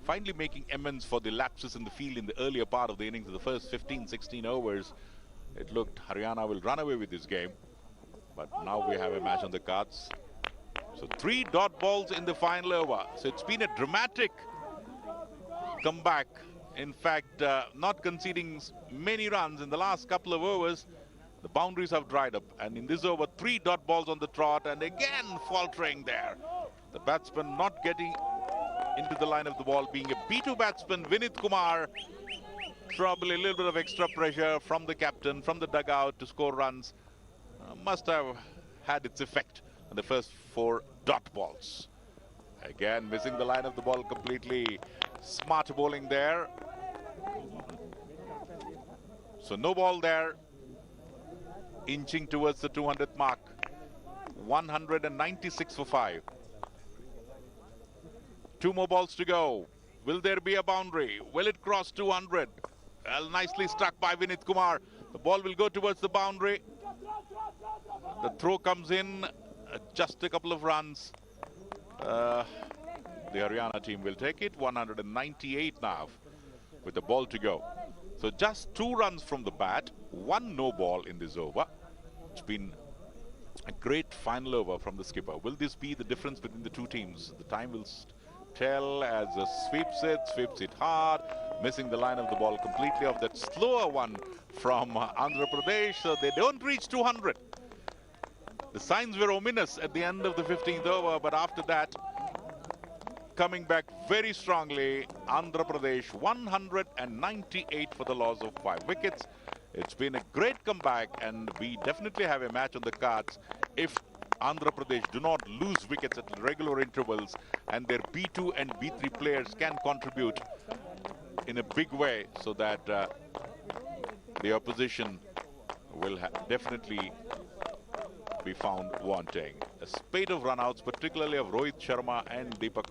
finally making amends for the lapses in the field in the earlier part of the innings. In the first 15, 16 overs, it looked Haryana will run away with this game, but now we have a match on the cards. So 3 dot balls in the final over. So it's been a dramatic comeback. In fact, not conceding many runs in the last couple of overs. The boundaries have dried up. And in this over, 3 dot balls on the trot, and again faltering there. The batsman not getting into the line of the ball, being a B2 batsman, Vinit Kumar. Probably a little bit of extra pressure from the captain, from the dugout to score runs. Must have had its effect. The first 4 dot balls. Again, missing the line of the ball completely. Smart bowling there. So no ball there. Inching towards the 200th mark. 196 for 5. 2 more balls to go. Will there be a boundary? Will it cross 200? Well, nicely struck by Vinit Kumar. The ball will go towards the boundary. The throw comes in. Just a couple of runs. The Haryana team will take it. 198 now with the ball to go. So just 2 runs from the bat, 1 no ball in this over. It's been a great final over from the skipper. Will this be the difference between the 2 teams? The time will tell, as sweeps it hard, missing the line of the ball completely of that slower one from Andhra Pradesh. So they don't reach 200. The signs were ominous at the end of the 15th over, but after that, coming back very strongly, Andhra Pradesh 198 for the loss of 5 wickets. It's been a great comeback, and we definitely have a match on the cards if Andhra Pradesh do not lose wickets at regular intervals, and their B2 and B3 players can contribute in a big way, so that the opposition will definitely be found wanting. A spate of runouts, particularly of Rohit Sharma and Deepak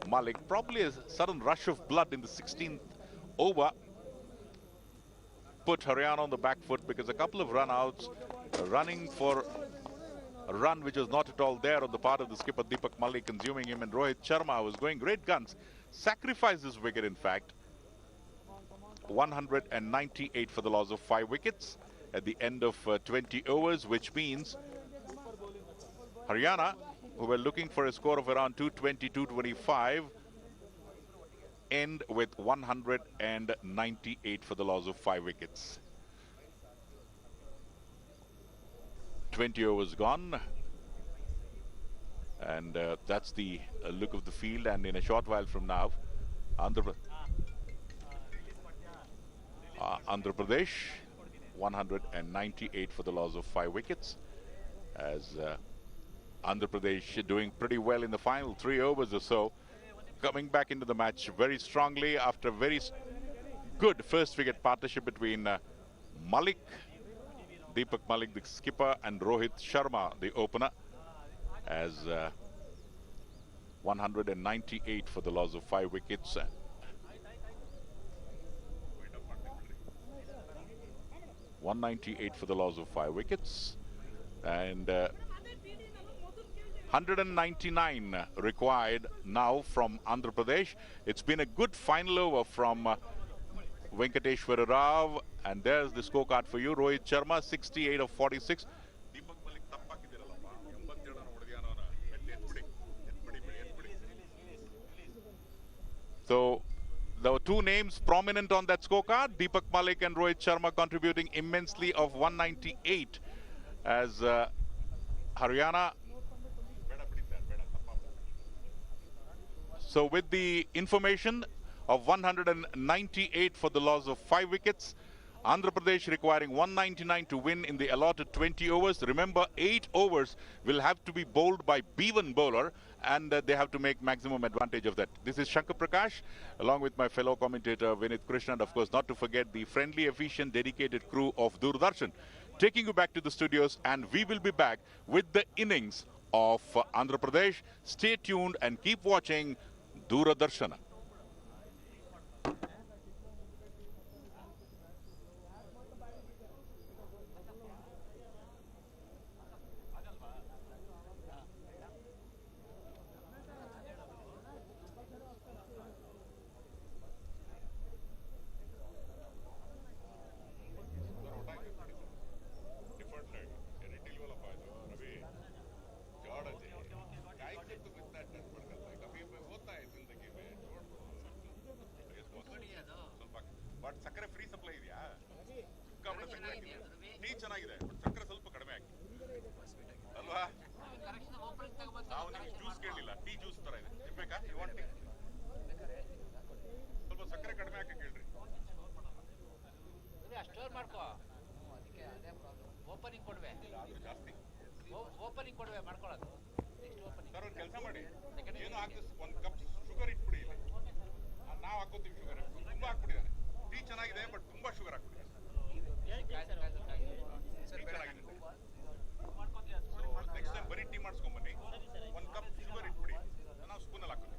Malik. Probably a sudden rush of blood in the 16th over put Haryana on the back foot, because a couple of runouts, running for a run which was not at all there on the part of the skipper Deepak Malik, consuming him, and Rohit Sharma was going great guns. Sacrificed this wicket, in fact. 198 for the loss of 5 wickets at the end of 20 overs, which means Haryana, who were looking for a score of around 220, 225, end with 198 for the loss of 5 wickets. 20 overs gone, and that's the look of the field. And in a short while from now, Andhra Pradesh 198 for the loss of 5 wickets, as Andhra Pradesh doing pretty well in the final 3 overs or so, coming back into the match very strongly after a very good first wicket partnership between Deepak Malik, the skipper, and Rohit Sharma, the opener, as 198 for the loss of 5 wickets. 198 for the loss of 5 wickets. And 199 required now from Andhra Pradesh. It's been a good final over from Venkateshwara Rao. And there's the scorecard for you. Rohit Sharma, 68 of 46. So there were two names prominent on that scorecard. Deepak Malik and Rohit Sharma contributing immensely of 198 as Haryana. So with the information of 198 for the loss of 5 wickets, Andhra Pradesh requiring 199 to win in the allotted 20 overs. Remember, 8 overs will have to be bowled by B1 bowler, and they have to make maximum advantage of that. This is Shankar Prakash, along with my fellow commentator Vinith Krishna, and of course not to forget the friendly, efficient, dedicated crew of Doordarshan, taking you back to the studios, and we will be back with the innings of Andhra Pradesh. Stay tuned and keep watching Doordarshan. But ಸಕ್ಕರೆ free supply ಇದೆಯಾ? Tea ಚೆನ್ನಾಗಿದೆ, but ಸಕ್ಕರೆ ಸ್ವಲ್ಪ ಕಡಿಮೆ ಹಾಕಿ ಅಲ್ವಾ? ನಾವು ನಿಮ್ಗೆ juice ಕೇಳಲಿಲ್ಲ, ಟೀ ಜ್ಯೂಸ್ ತರ ಇದೆ. ಇರ್ಬೇಕಾ? You want tea? ಸ್ವಲ್ಪ ಸಕ್ಕರೆ ಕಡಿಮೆ ಹಾಕಿ ಕೇಳ್ರಿ. ಸ್ಟೋರ್ ಮಾಡ್ಕೋ, ಅದಕ್ಕೆ ಅದೇ ಪ್ರಾಬ್ಲಮ್. ಓಪನಿಂಗ್ ಕೊಡ್ವೆ, ಜಾಸ್ತಿ ಓಪನಿಂಗ್ ಕೊಡ್ವೆ ಮಾಡ್ಕೊಳ್ಳೋದು. ಸರ್ ಒಂದು ಕೆಲಸ ಮಾಡಿ, ಏನು ಹಾಕಿ ಒಂದು ಕಪ್ ಶುಗರ್ ಇಟ್ಬಿಡಿ ಇಲ್ಲಿ. ನಾವು ಹಾಕೋತೀವಿ ಶುಗರ್, ತುಂಬಾ ಹಾಕ್ಬಿಟ್ಟಿದ್ದಾರೆ. ಟೀ ಚೆನ್ನಾಗಿದೆ, ಬಟ್ ತುಂಬಾ ಶುಗರ್ ಹಾಕ್ಬಿಟ್ಟಿದ್ದಾರೆ. ನೆಕ್ಸ್ಟ್ ಟೈಮ್ ಬರೀ ಟೀ ಮಾಡಿಸ್ಕೊಂಬನ್ನಿ, ಒಂದು ಕಪ್ ಶುಗರ್ ಇಟ್ಬಿಡಿ, ನಾವು ಸ್ಪೂನಲ್ಲಿ ಹಾಕೋತೀವಿ.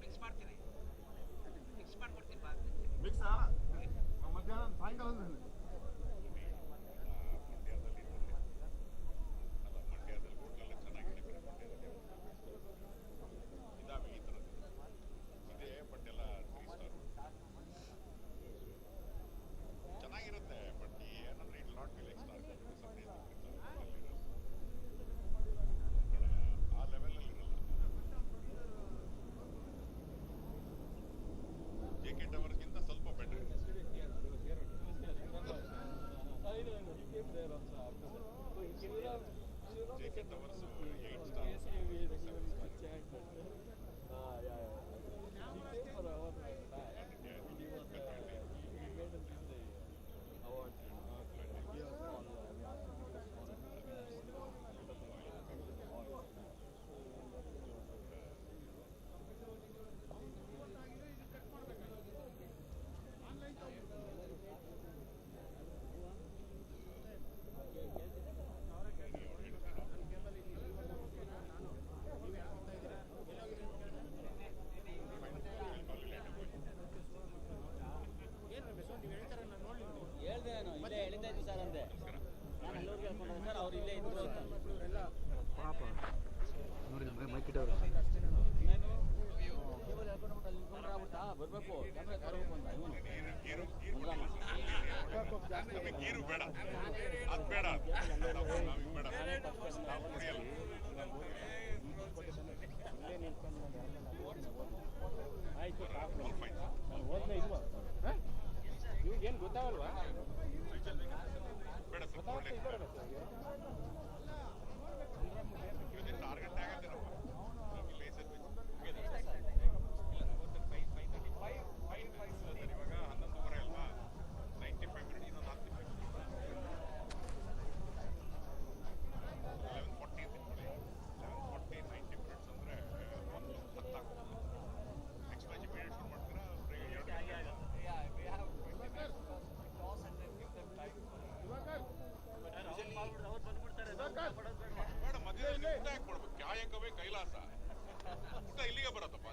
ಮಿಕ್ಸ್ ಮಾಡ್ತೀನಿ ಮಿಕ್ಸ್ ಮಾಡ್ಕೊಡ್ತೀನಿ ಬಾ ಮಧ್ಯಾಹ್ನ ಸಾಯಂಕಾಲ ಚೆನ್ನಾಗಿರುತ್ತೆ ಬಟ್ ಏನಂದ್ರೆ it not be like star ಆ ಲೆವೆಲಲ್ಲಿ ಇರಲ್ಲ. ಜೆ.ಕೆ. ಟವರ್ಸ್ಗಿಂತ ಸ್ವಲ್ಪ ಬೆಟರ್. ಜೆ.ಕೆ. ಟವರ್ಸ್ 8 ಸ್ಟಾರ್ 7 ಹೇಳ್ದೆ ನಾನು ಇಲ್ಲೇ ಎಳಿತಾ ಇದ್ದು ಸರ್ ಅಂದೆ ನಾನು ಅಲ್ಲೂರಿಗೆ ಹೇಳ್ಕೊಂಡ್ರೆ ಸರ್ ಅವ್ರು ಇಲ್ಲೇ ಇದ್ರು ಅಂತ ಪಾಪ ನೋಡಿ ಮೈಕಿಟ್ಟವ್ರು ಕೇಬಲ್ ಹೇಳ್ಕೊಂಡ್ಬಿಟ್ಟು ಅಲ್ಲಿ ನಿಂತ್ಕೊಂಡ್ರೆ ಆಗ್ಬಿಡ್ತಾ ಬರಬೇಕು ಕ್ಯಾಮ್ರಾ ತರಬೇಕು ಅಂತ ಇವನು ಗೀರು ಬೇಡ ಅದು ಬೇಡ ನಮಗೆ ಬೇಡ ನಾವು ಕುಡಿಯಲ್ಲ. ಇಲ್ಲೇ ನಿಂತ್ಕೊಂಡು ಆಯ್ತು All fine. ನಾನು ಓದ್ಲೇ ಇಲ್ವಾ ಇವ್ರಿಗೇನು ಗೊತ್ತಾಗಲ್ವಾ ಬೇಡ ಸ್ವಲ್ಪ ಒಳ್ಳೆ ಇವತ್ತಿನ 6 ಗಂಟೆ ಆಗತ್ತೇನಪ್ಪ ಇಲ್ಲೇ ಸರ್ ಇವಾಗ 11:30 ಅಲ್ವಾ 95 ಮಿನಿಟ್ ಇನ್ನೊಂದು 45 11:40 11:40 90 ಮಿನಿಟ್ಸ್ ಅಂದರೆ 1:10 ಆಗುತ್ತೆ. ನೆಕ್ಸ್ಟ್ ಮ್ಯಾಚ್ ಇಮಿಡಿಯೇಟ್ ಶುರು ಮಾಡ್ತೀರಾ ಬೇಡ ಮಧ್ಯದಲ್ಲಿ ಊಟ ಯಾಕೆ ಕೊಡ್ಬೇಕು? ಕಾಯಕವೇ ಕೈಲಾಸ. ಊಟ ಇಲ್ಲಿಗೆ ಬರತ್ತಪ್ಪ.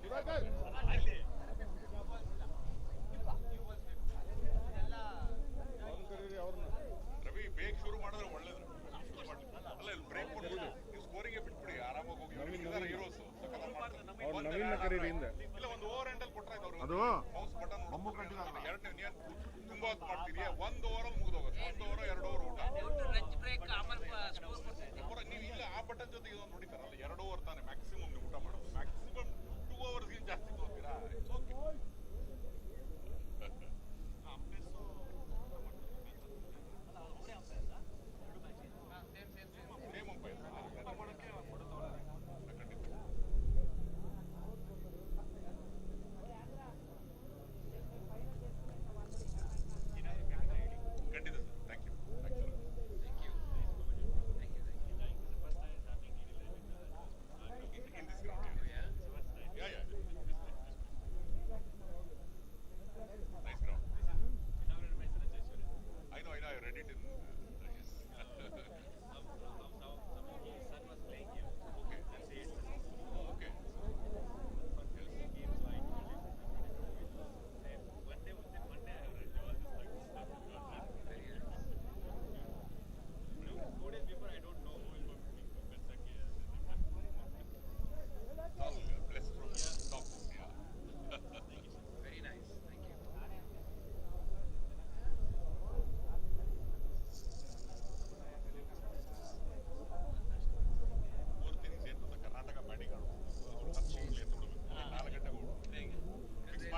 ರವಿ ಬೇಗ ಶುರು ಮಾಡಿದ್ರೆ ಒಳ್ಳೇದು. ಅಲ್ಲ ಇಲ್ಲಿ ಬ್ರೇಕ್ ಕೊಡ್ಬೋದು. ನೀವು ಸ್ಕೋರಿಂಗ್ಗೆ ಬಿಟ್ಬಿಡಿ ಆರಾಮಾಗಿ ಹೋಗಿ ಹೀರೋಸ್ ಇಲ್ಲ ಒಂದು ಓವರ್ ಹ್ಯಾಂಡಲ್ ಕೊಟ್ರೆ ಅದು ಮೌಸ್ ಬಟನ್ ಬೊಂಬು ಕಟ್ಟಿದಾರಲ್ಲ. ಎರಡನೇ ತುಂಬಾ ಹೊತ್ತು ಮಾಡ್ತೀರಿ 1 ಓವರ್ ಮುಗಿದೋಗುತ್ತೆ. 1 ಓವರ್ 2 ಓವರ್ ಊಟ ಲಂಚ್ ಬ್ರೇಕ್ ಆಮೇಲೆ ಸ್ಕೋರ್ ಕೊಡ್ತೀನಿ. ನೀವು ಇಲ್ಲ ಆ ಬಟನ್ ಜೊತೆ ಇದೊಂದು ನೋಡಿತಾರಲ್ಲ 2 ಓವರ್ ತಾನೆ ಮ್ಯಾಕ್ಸಿಮಮ್ ನೀವು ಊಟ ಮಾಡೋದು. ಮ್ಯಾಕ್ಸಿಮಮ್ 2 ಅವರ್ಸ್ಗಿಂತ ಜಾಸ್ತಿ ತಗೋತೀರಾ? It's okay. ಸೇಮ್ ಅಂಪೈರ್ ಖಂಡಿತ ಸರ್. Thank you.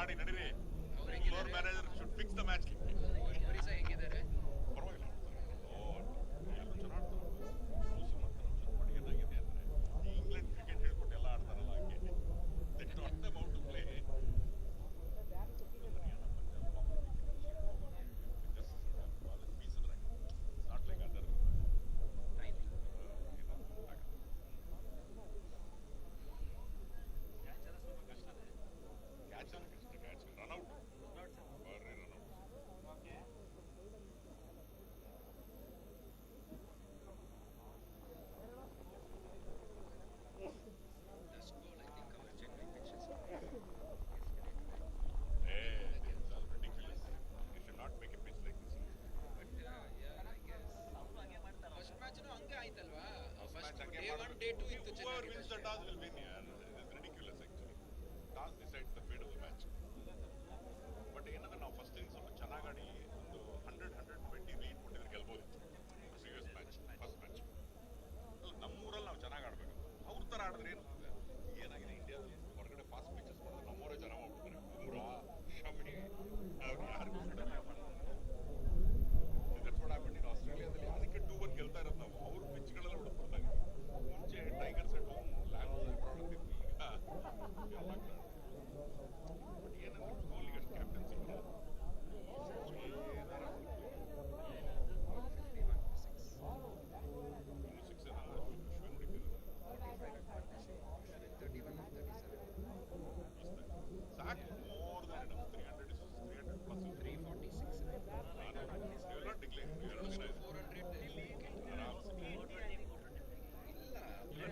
ಮಾಡಿ ನಡೀರಿ. Floor manager should fix the match. Orissa ಹೇಗಿದ್ದಾರೆ? ಪರವಾಗಿಲ್ಲ ಎಲ್ಲರೂ ಚೆನ್ನಾಗಿ ಆಡ್ತಾರೆ. ಲೂಸು ಮಾಡ್ತಾರೆ. ಬಟ್ ಏನಾಗಿದೆ ಅಂದ್ರೆ ಇಂಗ್ಲೆಂಡ್ ಕ್ರಿಕೆಟ್ ಹೇಳ್ಕೊಟ್ಟು ಎಲ್ಲ ಆಡ್ತಾರಲ್ಲ ಹಂಗೆ. They taught them how to play. Not like other catch run out. Very run out. It's all ridiculous. You should not make a pitch like this. First match ಹಂಗೆ ಆಯ್ತಲ್ವಾ? Match first ಹಂಗೆ day 1 ಮಾಡೋದು. Day 2 ಇತ್ತು Whoever ಚೆನ್ನಾಗಿ. wins the toss will win. Yeah, it is ridiculous actually. Toss decides the fate of the match. But ಏನಂದ್ರೆ ನಾವು first innings ಸ್ವಲ್ಪ ಚೆನ್ನಾಗಿ ಆಡಿ ಒಂದು 100-120 ಲೀಡ್ ಕೊಟ್ಟಿದ್ರೆ ಗೆಲ್ಬೋದಿತ್ತು. ಪ್ರೀವಿಯಸ್ ಮ್ಯಾಚ್ ಫಸ್ಟ್ ಮ್ಯಾಚ್ ನಮ್ಮೂರಲ್ಲಿ ನಾವು ಚೆನ್ನಾಗಿ ಆಡ್ಬೇಕು. ಅವ್ರ ಥರ ಆಡಿದ್ರೆ ಏನಾಗಿದೆ ಇಂಡಿಯಾದಲ್ಲಿ ಹೊರಗಡೆ ಫಾಸ್ಟ್ ಪಿಚಸ್ ಮಾಡಿದ್ರೆ ನಮ್ಮೂರೇ ಜನ ಮಾಡ್ಬಿಡ್ತಾರೆ. ಬುಮ್ರಾ, ಶಮಿ ಅವ್ರು ಯಾರಿಗೂ ಬಿಡಲ್ಲ. ದಟ್ಸ್ ವಾಟ್ ಹ್ಯಾಪನ್ ಇನ್ ಆಸ್ಟ್ರೇಲಿಯಾದಲ್ಲಿ. ಅದಕ್ಕೆ 2-1 ಗೆಲ್ತಾ ಇರೋದು ನಾವು. ಅವ್ರ ಪಿಚ್ಗಳೆಲ್ಲ ಹೊಡೆದ್ಬಿಡ್ತಾರೆ. ಮುಂಚೆ tigers at home land abroad ಅಂತಿತ್ತು. ಈಗ ಎಲ್ಲ ಬಟ್ ಏನಂದ್ರೆ ಕೋಹ್ಲಿಗೆ ಅಷ್ಟು ಕ್ಯಾಪ್ಟನ್ಸಿ ಬರಲ್ಲ. ಸಾಕು more than 300 plus 346 not declare ಎರಡು ದಿನ ಇದೆ. 400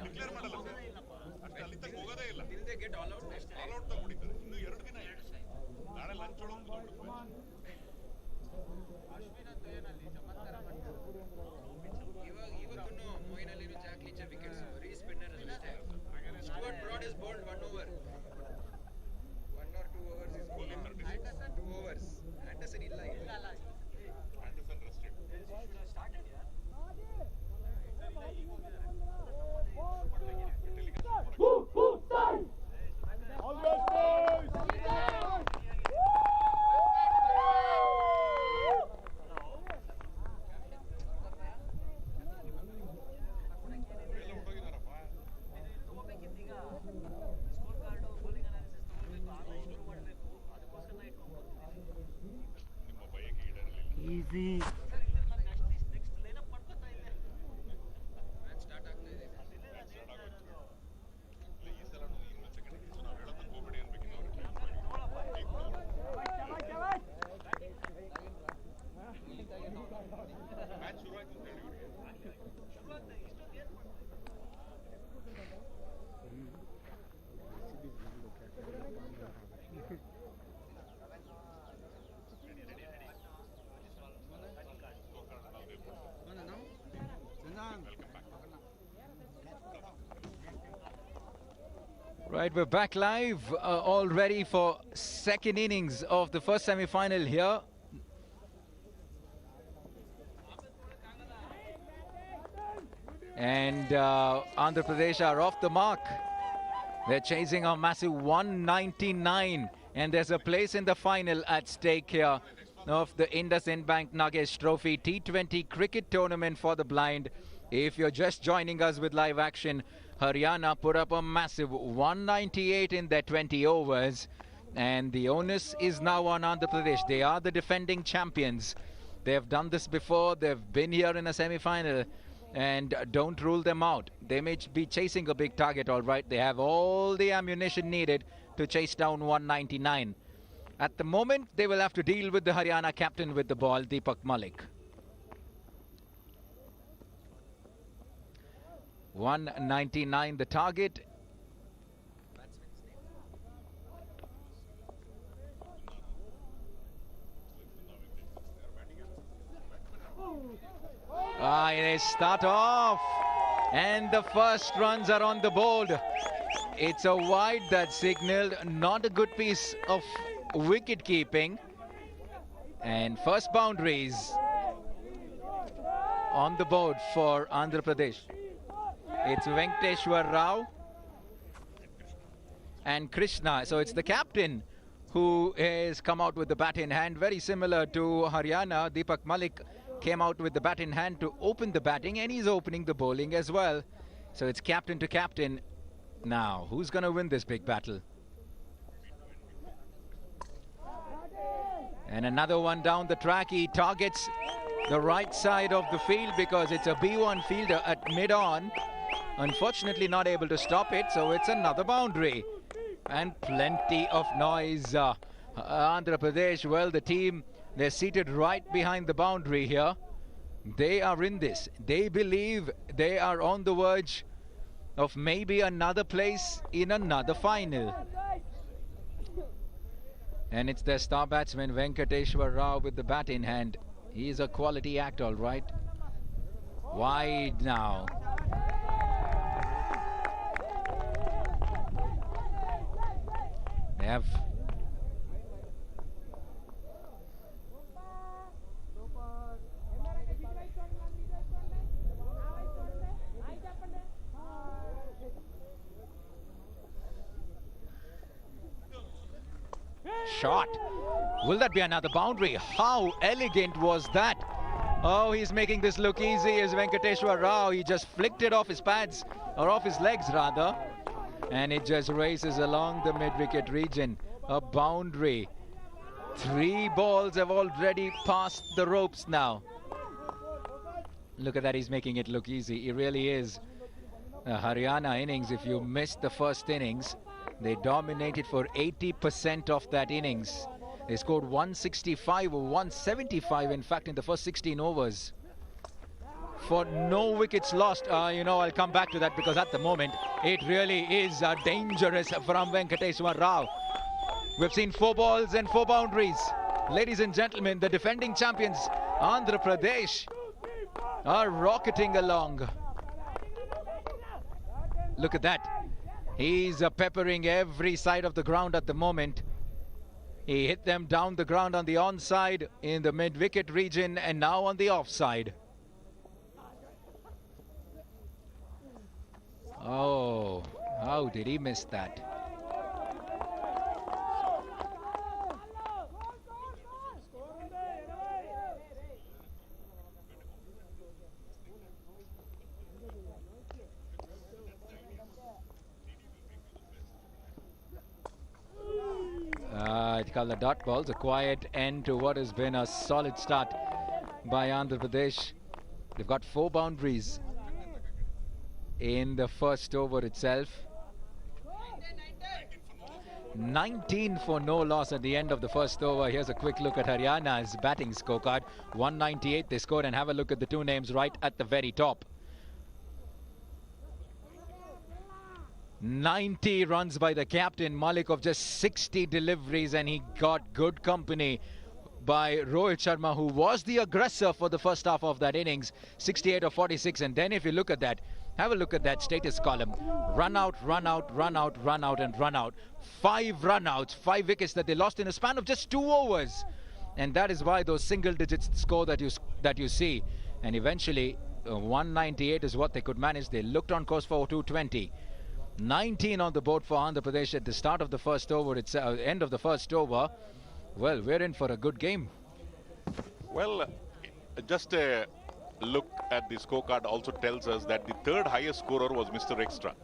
ಡಿಕ್ಲೇರ್ ಮಾಡಲ್ಲ ಸರ್. ಅಷ್ಟು ಅಲ್ಲಿ ತನಕ ಹೋಗೋದೇ ಇಲ್ಲ. Till they get all out next all out ತಗೊಂಡಿದ್ದಾರೆ. ಇನ್ನು 2 ದಿನ ಇದೆ. ನಾಳೆ ಲಂಚ್ ಒಳಗೆ ಮುಗಿದ್ಬಿಡುತ್ತೆ ಮ್ಯಾಚ್. ಇವತ್ತು ಮೊಯಿನ್ ಅಲಿನು ಜಾಕ್ ಲೀಚರ್ ವಿಕೆಟ್ಸ್ ರೀ ಸ್ಪಿನ್ನರ್ ಅಷ್ಟೇ. Stuart Broad is bowled 1 over. 1 or 2 overs is Kohli 36. Anderson 2 overs. Anderson ಇಲ್ಲ ಆಂಡರ್ಸನ್ ರೆಸ್ಟೆಡ್. ಎಲ್ಲ ಹೊರಟೋಗಿದಾರಪ್ಪ. ನಿಮ್ಮ ಬಯಕೆ ಈಡೇರಲಿಲ್ಲ. ಮ್ಯಾಚ್ ಸ್ಟಾರ್ಟ್ ಆಗ್ತಾ ಇದೆ. ಮ್ಯಾಚ್ ಸ್ಟಾರ್ಟ್ ಆಗೋಯ್ತು. ಇಲ್ಲ ಈ ಸಲ ಇನ್ನು ಸೆಕೆಂಡ್ ಇನ್ನಿಂಗ್ಸ್ ನಾವು ಹೇಳೋದಕ್ಕೆ ಹೋಗ್ಬೇಡಿ ಅನ್ಬೇಕಿತ್ತು ಅವ್ರು ಕ್ಲೀನ್ ಮಾಡಿ. ಮ್ಯಾಚ್ ಶುರು ಆಯ್ತು ಅಂತ ಹೇಳಿ ಇವ್ರಿಗೆ. Right, we're back live, all ready for second innings of the first semi-final here. And Andhra Pradesh are off the mark. They're chasing a massive 199, and there's a place in the final at stake here of the IndusInd Bank Nagesh Trophy T20 cricket tournament for the blind. If you're just joining us with live action, Haryana put up a massive 198 in their 20 overs, and the onus is now on Andhra Pradesh. They are the defending champions. They've done this before. They've been here in a semi-final, and don't rule them out. They may be chasing a big target, all right. They have all the ammunition needed to chase down 199. At the moment, they will have to deal with the Haryana captain with the ball, Deepak Malik. 199 the target. They start off, and the first runs are on the board. It's a wide that signaled, not a good piece of wicket keeping. And first boundaries on the board for Andhra Pradesh. It's Venkateshwar Rao and Krishna. So it's the captain who has come out with the bat in hand, very similar to Haryana. Deepak Malik came out with the bat in hand to open the batting, and he's opening the bowling as well. So it's captain to captain. Now, who's going to win this big battle? And another one down the track. He targets the right side of the field because it's a B1 fielder at mid-on. Unfortunately not able to stop it, so it's another boundary. And plenty of noise. Andhra Pradesh, well, the team, they're seated right behind the boundary here. They are in this. They believe they are on the verge of maybe another place in another final. And it's their star batsman Venkateshwar Rao with the bat in hand. He is a quality act, all right. Wide now. They have shot. Will that be another boundary? How elegant was that? Oh, he's making this look easy as Venkateshwar Rao. He just flicked it off his pads, or off his legs rather. And it just races along the mid-wicket region. A boundary. 3 balls have already passed the ropes now. Look at that, he's making it look easy. He really is. The Haryana innings, if you missed the first innings, they dominated for 80% of that innings. They scored 165 or 175, in fact, in the first 16 overs. For no wickets lost. I'll come back to that because at the moment, it really is dangerous from Venkateshwar Rao. We've seen 4 balls and 4 boundaries. Ladies and gentlemen, the defending champions, Andhra Pradesh, are rocketing along. Look at that. He's peppering every side of the ground at the moment. He hit them down the ground on the onside, in the mid-wicket region, and now on the offside. Oh, how did he miss that? It's called the dot balls, a quiet end to what has been a solid start by Andhra Pradesh. They've got 4 boundaries in the first over itself. 19 for no loss at the end of the first over. Here's a quick look at Haryana's batting scorecard. 198 they scored, and have a look at the 2 names right at the very top. 90 runs by the captain Malik of just 60 deliveries, and he got good company by Rohit Sharma, who was the aggressor for the first half of that innings. 68 of 46, and then if you look at that, have a look at that status column. Run out, run out, run out, run out, and run out. 5 run outs, 5 wickets that they lost in a span of just 2 overs. And that is why those single digits score that you see. And eventually 198 is what they could manage. They looked on course for 220. 19 on the board for Andhra Pradesh at the start of the first over. It's end of the first over. Well, we're in for a good game. Well, just a look at the scorecard also tells us that the 3rd highest scorer was Mr. Extra.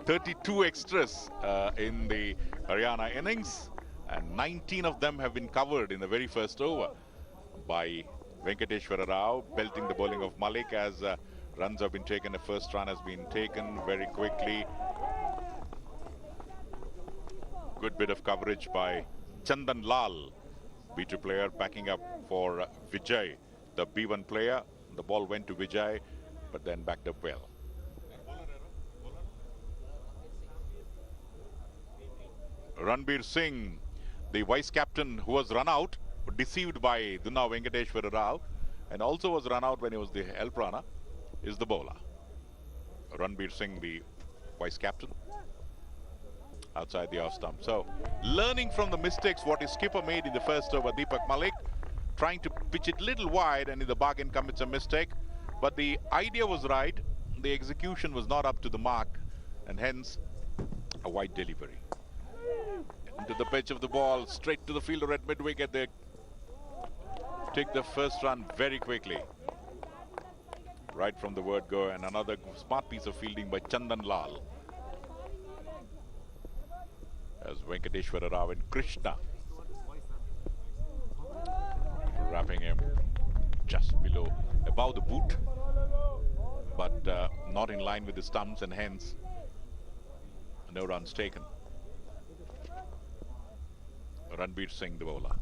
32 extras in the Haryana innings, and 19 of them have been covered in the very first over by Venkateshwar Rao, belting the bowling of Malik as runs have been taken. The first run has been taken very quickly. Good bit of coverage by Chandan Lal, B2 player, backing up for Vijay, the B1 player. The ball went to Vijay, but then backed up well. Ranbir Singh, the vice captain who was run out, deceived by Dunna Venkateshwar Rao, and also was run out when he was the help runner, is the bowler. Ranbir Singh, the vice captain, outside the off stump. So, learning from the mistakes what his skipper made in the first over, Deepak Malik, trying to pitch it little wide, and in the bargain commits a mistake. But the idea was right, the execution was not up to the mark, and hence a wide delivery. into the pitch of the ball, straight to the fielder at mid-wicket. They take the first run very quickly. Right from the word go, and another smart piece of fielding by Chandan Lal. As Venkateshwara Rao and Krishna wrapping him just below, above the boot, but not in line with the stumps, and hence no runs taken. Ranbir Singh, the bowler,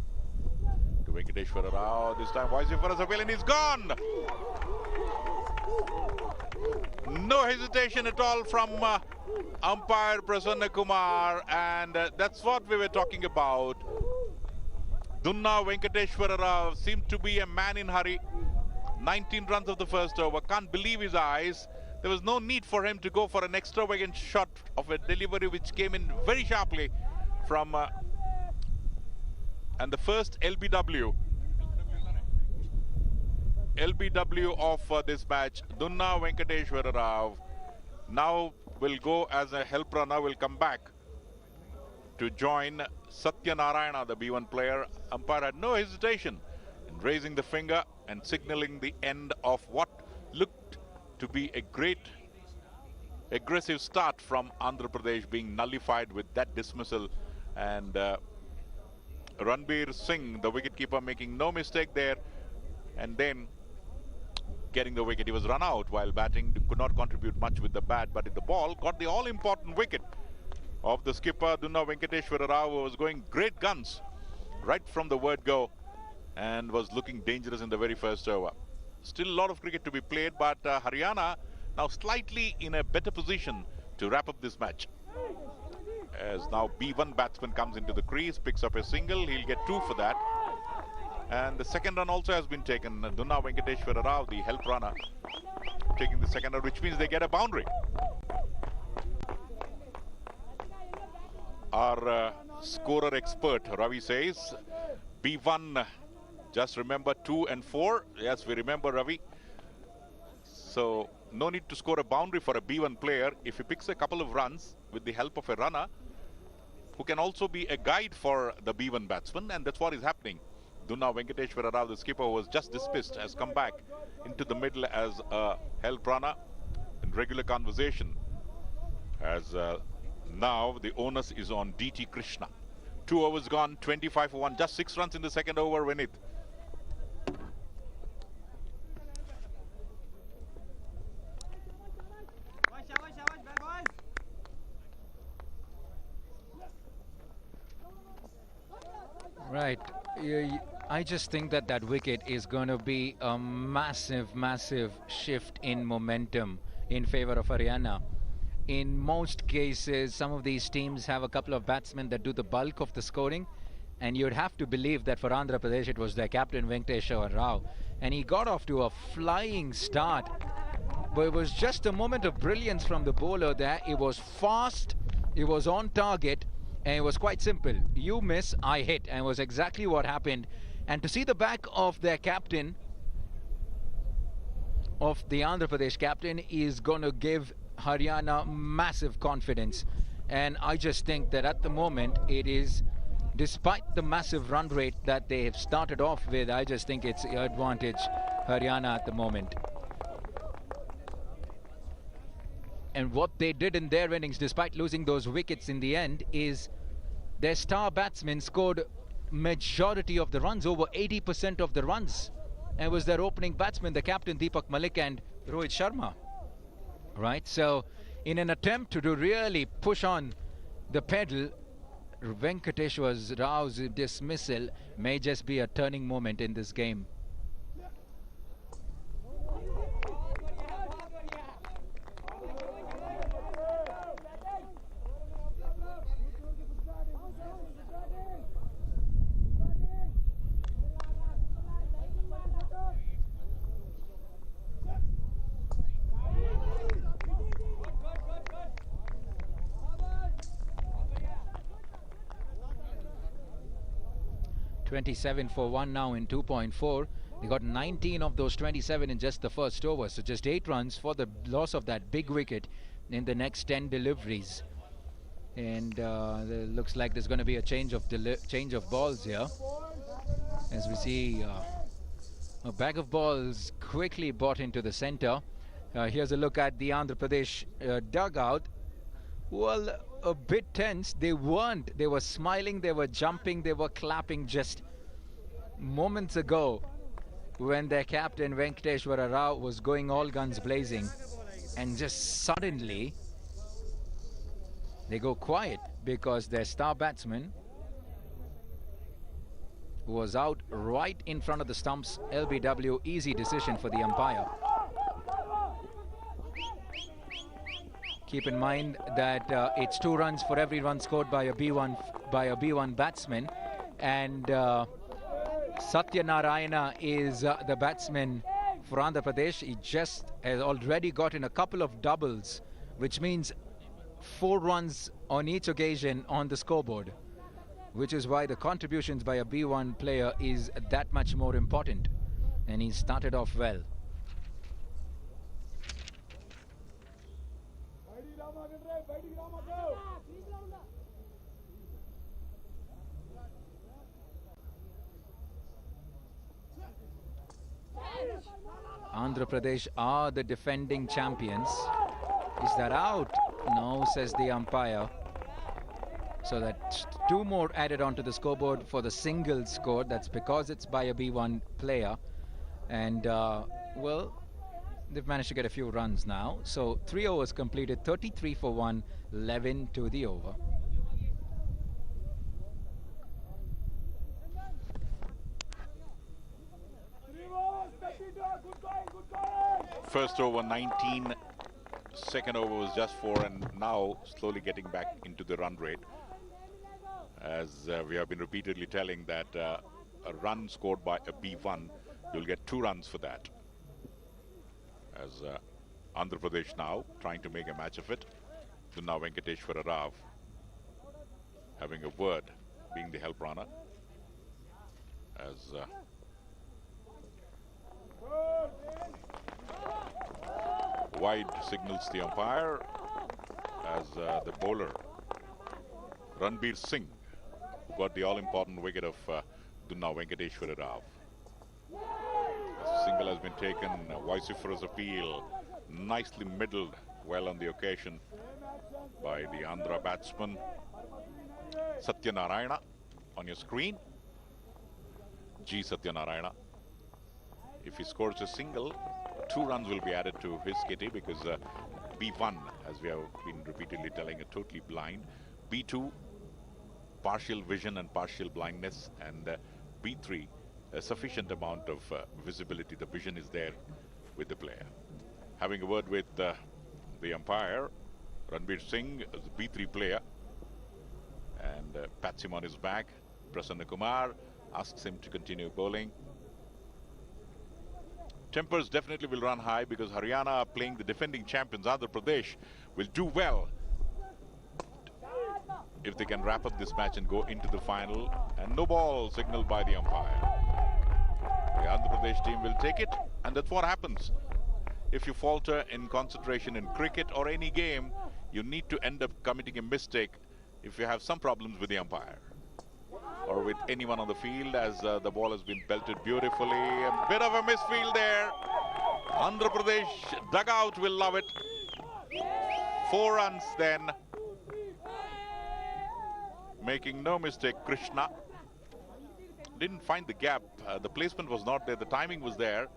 to Venkateshwara Rao. This time Voice for a and he's gone. No hesitation at all from umpire Prasanna Kumar, and that's what we were talking about. Dunna Venkateshwara Rao seemed to be a man in hurry. 19 runs of the first over. Can't believe his eyes. There was no need for him to go for an extravagant shot of a delivery which came in very sharply from and the first LBW of this match. Dunna Venkateshwara Rao now will go as a help runner, will come back to join Satya Narayana, the B1 player. Umpire had no hesitation in raising the finger and signaling the end of what looked to be a great aggressive start from Andhra Pradesh, being nullified with that dismissal. And Ranbir Singh, the wicketkeeper, making no mistake there, and then getting the wicket. He was run out while batting, could not contribute much with the bat, but in the ball got the all-important wicket of the skipper Dunna Venkateshwara Rao, who was going great guns right from the word go and was looking dangerous in the very first over. Still a lot of cricket to be played, but Haryana now slightly in a better position to wrap up this match. As now B1 batsman comes into the crease, picks up a single, he'll get 2 for that. And the second run also has been taken. Dunna Venkateshwara Rao, the help runner, taking the second run, which means they get a boundary. Our scorer expert, Ravi, says B1, just remember 2 and 4. Yes, we remember, Ravi. So no need to score a boundary for a B1 player if he picks a couple of runs with the help of a runner who can also be a guide for the B1 batsman, and that's what is happening. Dunna Venkateshwara Rao, the skipper, who was just dismissed, has come back into the middle as a help runner in regular conversation. As now the onus is on DT Krishna. 2 overs gone, 25 for 1, just 6 runs in the second over, Vinith. Right. I just think that that wicket is going to be a massive, massive shift in momentum in favor of Haryana. In most cases, some of these teams have a couple of batsmen that do the bulk of the scoring, and you'd have to believe that for Andhra Pradesh it was their captain Venkateshwara Rao, and he got off to a flying start. But it was just a moment of brilliance from the bowler there. It was fast, it was on target, and it was quite simple. You miss, I hit, and it was exactly what happened. And to see the back of their captain, of the Andhra Pradesh captain, is going to give Haryana massive confidence. And I just think that at the moment it is, despite the massive run rate that they have started off with, I just think it's advantage Haryana at the moment. And what they did in their innings, despite losing those wickets in the end, is their star batsmen scored majority of the runs, over 80% of the runs. And it was their opening batsman, the captain Deepak Malik and Rohit Sharma. Right, so in an attempt to really push on the pedal, Venkateshwara Rao's dismissal may just be a turning moment in this game. .27 for 1 now in 2.4. They got 19 of those 27 in just the first over, so just 8 runs for the loss of that big wicket in the next 10 deliveries. And looks like there's going to be a change of balls here, as we see a bag of balls quickly brought into the center. Here's a look at the Andhra Pradesh dugout. Well, a bit tense. They weren't. They were smiling, they were jumping, they were clapping just moments ago when their captain Venkateshwara Rao was going all guns blazing, and just suddenly they go quiet because their star batsman was out right in front of the stumps. LBW, easy decision for the umpire. Keep in mind that it's 2 runs for every run scored by a B1 batsman, and Satya Narayana is the batsman for Andhra Pradesh. He just has already gotten a couple of doubles, which means 4 runs on each occasion on the scoreboard, which is why the contributions by a B1 player is that much more important, and he started off well. Andhra Pradesh are the defending champions. Is that out? No, says the umpire. So that's 2 more added onto the scoreboard for the single score. That's because it's by a B1 player. And, well, they've managed to get a few runs now. So 3 overs completed, 33 for 1, 11 to the over. First over 19, second over was just 4, and now slowly getting back into the run rate. As we have been repeatedly telling that a run scored by a B1, you'll get 2 runs for that. As Andhra Pradesh now trying to make a match of it. So now Venkateshwara Rao having a word, being the help runner. As wide signals the umpire, as the bowler Ranbir Singh, who got the all-important wicket of Dunna Venkateshwara Rao. A single has been taken, a vociferous appeal, nicely middled well on the occasion by the Andhra batsman Satya Narayana on your screen. G. Satya Narayana. If he scores a single, 2 runs will be added to his kitty, because B1, as we have been repeatedly telling, are totally blind. B2, partial vision and partial blindness, and B3, a sufficient amount of visibility. The vision is there with the player. Having a word with the umpire, Ranbir Singh, the B3 player, and pats him on his back. Prasanna Kumar asks him to continue bowling. Tempers definitely will run high, because Haryana are playing the defending champions. Andhra Pradesh will do well if they can wrap up this match and go into the final. And no ball signaled by the umpire. The Andhra Pradesh team will take it, and that's what happens. If you falter in concentration in cricket or any game, you need to end up committing a mistake if you have some problems with the umpire or with anyone on the field, as the ball has been belted beautifully. A bit of a misfield there. Andhra Pradesh dugout will love it. 4 runs then. Making no mistake, Krishna didn't find the gap. The placement was not there. The timing was there.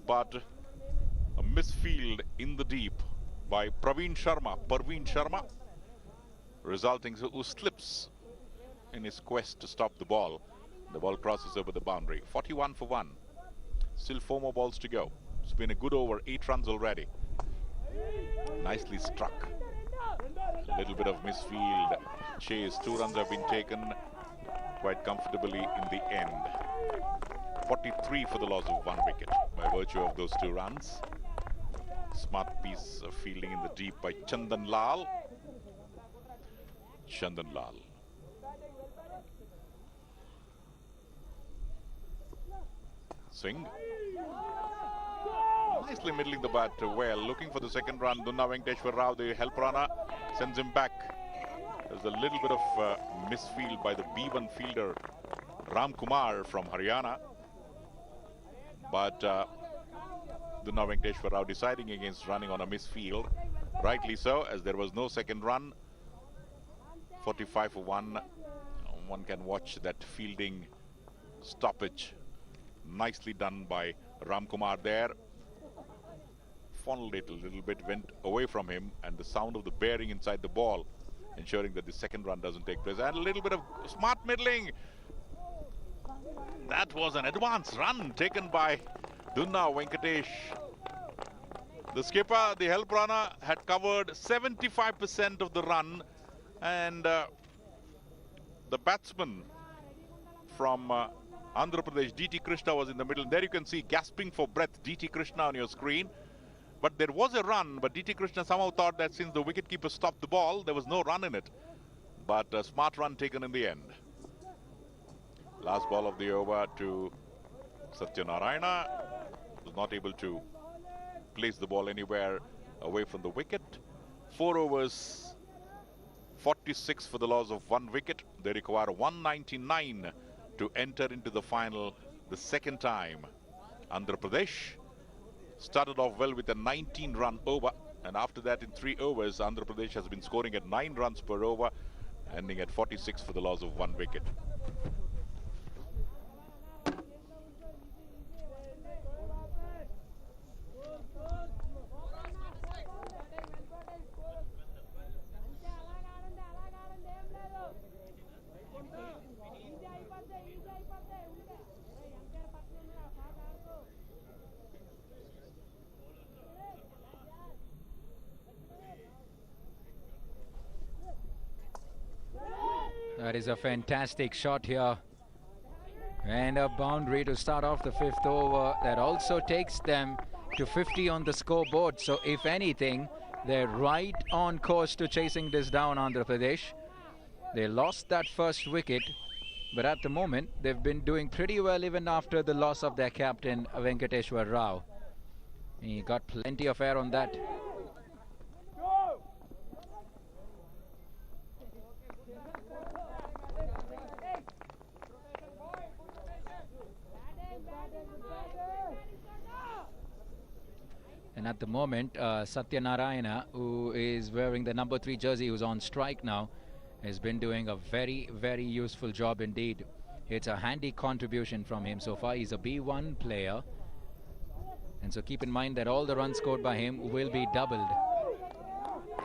But a misfield in the deep by Parveen Sharma, resulting who slips in his quest to stop the ball. The ball crosses over the boundary. 41 for 1. Still 4 more balls to go. It's been a good over, 8 runs already. Nicely struck. A little bit of misfield chase. 2 runs have been taken quite comfortably in the end. 43 for the loss of 1 wicket by virtue of those 2 runs. Smart piece of fielding in the deep by Chandan Lal. Singh. Nicely middling the bat well. Looking for the second run. Dunna Venkateshwara Rao, the help runner, sends him back. There's a little bit of misfield by the B1 fielder Ram Kumar from Haryana. But Dunna Venkateshwar Rao deciding against running on a misfield. Rightly so, as there was no second run. 45 for 1. One can watch that fielding stoppage. Nicely done by Ram Kumar there. Funneled it a little bit, went away from him, and the sound of the bearing inside the ball, ensuring that the second run doesn't take place. And a little bit of smart middling. That was an advanced run taken by Dunna Venkatesh. The skipper, the help runner, had covered 75% of the run, and the batsman from Andhra Pradesh, D.T. Krishna, was in the middle. There you can see gasping for breath D.T. Krishna on your screen. But there was a run, but D.T. Krishna somehow thought that since the wicketkeeper stopped the ball, there was no run in it. But a smart run taken in the end. Last ball of the over to Satyanarayana. Was not able to place the ball anywhere away from the wicket. 4 overs, 46 for the loss of 1 wicket. They require 199 to enter into the final the second time. Andhra Pradesh started off well with a 19-run over, and after that in 3 overs, Andhra Pradesh has been scoring at 9 runs per over, ending at 46 for the loss of 1 wicket. That is a fantastic shot here. And a boundary to start off the 5th over. That also takes them to 50 on the scoreboard. So if anything, they're right on course to chasing this down, Andhra Pradesh. They lost that first wicket, but at the moment, they've been doing pretty well even after the loss of their captain, Venkateshwar Rao. He got plenty of air on that. And at the moment, Satyanarayana, who is wearing the number 3 jersey, who's on strike now, has been doing a very, very useful job indeed. It's a handy contribution from him so far. He's a B1 player. And so keep in mind that all the runs scored by him will be doubled.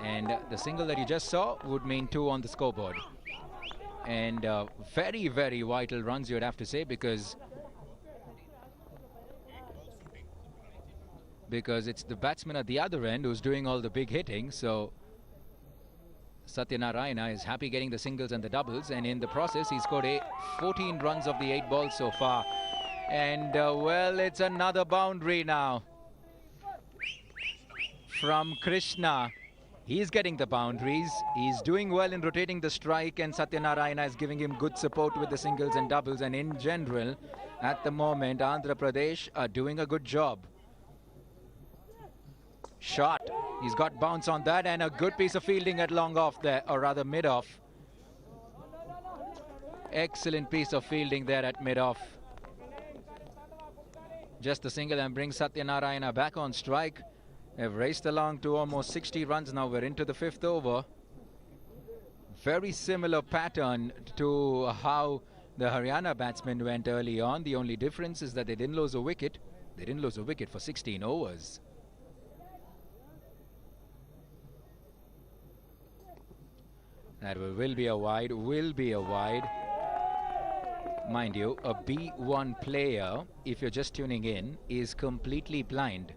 And the single that you just saw would mean 2 on the scoreboard. And very, very vital runs, you'd have to say, because it's the batsman at the other end who's doing all the big hitting. So Satyanarayana is happy getting the singles and the doubles, and in the process he scored 14 runs of the 8 balls so far. And well, it's another boundary now from Krishna. He's getting the boundaries. He's doing well in rotating the strike, and Satyanarayana is giving him good support with the singles and doubles. And in general, at the moment, Andhra Pradesh are doing a good job. Shot. He's got bounce on that, and a good piece of fielding at long off there, or rather mid off. Excellent piece of fielding there at mid off. Just the single and brings Satyanarayana back on strike. They've raced along to almost 60 runs now. We're into the 5th over. Very similar pattern to how the Haryana batsmen went early on. The only difference is that they didn't lose a wicket. They didn't lose a wicket for 16 overs. That will be a wide, Mind you, a B1 player, if you're just tuning in, is completely blind.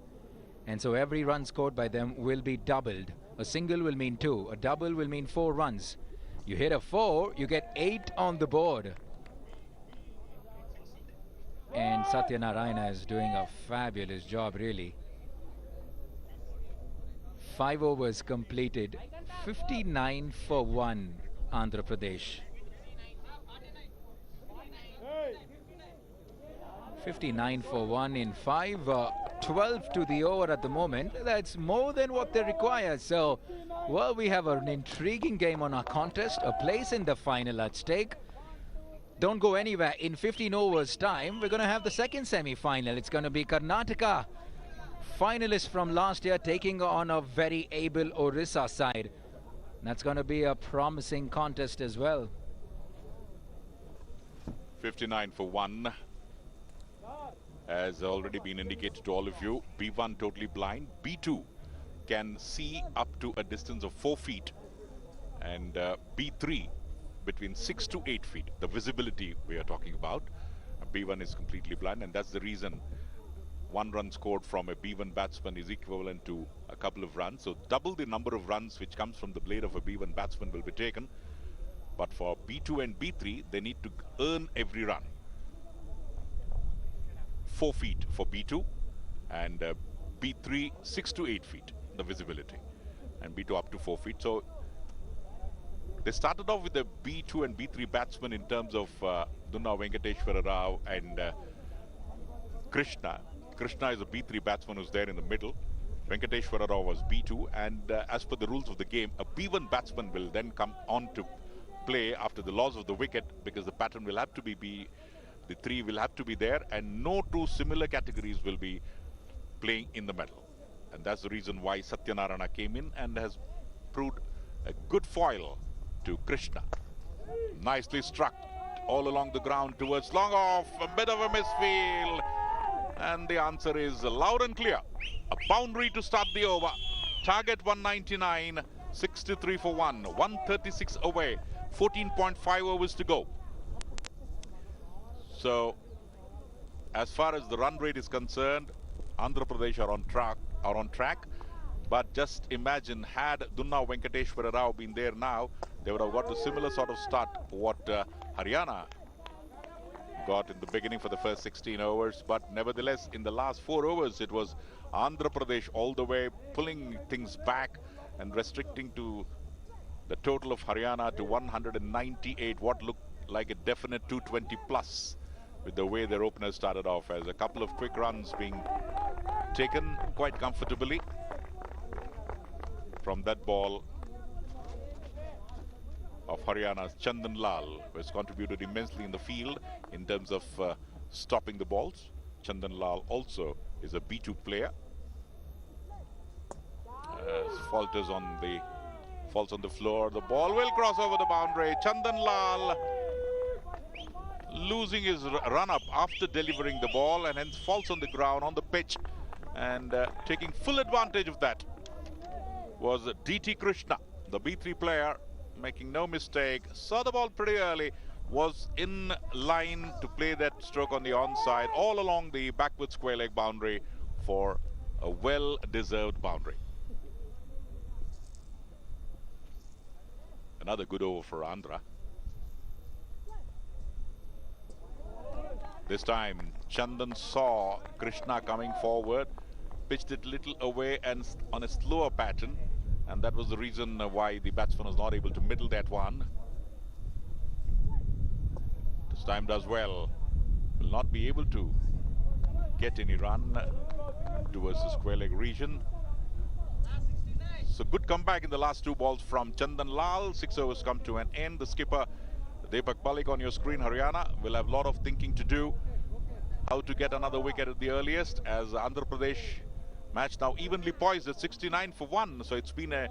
And so every run scored by them will be doubled. A single will mean 2, a double will mean 4 runs. You hit a 4, you get 8 on the board. And Satyanarayana is doing a fabulous job, really. 5 overs completed, 59 for 1, Andhra Pradesh. 59 for 1 in 5, 12 to the over at the moment. That's more than what they require. So Well, we have an intriguing game on our contest, a place in the final at stake. Don't go anywhere. In 15 overs time, we're going to have the second semi-final. It's going to be Karnataka, finalists from last year, taking on a very able Orissa side. That's going to be a promising contest as well. 59 for 1. Has already been indicated to all of you. B1 totally blind. B2 can see up to a distance of 4 feet. And B3 between 6 to 8 feet. The visibility we are talking about. B1 is completely blind, and that's the reason 1 run scored from a B1 batsman is equivalent to a couple of runs. So double the number of runs which comes from the blade of a B1 batsman will be taken. But for B2 and B3, they need to earn every run. 4 feet for B2 and B3 6 to 8 feet, the visibility, and B2 up to 4 feet. So they started off with the B2 and B3 batsmen in terms of Dunna Venkateshwara Rao and Krishna. Krishna is a B3 batsman who's there in the middle. Venkateshwara Rao was B2, and as per the rules of the game, a B1 batsman will then come on to play after the loss of the wicket, because the pattern will have to be the 3 will have to be there, and no 2 similar categories will be playing in the middle. And that's the reason why Satyanarayana came in and has proved a good foil to Krishna. Nicely struck all along the ground towards long off, a bit of a misfield, and the answer is loud and clear. A boundary to start the over. Target 199, 63 for 1, 136 away, 14.5 overs to go. So as far as the run rate is concerned, Andhra Pradesh are on track. But just imagine, had Dunna Venkateshwara Rao been there now, they would have got a similar sort of start what Haryana got in the beginning for the first 16 overs. But nevertheless, in the last 4 overs, it was Andhra Pradesh all the way pulling things back and restricting to the total of Haryana to 198, what looked like a definite 220 plus, with the way their openers started off, as a couple of quick runs being taken quite comfortably from that ball of Haryana's Chandan Lal, who has contributed immensely in the field in terms of stopping the balls. Chandan Lal also is a B2 player. Falls on the floor. The ball will cross over the boundary. Chandan Lal losing his run-up after delivering the ball, and hence falls on the ground on the pitch, and taking full advantage of that was DT Krishna, the B3 player, making no mistake, saw the ball pretty early, was in line to play that stroke on the onside all along the backward square leg boundary for a well-deserved boundary. Another good over for Andhra. This time Chandan saw Krishna coming forward, pitched it little away and on a slower pattern, and that was the reason why the batsman was not able to middle that one. This time does well, will not be able to get any run towards the square leg region. So good comeback in the last 2 balls from Chandan Lal. 6 overs come to an end. The skipper Deepak Malik on your screen, Haryana, will have a lot of thinking to do. How to get another wicket at the earliest, as Andhra Pradesh match now evenly poised at 69 for 1. So it's been a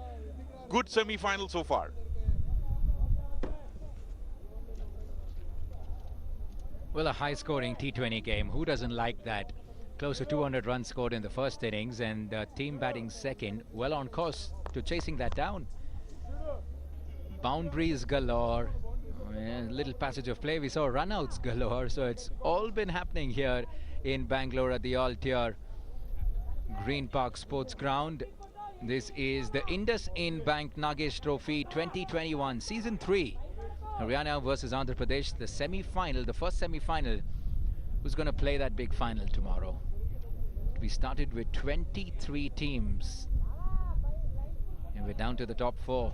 good semi-final so far. Well, a high-scoring T20 game. Who doesn't like that? Close to 200 runs scored in the first innings, and team batting second, well on course to chasing that down. Boundaries galore. Little passage of play, we saw runouts galore, so it's all been happening here in Bangalore at the Altier Green Park Sports Ground. This is the IndusInd Bank Nagesh Trophy 2021 Season 3. Haryana versus Andhra Pradesh, the semi-final, the first semi-final. Who's going to play that big final tomorrow? We started with 23 teams, and we're down to the top 4.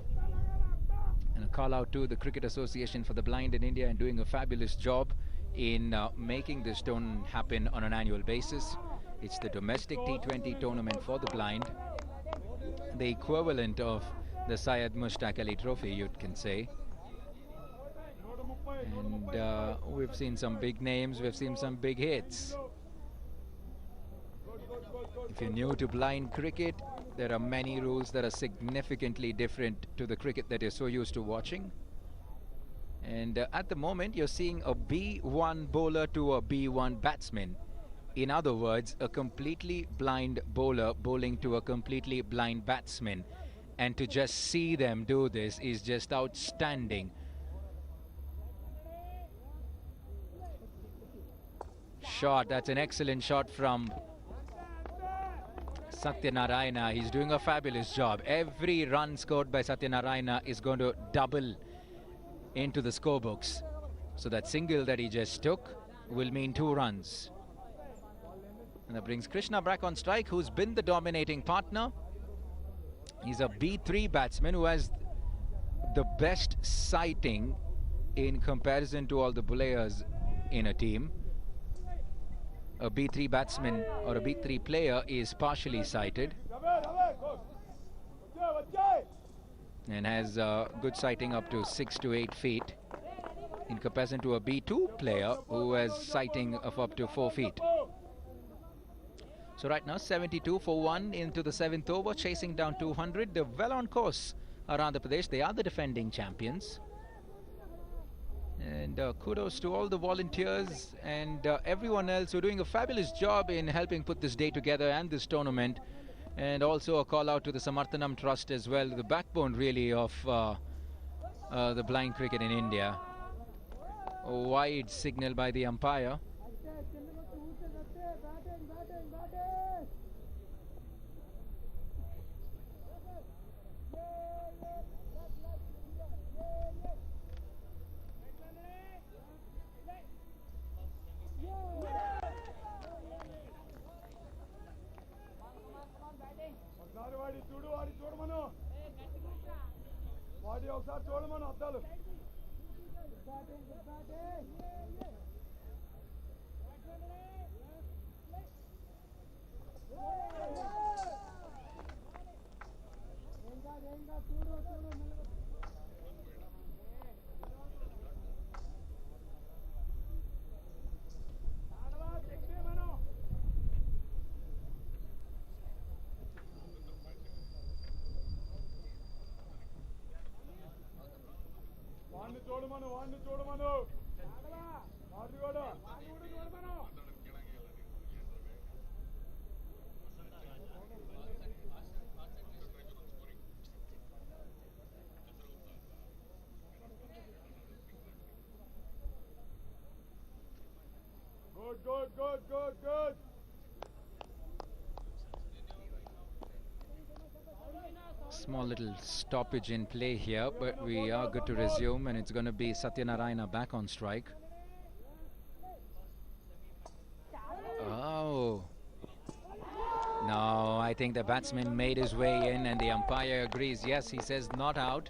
And a call out to the Cricket Association for the Blind in India, and doing a fabulous job in making this tournament happen on an annual basis. It's the domestic T20 tournament for the blind, the equivalent of the Syed Mushtaq Ali Trophy, you can say. And we've seen some big names, we've seen some big hits. If you're new to blind cricket, there are many rules that are significantly different to the cricket that you're so used to watching. And at the moment, you're seeing a B1 bowler to a B1 batsman. In other words, a completely blind bowler bowling to a completely blind batsman. And to just see them do this is just outstanding. Shot, that's an excellent shot from Satyanarayana. He's doing a fabulous job. Every run scored by Satyanarayana is going to double into the scorebooks. So that single that he just took will mean 2 runs. And that brings Krishna back on strike, who's been the dominating partner. He's a B3 batsman who has the best sighting in comparison to all the players in a team. A B3 batsman or a B3 player is partially sighted and has good sighting up to 6 to 8 feet in comparison to a B2 player who has sighting of up to 4 feet. So right now 72 for 1 into the 7th over, chasing down 200. They're well on course around Andhra Pradesh. They are the defending champions. And kudos to all the volunteers and everyone else who are doing a fabulous job in helping put this day together and this tournament. And also a call out to the Samarthanam Trust as well, the backbone really of the blind cricket in India. A wide signal by the umpire. Good. Small little stoppage in play here, but we are good to resume, and it's going to be Satyanarayana back on strike. Oh. No, I think the batsman made his way in and the umpire agrees. Yes, he says not out.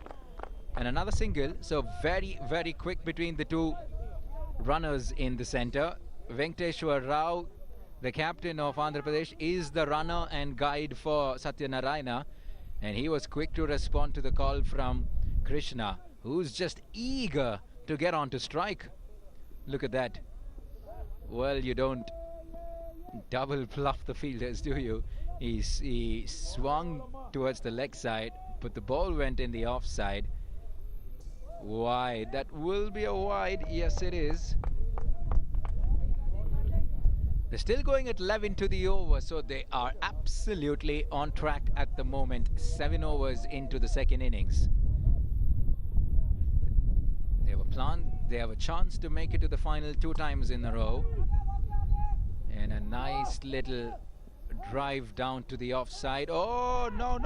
And another single. So very, very quick between the two runners in the center. Venkateshwar Rao, the captain of Andhra Pradesh, is the runner and guide for Satyanarayana. And he was quick to respond to the call from Krishna, who's just eager to get on to strike. Look at that. Well, you don't double bluff the fielders, do you? He swung towards the leg side, but the ball went in the offside. Wide. That will be a wide. Yes, it is. They're still going at 11 to the over, so they are absolutely on track at the moment. 7 overs into the second innings. They have a plan. They have a chance to make it to the final 2 times in a row. And a nice little drive down to the offside. Oh, no.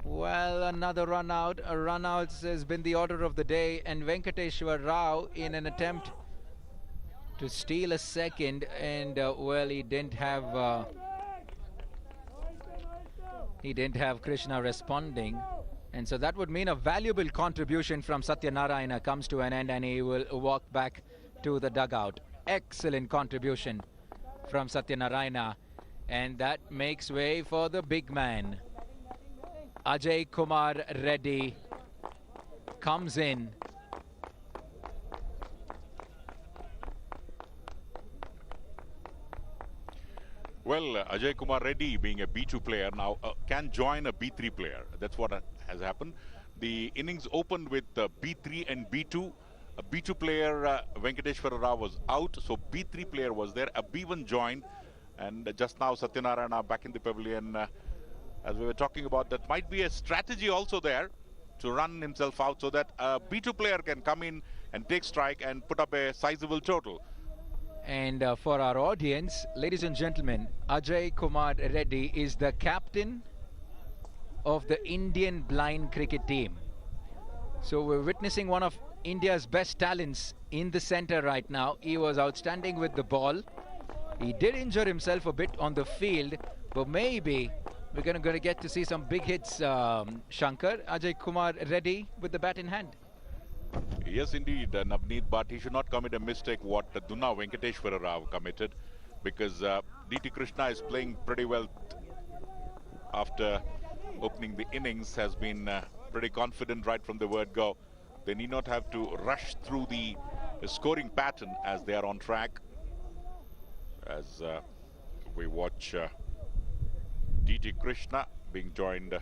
Well, another run out. A run out has been the order of the day, and Venkateshwar Rao, in an attempt to steal a second, and well, he didn't have Krishna responding, and so that would mean a valuable contribution from Satyanarayana comes to an end, and he will walk back to the dugout. Excellent contribution from Satyanarayana, And that makes way for the big man. Ajay Kumar Reddy comes in. Well, Ajay Kumar Reddy, being a B2 player now, can join a B3 player. That's what has happened. The innings opened with B3 and B2. A B2 player, Venkateshwara Rao, was out, so B3 player was there. A B1 joined, and just now Satyanarayana back in the pavilion. As we were talking about, that might be a strategy also there to run himself out so that a B2 player can come in and take strike and put up a sizable total. And for our audience, ladies and gentlemen, Ajay Kumar Reddy is the captain of the Indian blind cricket team. So we're witnessing one of India's best talents in the center right now. He was outstanding with the ball. He did injure himself a bit on the field, but maybe we're going to get to see some big hits, Shankar. Ajay Kumar Reddy with the bat in hand. Yes, indeed, Navneet, but he should not commit a mistake what Dunna Venkateshwara Rao committed, because D.T. Krishna is playing pretty well after opening the innings, has been pretty confident right from the word go. They need not have to rush through the scoring pattern as they are on track. As we watch D.T. Krishna being joined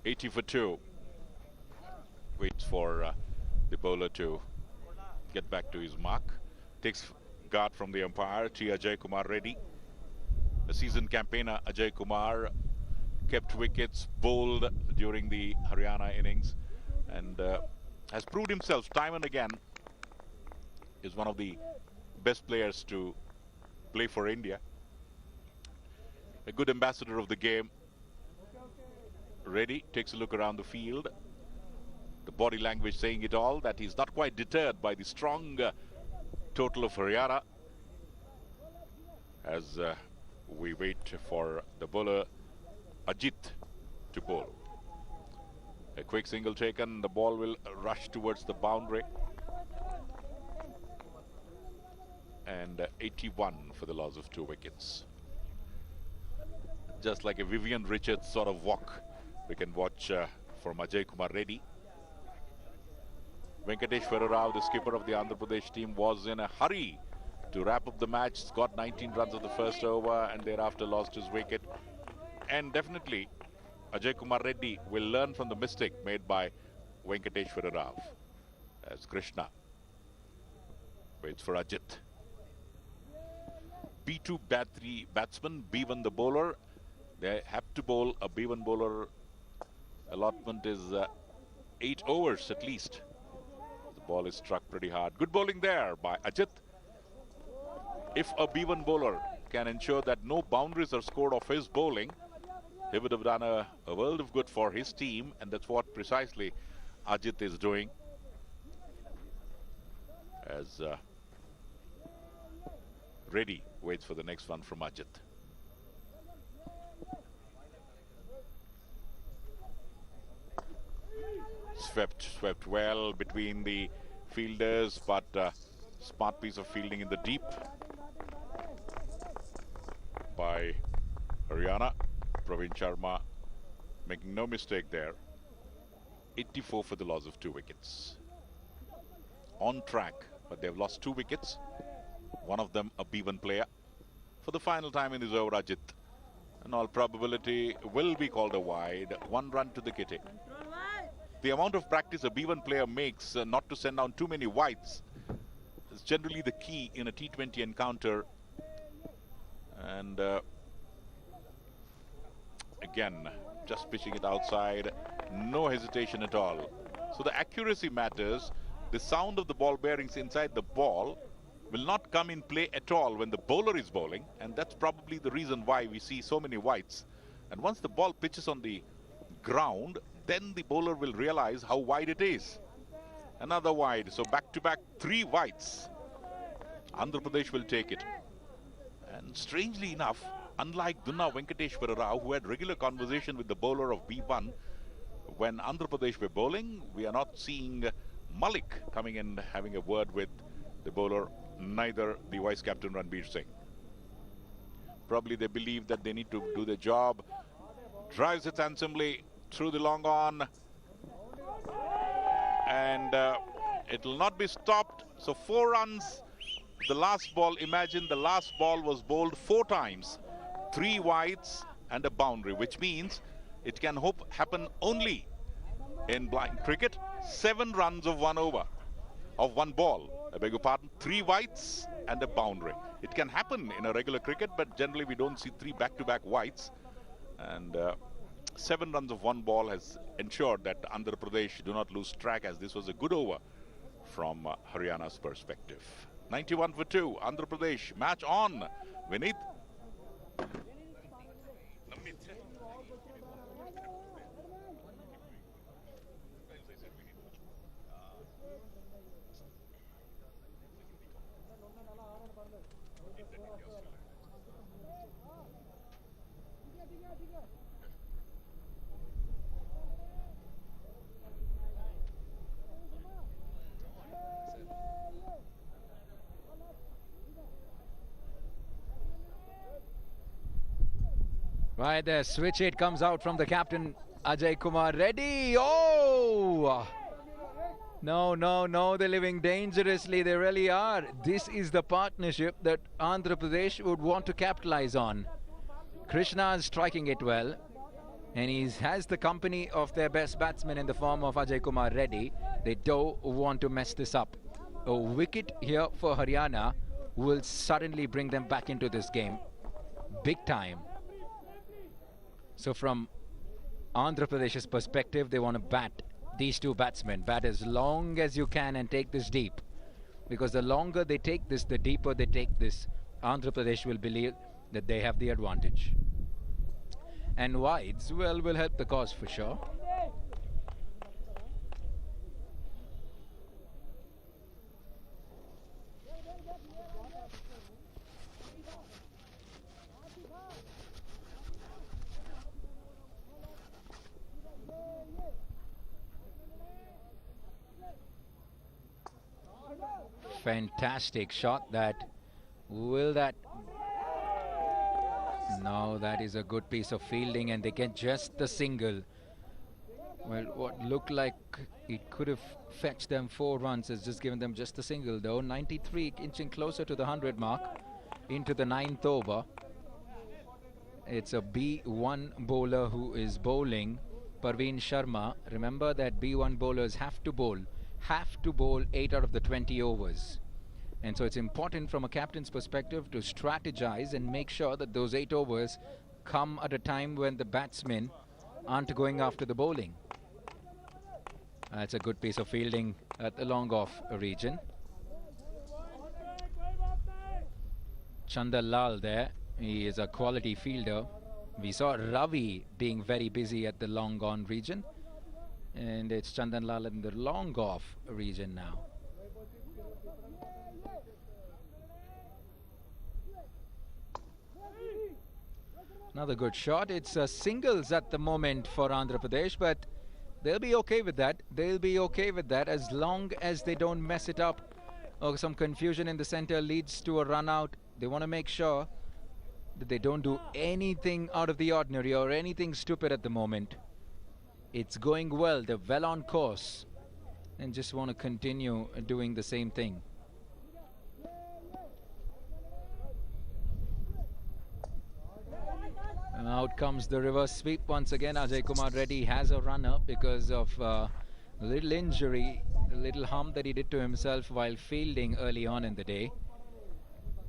80 for 2. Waits for the bowler to get back to his mark. Takes guard from the umpire, T. Ajay Kumar Reddy. A seasoned campaigner, Ajay Kumar, kept wickets, bowled during the Haryana innings, and has proved himself time and again. Is one of the best players to play for India. A good ambassador of the game. Reddy takes a look around the field. The body language saying it all, that he's not quite deterred by the strong total of Haryana. As we wait for the bowler Ajit to bowl. A quick single taken, the ball will rush towards the boundary. And 81 for the loss of 2 wickets. Just like a Vivian Richards sort of walk we can watch from Ajay Kumar Reddy. Venkateshwara Rao, the skipper of the Andhra Pradesh team, was in a hurry to wrap up the match. Got 19 runs of the first over and thereafter lost his wicket. And definitely Ajay Kumar Reddy will learn from the mistake made by Venkateshwara Rao. As Krishna waits for Ajit. B2 batsman, B1 the bowler. They have to bowl a B1 bowler. Allotment is 8 overs at least. The ball is struck pretty hard. Good bowling there by Ajit. If a B1 bowler can ensure that no boundaries are scored off his bowling, he would have done a world of good for his team, and that's what precisely Ajit is doing. As Reddy waits for the next one from Ajit. Swept well between the fielders, but smart piece of fielding in the deep by Haryana. Praveen Sharma making no mistake there. 84 for the loss of 2 wickets. On track, but they've lost 2 wickets. One of them a B1 player. For the final time in his over, Ajit, in all probability, will be called a wide. 1 run to the kitty. The amount of practice a B1 player makes not to send down too many wides is generally the key in a T20 encounter. And again, just pitching it outside, no hesitation at all. So the accuracy matters. The sound of the ball bearings inside the ball will not come in play at all when the bowler is bowling, and that's probably the reason why we see so many wides. And once the ball pitches on the ground, then the bowler will realize how wide it is. Another wide, so back-to-back 3 wides. Andhra Pradesh will take it. And strangely enough, unlike Dunna Venkateshwara Rao, who had regular conversation with the bowler of B1, when Andhra Pradesh were bowling, we are not seeing Malik coming in having a word with the bowler neither the vice captain Ranbir Singh. Probably they believe that they need to do the job. Drives it handsomely through the long on. And it will not be stopped. So 4 runs. The last ball, imagine the last ball was bowled 4 times. 3 wides and a boundary, which means it can happen only in blind cricket. 7 runs of 1 over, of 1 ball. I beg your pardon, 3 wides and a boundary. It can happen in a regular cricket, but generally we don't see 3 back-to-back wides. And 7 runs of 1 ball has ensured that Andhra Pradesh do not lose track, as this was a good over from Haryana's perspective. 91 for 2, Andhra Pradesh, match on. Vineet. Right there, switch hit comes out from the captain, Ajay Kumar Reddy. Oh! No, they're living dangerously, they really are. This is the partnership that Andhra Pradesh would want to capitalize on. Krishna is striking it well, and he has the company of their best batsman in the form of Ajay Kumar Reddy. They don't want to mess this up. A wicket here for Haryana will suddenly bring them back into this game. Big time. So from Andhra Pradesh's perspective, they want to bat these 2 batsmen. Bat as long as you can and take this deep. Because the longer they take this, the deeper they take this, Andhra Pradesh will believe that they have the advantage. And wides, well, will help the cause for sure. Fantastic shot. No, that is a good piece of fielding, and they get just the single. Well, what looked like it could have fetched them 4 runs has just given them just the single, though. 93, inching closer to the 100 mark into the 9th over. It's a B1 bowler who is bowling, Parveen Sharma. Remember that B1 bowlers have to bowl 8 out of the 20 overs. And so it's important from a captain's perspective to strategize and make sure that those 8 overs come at a time when the batsmen aren't going after the bowling. That's a good piece of fielding at the long off region. Chandan Lal there, he is a quality fielder. We saw Ravi being very busy at the long on region. And it's Chandan Lal in the long off region now. Another good shot. It's singles at the moment for Andhra Pradesh, but they'll be okay with that. They'll be okay with that as long as they don't mess it up or some confusion in the center leads to a run out. They want to make sure that they don't do anything out of the ordinary or anything stupid at the moment. It's going well, they're well on course, and just want to continue doing the same thing. And out comes the reverse sweep once again. Ajay Kumar Reddy has a runner because of a little injury, a little harm that he did to himself while fielding early on in the day.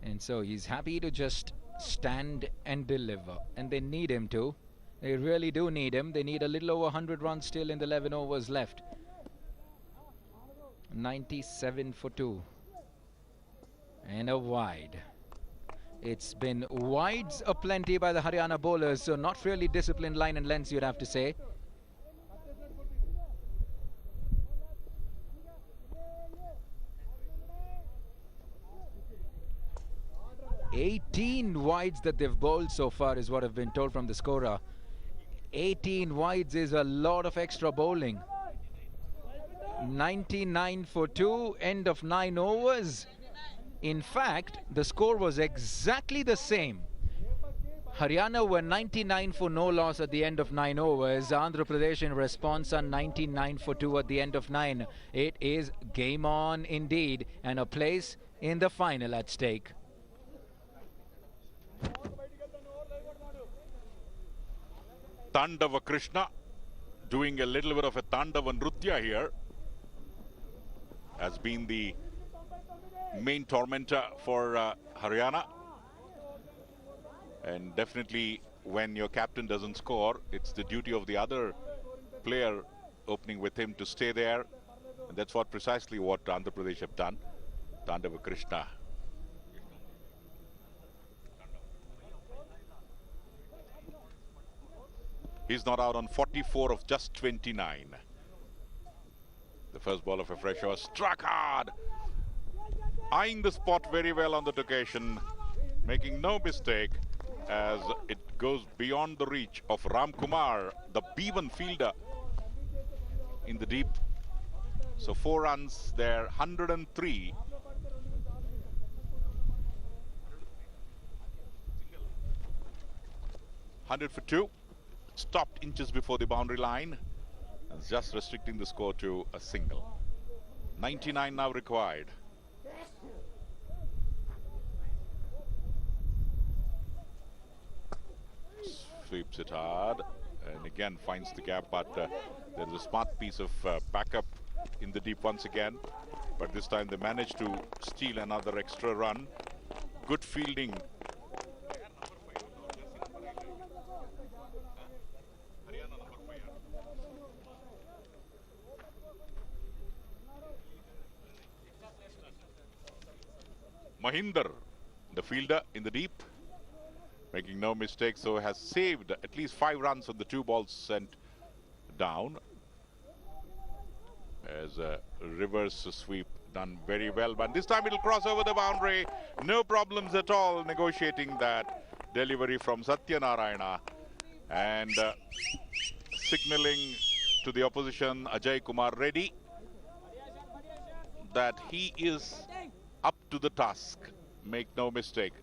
And so he's happy to just stand and deliver, and they need him to. They really do need him. They need a little over 100 runs still in the 11 overs left. 97 for 2. And a wide. It's been wides aplenty by the Haryana bowlers, so not really disciplined line and lengths, you'd have to say. "18 wides that they've bowled so far is what I've been told from the scorer. 18 wides is a lot of extra bowling. 99 for 2, end of 9 overs. In fact, the score was exactly the same. Haryana were 99 for no loss at the end of 9 overs. Andhra Pradesh in response are 99 for 2 at the end of 9. It is game on indeed, and a place in the final at stake. Tandava Krishna doing a little bit of a Tandava Nrutya here has been the main tormentor for Haryana. And definitely when your captain doesn't score, it's the duty of the other player opening with him to stay there. And that's precisely what Andhra Pradesh have done. Tandava Krishna. He's not out on 44 of just 29. The first ball of a fresh over, struck hard. Eyeing the spot very well on that occasion, making no mistake as it goes beyond the reach of Ram Kumar, the B1 fielder in the deep. So 4 runs there, 103. Hundred for 2. Stopped inches before the boundary line. And just restricting the score to a single. 99 now required. Sweeps it hard and again finds the gap, but there's a smart piece of backup in the deep once again. But this time they managed to steal another extra run. Good fielding. Mahinder, the fielder in the deep, making no mistake, so has saved at least 5 runs on the 2 balls sent down. As a reverse sweep done very well, but this time it'll cross over the boundary. No problems at all negotiating that delivery from Satyanarayana and signaling to the opposition Ajay Kumar Reddy that he is up to the task. Make no mistake,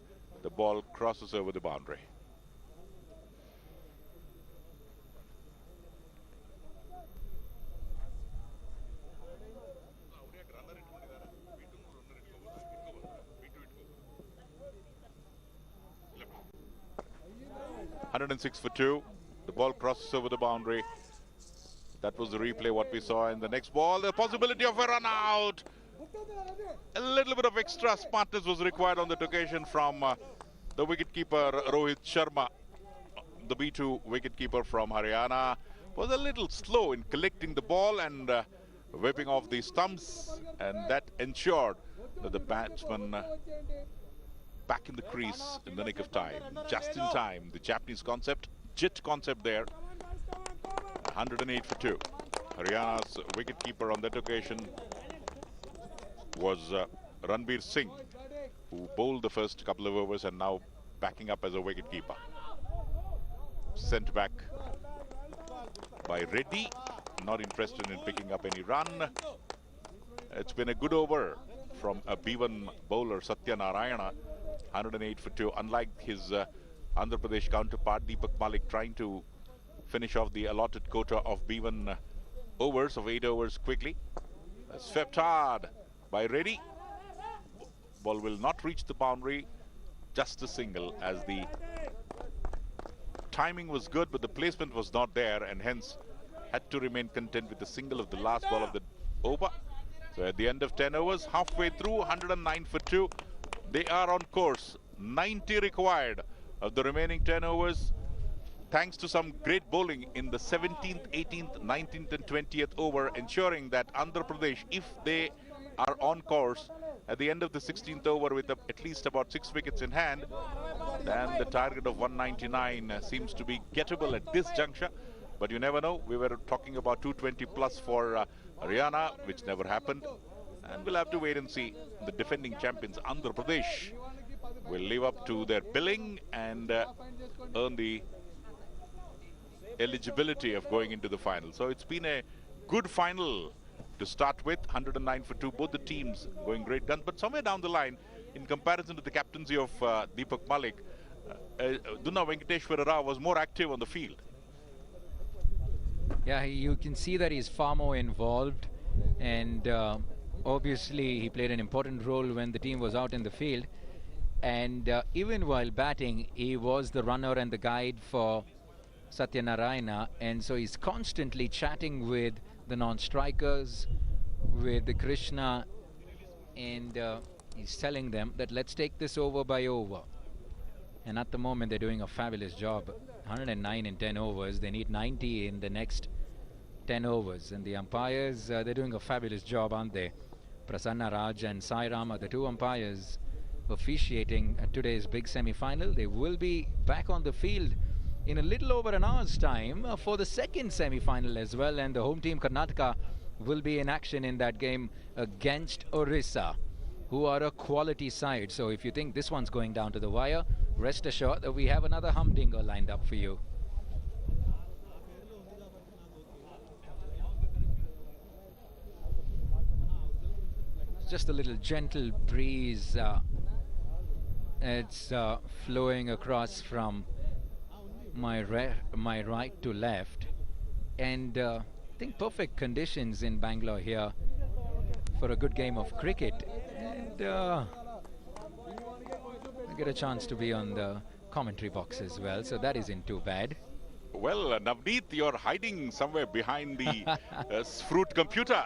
the ball crosses over the boundary. (106 for 2). The ball crosses over the boundary. That was the replay what we saw in the next ball. The possibility of a run out. A little bit of extra smartness was required on that occasion from the wicketkeeper Rohit Sharma. The B2 wicketkeeper from Haryana was a little slow in collecting the ball and whipping off the stumps, and that ensured that the batsman back in the crease in the nick of time, just in time. The Japanese concept, JIT concept there. 108 for 2. Haryana's wicketkeeper on that occasion was Ranveer Singh, who bowled the first couple of overs and now backing up as a wicketkeeper. Sent back by Reddy, not interested in picking up any run. It's been a good over from a B1 bowler, Satyanarayana. 108 for 2. Unlike his Andhra Pradesh counterpart, Deepak Malik, trying to finish off the allotted quota of B1 overs, of 8 overs quickly. Swept hard by Reddy. Ball will not reach the boundary. Just a single, as the timing was good, but the placement was not there, and hence had to remain content with the single of the last ball of the over. So at the end of 10 overs, halfway through, 109 for 2. They are on course. 90 required of the remaining 10 overs. Thanks to some great bowling in the 17th, 18th, 19th and 20th over, ensuring that Andhra Pradesh, if they are on course at the end of the 16th over with at least about 6 wickets in hand, then the target of 199 seems to be gettable at this juncture. But you never know. We were talking about 220 plus for Haryana, which never happened. And we'll have to wait and see. The defending champions, Andhra Pradesh, will live up to their billing and earn the eligibility of going into the final. So it's been a good final to start with. 109 for 2. Both the teams going great guns. But somewhere down the line, in comparison to the captaincy of Deepak Malik, Dunna Venkateshwara Rao was more active on the field. Yeah, you can see that he's far more involved, and obviously he played an important role when the team was out in the field. And even while batting, he was the runner and the guide for Satyanarayana, and so he's constantly chatting with the non-strikers, with the Krishna, and he's telling them that let's take this over by over. And at the moment, they're doing a fabulous job. 109 in 10 overs. They need 90 in the next 10 overs. And the umpires, they're doing a fabulous job, aren't they? Prasanna Raj and Sai Ram are the two umpires officiating at today's big semi-final. They will be back on the field in a little over an hour's time for the second semi-final as well. And the home team, Karnataka, will be in action in that game against Orissa, who are a quality side. So if you think this one's going down to the wire, rest assured that we have another humdinger lined up for you. Just a little gentle breeze. It's flowing across from my right to left, and I think perfect conditions in Bangalore here for a good game of cricket. And I get a chance to be on the commentary box as well, so that isn't too bad. Well, Navneet, you're hiding somewhere behind the fruit computer.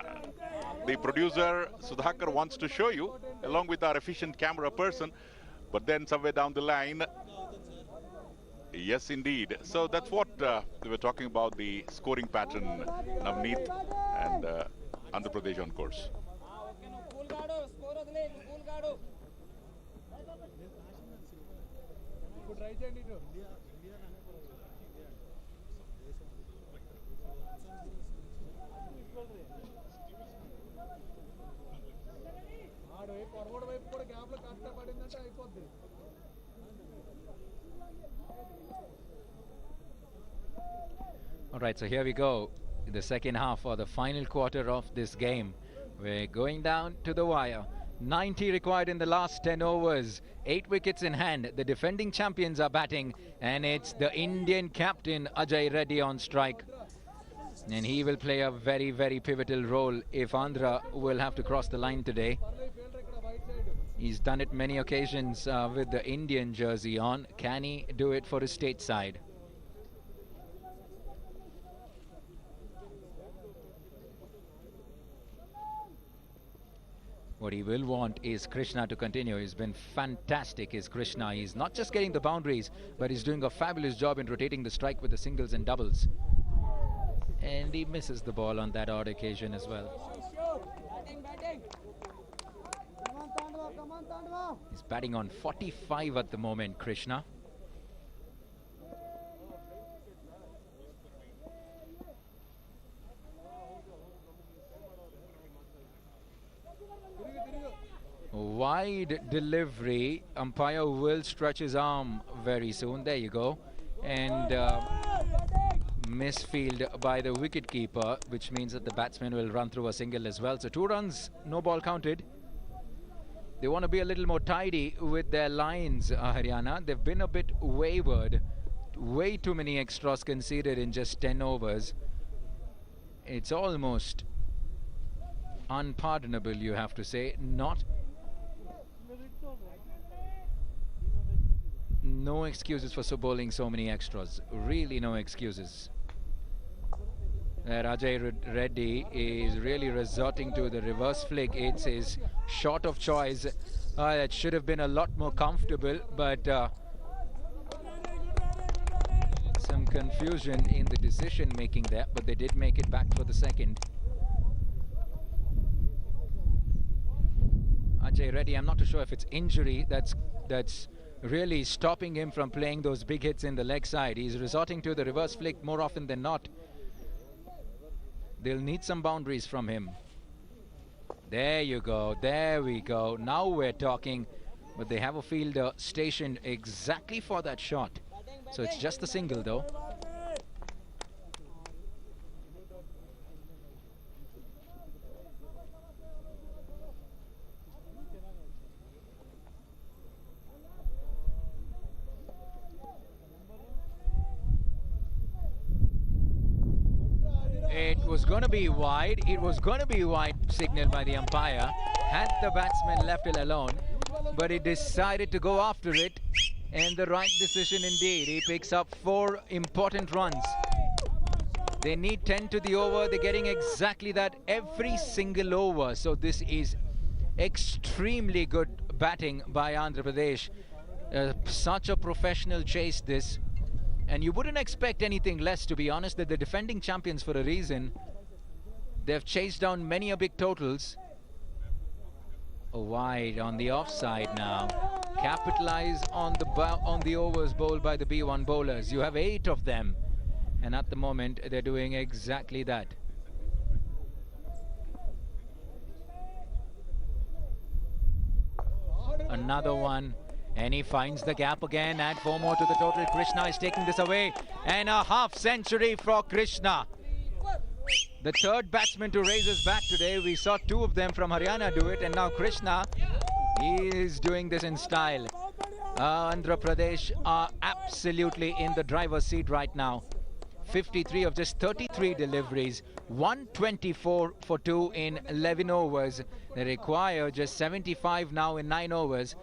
The producer, Sudhakar, wants to show you, along with our efficient camera person, but then somewhere down the line, yes, indeed. So that's what we were talking about, the scoring pattern, Navneet, and Andhra Pradesh on course. All right, so here we go. The second half or the final quarter of this game. We're going down to the wire. 90 required in the last 10 overs. 8 wickets in hand. The defending champions are batting, and it's the Indian captain Ajay Reddy on strike. And he will play a very, very pivotal role if Andhra will have to cross the line today. He's done it many occasions with the Indian jersey on. Can he do it for his state side? What he will want is Krishna to continue. He's been fantastic, is Krishna. He's not just getting the boundaries, but he's doing a fabulous job in rotating the strike with the singles and doubles. And he misses the ball on that odd occasion as well. He's batting on 45 at the moment, Krishna. Wide delivery. Umpire will stretch his arm very soon. There you go. And misfield by the wicketkeeper, which means that the batsman will run through a single as well. So 2 runs, no ball counted. They want to be a little more tidy with their lines, Haryana. They've been a bit wayward. Way too many extras conceded in just 10 overs. It's almost unpardonable, you have to say. No excuses for bowling so many extras. Really no excuses. Ajay Reddy is really resorting to the reverse flick. It's his shot of choice. That should have been a lot more comfortable, but some confusion in the decision making there, but they did make it back for the second. Ajay Reddy, I'm not too sure if it's injury that's really stopping him from playing those big hits in the leg side. He's resorting to the reverse flick more often than not. They'll need some boundaries from him. There you go. There we go. Now we're talking. But they have a fielder stationed exactly for that shot. So it's just a single though. It was going to be wide. It was going to be wide, signaled by the umpire. Had the batsman left it alone, but he decided to go after it. And the right decision indeed. He picks up 4 important runs. They need 10 to the over. They're getting exactly that every single over. So this is extremely good batting by Andhra Pradesh. Such a professional chase this. And you wouldn't expect anything less, to be honest. They're the defending champions for a reason. They've chased down many a big totals. Wide on the offside now. Capitalize on the overs bowled by the B1 bowlers. You have 8 of them. And at the moment, they're doing exactly that. Another one. And he finds the gap again. Add 4 more to the total. Krishna is taking this away. And a half century for Krishna. The third batsman to raise his bat today. We saw 2 of them from Haryana do it. And now Krishna, he is doing this in style. Andhra Pradesh are absolutely in the driver's seat right now. 53 of just 33 deliveries. 124 for 2 in 11 overs. They require just 75 now in 9 overs.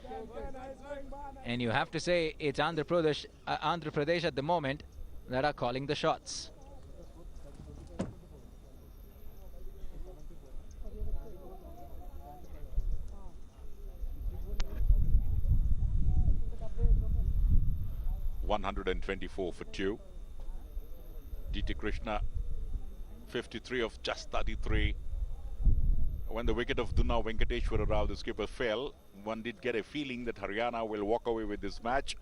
And you have to say it's Andhra Pradesh at the moment that are calling the shots. $124 for 2. DT Krishna, 53 of just 33. When the wicket of Dunna Venkateshwara Rao, the skipper, fell, one did get a feeling that Haryana will walk away with this match.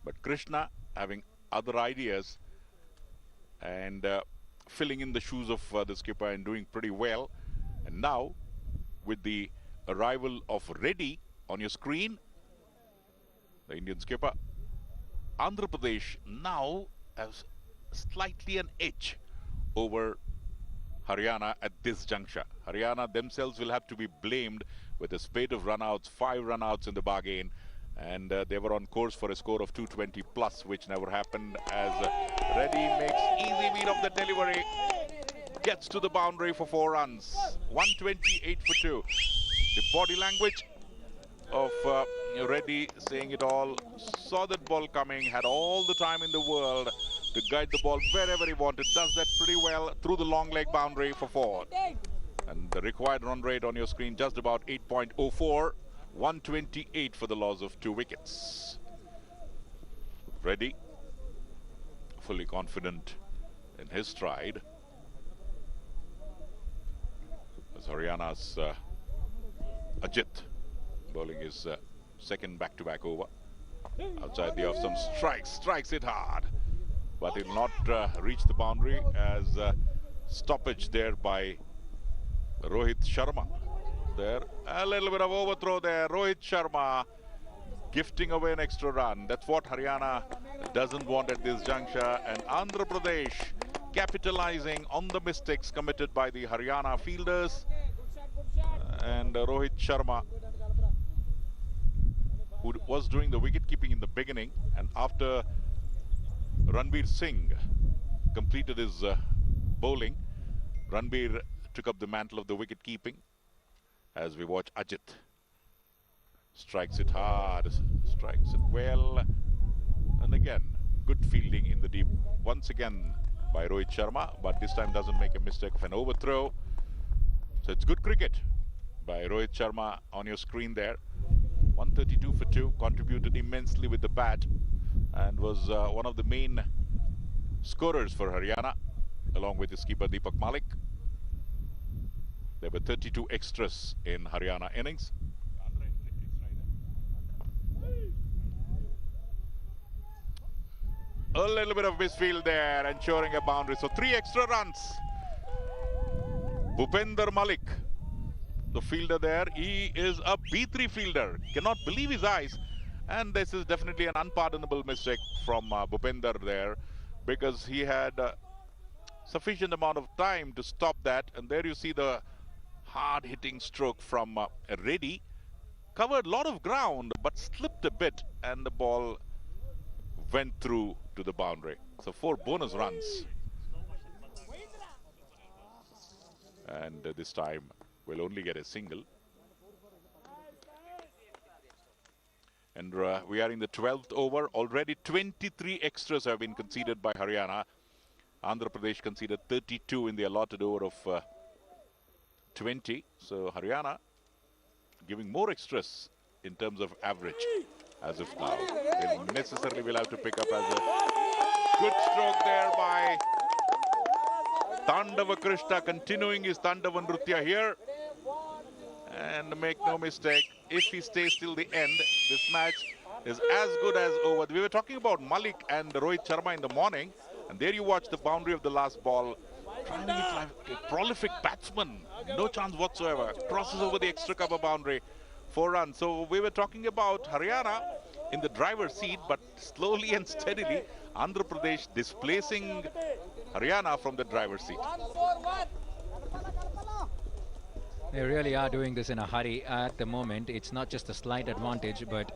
But Krishna, having other ideas and filling in the shoes of the skipper and doing pretty well. And now, with the arrival of Reddy on your screen, the Indian skipper, Andhra Pradesh now has slightly an edge over Haryana at this juncture. Haryana themselves will have to be blamed with a spate of runouts, 5 runouts in the bargain, and they were on course for a score of 220 plus, which never happened, as Reddy makes easy meat of the delivery, gets to the boundary for 4 runs. 128 for 2. The body language of Reddy saying it all. Saw that ball coming, had all the time in the world to guide the ball wherever he wanted. Does that pretty well through the long leg boundary for 4. And the required run rate on your screen just about 8.04. 128 for the loss of 2 wickets. Reddy, fully confident in his stride. As Haryana's Ajit bowling his second back-to-back over. Outside the off, some strikes it hard. But it will not reach the boundary, as stoppage there by Rohit Sharma. There, a little bit of overthrow there. Rohit Sharma gifting away an extra run. That's what Haryana doesn't want at this juncture. And Andhra Pradesh capitalizing on the mistakes committed by the Haryana fielders. And Rohit Sharma, who was doing the wicket keeping in the beginning, and after Ranveer Singh completed his bowling, Ranveer took up the mantle of the wicket keeping. As we watch Ajit, strikes it hard, strikes it well, and again good fielding in the deep once again by Rohit Sharma, but this time doesn't make a mistake of an overthrow. So it's good cricket by Rohit Sharma on your screen there. 132 for 2, contributed immensely with the bat, and was one of the main scorers for Haryana, along with his keeper Deepak Malik. There were 32 extras in Haryana innings. A little bit of misfield there, ensuring a boundary. So 3 extra runs. Bhupender Malik, the fielder there, he is a B3 fielder. Cannot believe his eyes. And this is definitely an unpardonable mistake from Bhupender there, because he had sufficient amount of time to stop that. And there you see the hard-hitting stroke from Reddy. Covered a lot of ground, but slipped a bit, and the ball went through to the boundary. So 4 bonus runs. And this time we'll only get a single. And we are in the 12th over. Already 23 extras have been conceded by Haryana. Andhra Pradesh conceded 32 in the allotted over of 20. So Haryana giving more extras in terms of average as of now. They necessarily will have to pick up as a good stroke there by Tandava Krishna, continuing his Tandava Nrutya here. And make no mistake, if he stays till the end, this match is as good as over. We were talking about Malik and Rohit Sharma in the morning, and there you watch the boundary of the last ball. Finding it like a prolific batsman, no chance whatsoever. Crosses over the extra cover boundary, 4 runs. So we were talking about Haryana in the driver's seat, but slowly and steadily, Andhra Pradesh displacing Haryana from the driver's seat. They really are doing this in a hurry at the moment. It's not just a slight advantage, but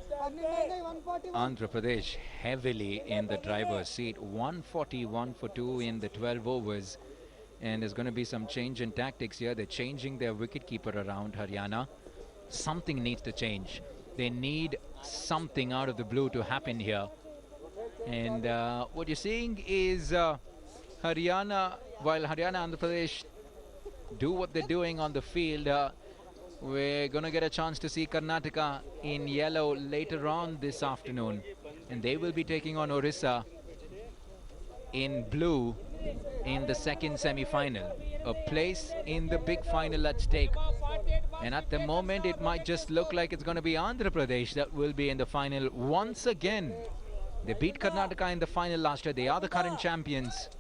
Andhra Pradesh heavily in the driver's seat. 141 for 2 in the 12 overs. And there's going to be some change in tactics here. They're changing their wicketkeeper around Haryana. Something needs to change. They need something out of the blue to happen here. And what you're seeing is Haryana, while Haryana and Andhra Pradesh do what they're doing on the field, we're going to get a chance to see Karnataka in yellow later on this afternoon. And they will be taking on Orissa in blue in the second semi-final. A place in the big final at stake. And at the moment, it might just look like it's going to be Andhra Pradesh that will be in the final once again. They beat Karnataka in the final last year. They are the current champions.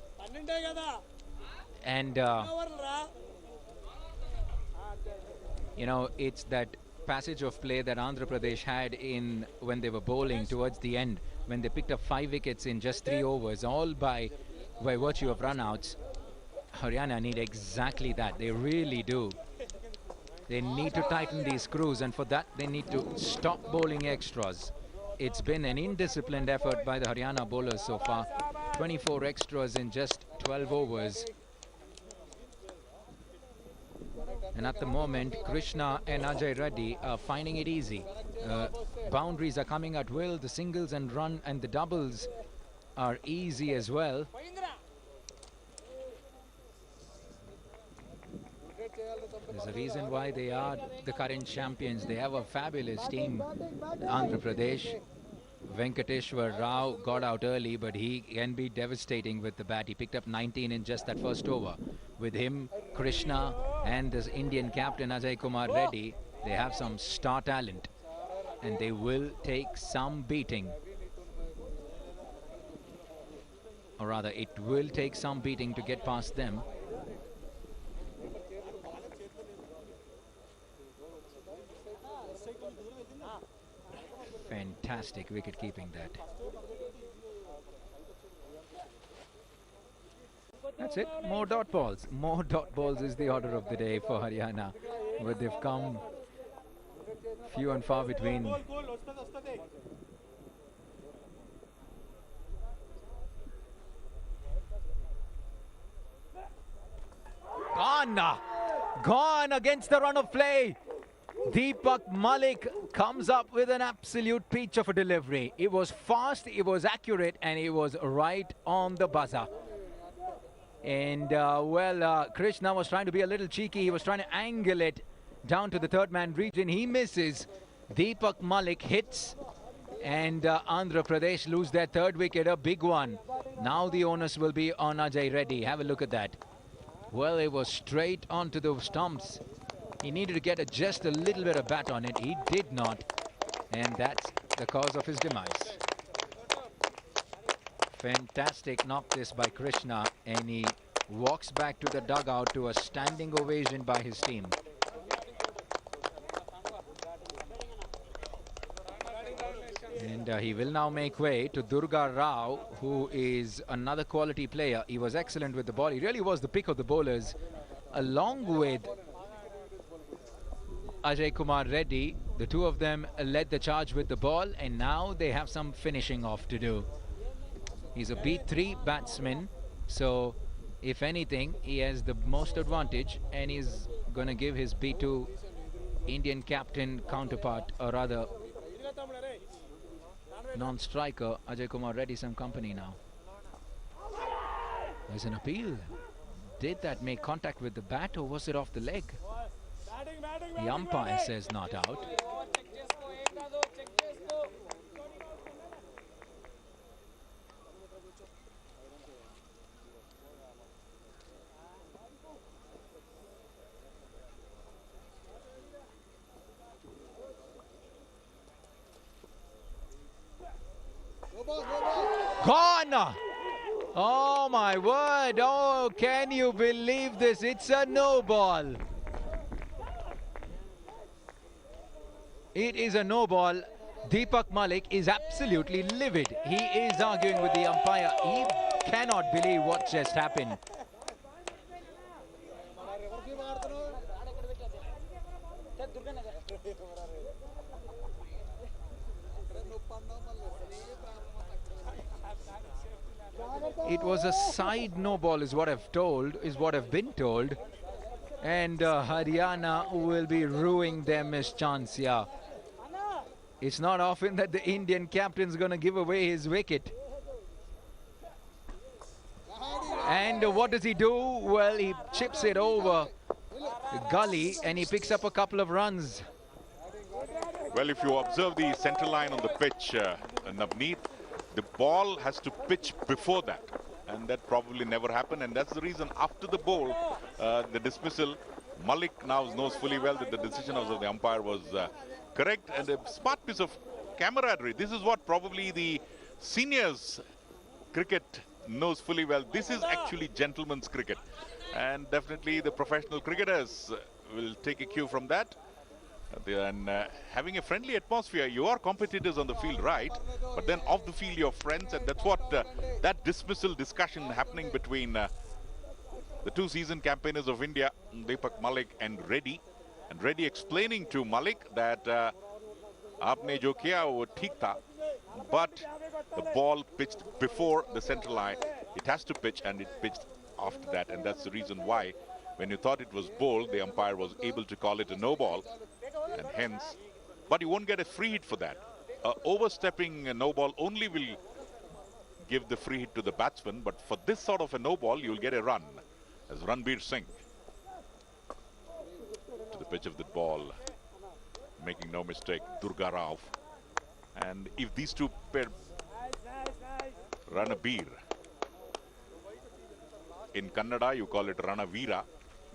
And you know, it's that passage of play that Andhra Pradesh had in when they were bowling towards the end, when they picked up 5 wickets in just 3 overs, all by virtue of run-outs. Haryana need exactly that. They really do. They need to tighten these screws, and for that they need to stop bowling extras. It's been an indisciplined effort by the Haryana bowlers so far. 24 extras in just 12 overs. And at the moment, Krishna and Ajay Reddy are finding it easy. Boundaries are coming at will. The singles and run and the doubles are easy as well. There's a reason why they are the current champions. They have a fabulous team, Andhra Pradesh. Venkateshwar Rao got out early, but he can be devastating with the bat. He picked up 19 in just that first over. With him, Krishna and this Indian captain Ajay Kumar Reddy, they have some star talent, and they will take some beating. Or rather, it will take some beating to get past them. Fantastic wicket keeping that. That's it. More dot balls. More dot balls is the order of the day for Haryana. But they've come few and far between. Gone! Gone against the run of play. Deepak Malik comes up with an absolute peach of a delivery. It was fast, it was accurate, and it was right on the buzzer. And Krishna was trying to be a little cheeky. He was trying to angle it down to the third man region. He misses. Deepak Malik hits, and Andhra Pradesh lose their third wicket, a big one. Now the onus will be on Ajay Reddy. Have a look at that. Well, it was straight onto the stumps. He needed to get just a little bit of bat on it. He did not. And that's the cause of his demise. Fantastic knock this by Krishna. And he walks back to the dugout to a standing ovation by his team. And he will now make way to Durga Rao, who is another quality player. He was excellent with the ball. He really was the pick of the bowlers, along with Ajay Kumar Reddy. The two of them led the charge with the ball, and now they have some finishing off to do. He's a B3 batsman, so If anything, he has the most advantage and he's going to give his B2 Indian captain counterpart, or rather non-striker Ajay Kumar Reddy some company now. There's an appeal. Did that make contact with the bat or was it off the leg? The umpire says not out. Gone! Oh my word! Oh, can you believe this? It's a no ball. It is a no ball. Deepak Malik is absolutely livid. He is arguing with the umpire. He cannot believe what just happened. It was a side no ball is what I've been told. And Haryana will be ruining them his chance, yeah. It's not often that the Indian captain's gonna give away his wicket. And what does he do? Well, he chips it over the gully and he picks up a couple of runs. Well, if you observe the center line on the pitch, Navneet, the ball has to pitch before that. And that probably never happened. And that's the reason after the bowl, the dismissal, Malik now knows fully well that the decision of the umpire was correct. And a smart piece of camaraderie. This is what probably the seniors cricket knows fully well. This is actually gentleman's cricket. And definitely the professional cricketers will take a cue from that. And having a friendly atmosphere, your competitors on the field, right? But then off the field, your friends, and that's what that dismissal discussion happening between the two seasoned campaigners of India, Deepak Malik and Reddy. And Reddy explaining to Malik that aapne jo kiya wo theek tha, but the ball pitched before the center line. It has to pitch, and it pitched after that, and that's the reason why when you thought it was bowled, the umpire was able to call it a no ball. And hence, but you won't get a free hit for that. Overstepping a no ball only will give the free hit to the batsman, but for this sort of a no ball, you'll get a run, as Ranbir Singh to the pitch of the ball, making no mistake, Durga Rao. And if these two pair Ranabir, in Kannada you call it Ranavira,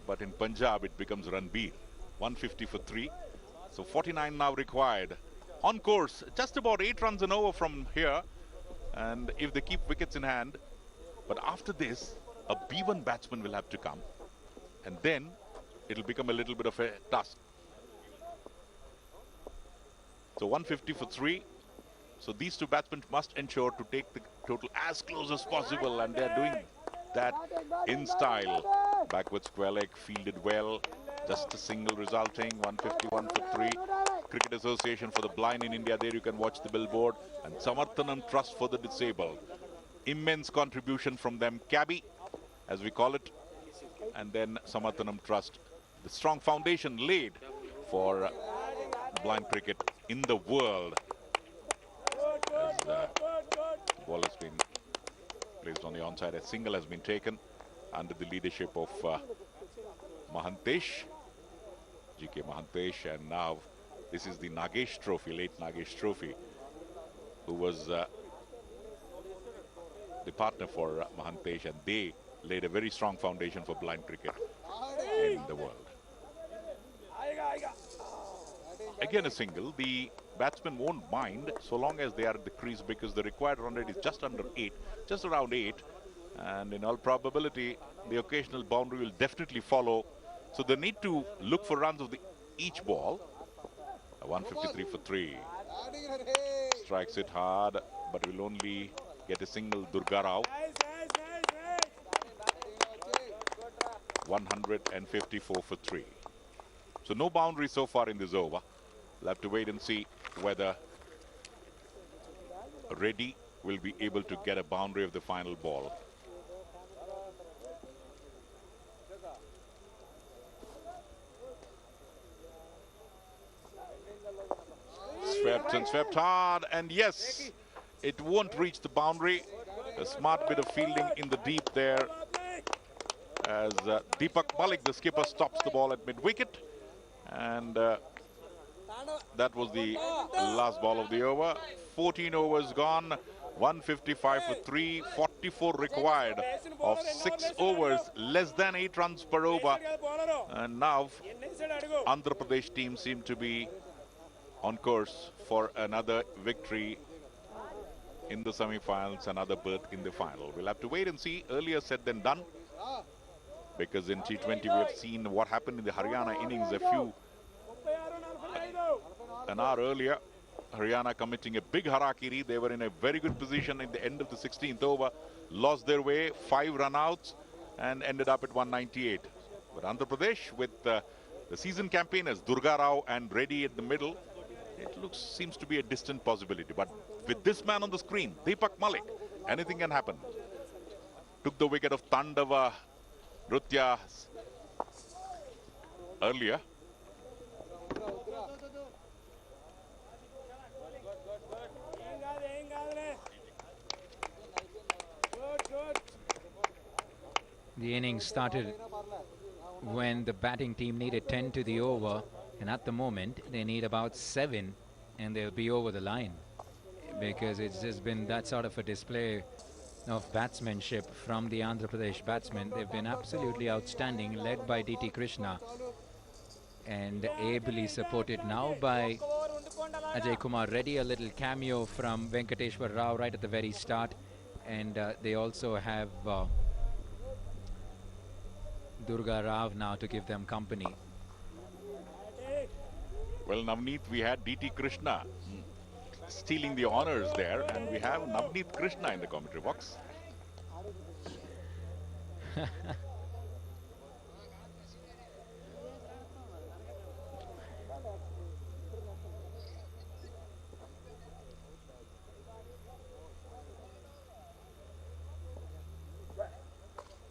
but in Punjab it becomes Ranbir. 150 for 3. So 49 now required. On course, just about 8 runs and over from here. And if they keep wickets in hand. But after this, a B1 batsman will have to come. And then it'll become a little bit of a task. So 150 for 3. So these two batsmen must ensure to take the total as close as possible. And they're doing that in style. Backward square leg, fielded well. Just a single resulting, 151 for 3. Cricket Association for the Blind in India, there you can watch the billboard. And Samarthanam Trust for the Disabled. Immense contribution from them. Cabby, as we call it. And then Samarthanam Trust. The strong foundation laid for blind cricket in the world. As the ball has been placed on the onside, a single has been taken under the leadership of Mahantesh. GK Mahantesh, and now this is the Nagesh Trophy, late Nagesh Trophy, who was the partner for Mahantesh, and they laid a very strong foundation for blind cricket in the world. Again a single. The batsmen won't mind so long as they are at the crease, because the required run rate is just under 8, just around 8, and in all probability the occasional boundary will definitely follow. So they need to look for runs of each ball. 153 for 3. Strikes it hard, but will only get a single. Durga Rao. 154 for 3. So no boundary so far in this over. We'll have to wait and see whether Reddy will be able to get a boundary of the final ball. Swept and swept hard, and yes, it won't reach the boundary. A smart bit of fielding in the deep there as Deepak Malik, the skipper, stops the ball at mid-wicket. And that was the last ball of the over. 14 overs gone, 155 for 3, 44 required of 6 overs, less than 8 runs per over. And now Andhra Pradesh team seem to be on course for another victory in the semi-finals, another berth in the final. We'll have to wait and see. Earlier said than done, because in T20 we have seen what happened in the Haryana innings an hour earlier. Haryana committing a big harakiri. They were in a very good position in the end of the 16th over, lost their way, 5 run-outs and ended up at 198. But Andhra Pradesh, with the season campaigners Durga Rao and Reddy at the middle, it seems to be a distant possibility. But with this man on the screen, Deepak Malik, anything can happen. Took the wicket of Tandava Nrutya earlier. The innings started when the batting team needed 10 to the over, and at the moment they need about 7 and they'll be over the line, because it's just been that sort of a display of batsmanship from the Andhra Pradesh batsmen. They've been absolutely outstanding, led by DT Krishna and ably supported now by Ajay Kumar Reddy. A little cameo from Venkateshwar Rao right at the very start, and they also have Durga Rao now to give them company. Well, Navneet, we had DT Krishna stealing the honors there, and we have Navneet Krishna in the commentary box.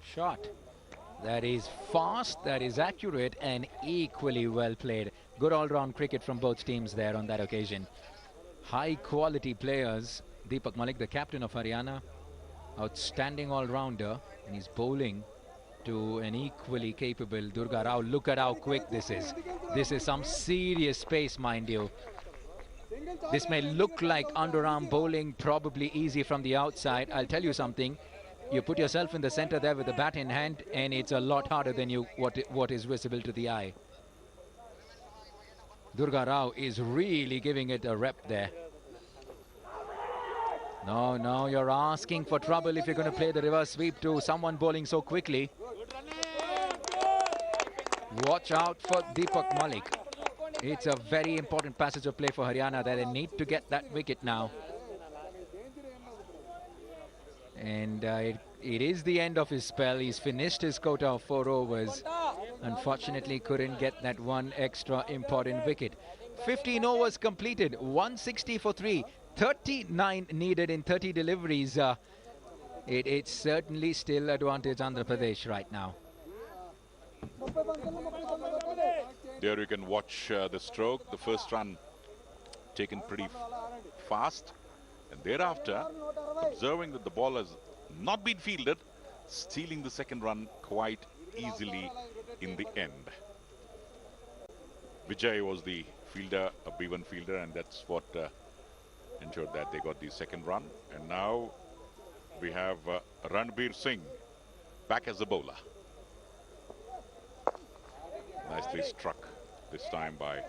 Shot. That is fast, that is accurate, and equally well played. Good all-round cricket from both teams there on that occasion. High-quality players. Deepak Malik, the captain of Haryana, outstanding all-rounder, and he's bowling to an equally capable Durga Rao. Look at how quick this is. This is some serious pace, mind you. This may look like underarm bowling, probably easy from the outside. I'll tell you something. You put yourself in the center there with the bat in hand, and it's a lot harder than what is visible to the eye. Durga Rao is really giving it a rep there. No, you're asking for trouble if you're going to play the reverse sweep to someone bowling so quickly. Watch out for Deepak Malik. It's a very important passage of play for Haryana there. They need to get that wicket now. And it is the end of his spell. He's finished his quota of 4 overs. Unfortunately, couldn't get that one extra important wicket. 15 overs completed, 160 for 3, 39 needed in 30 deliveries. It's certainly still advantage Andhra Pradesh right now. There you can watch the stroke. The first run taken pretty fast. And thereafter, observing that the ball has not been fielded, stealing the second run quite easily in the end. Vijay was the fielder, a B1 fielder, and that's what ensured that they got the second run. And now we have Ranbir Singh back as a bowler. Nicely struck this time by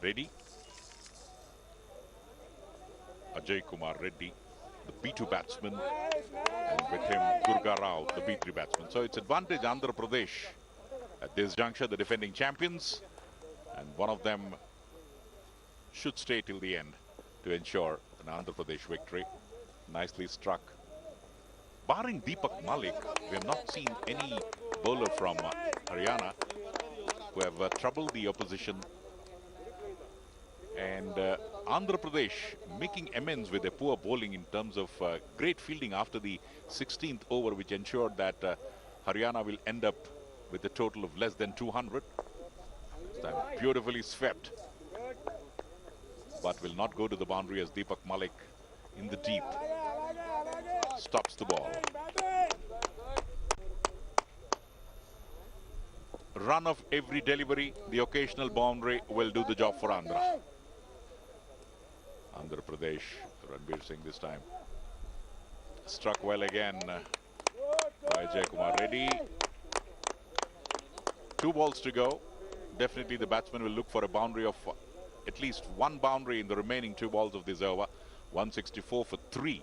Reddy. Ajay Kumar Reddy, the B2 batsman, and with him Durga Rao, the B3 batsman. So it's advantage Andhra Pradesh at this juncture, the defending champions, and one of them should stay till the end to ensure an Andhra Pradesh victory. Nicely struck. Barring Deepak Malik, we have not seen any bowler from Haryana who have troubled the opposition. And Andhra Pradesh making amends with their poor bowling in terms of great fielding after the 16th over, which ensured that Haryana will end up with a total of less than 200. This time beautifully swept, but will not go to the boundary as Deepak Malik in the deep stops the ball. Run of every delivery, the occasional boundary will do the job for Andhra. Andhra Pradesh, Ranbir Singh this time. Struck well again by Jayakumar Reddy. 2 balls to go. Definitely the batsman will look for a boundary of at least 1 boundary in the remaining 2 balls of this over. 164 for 3.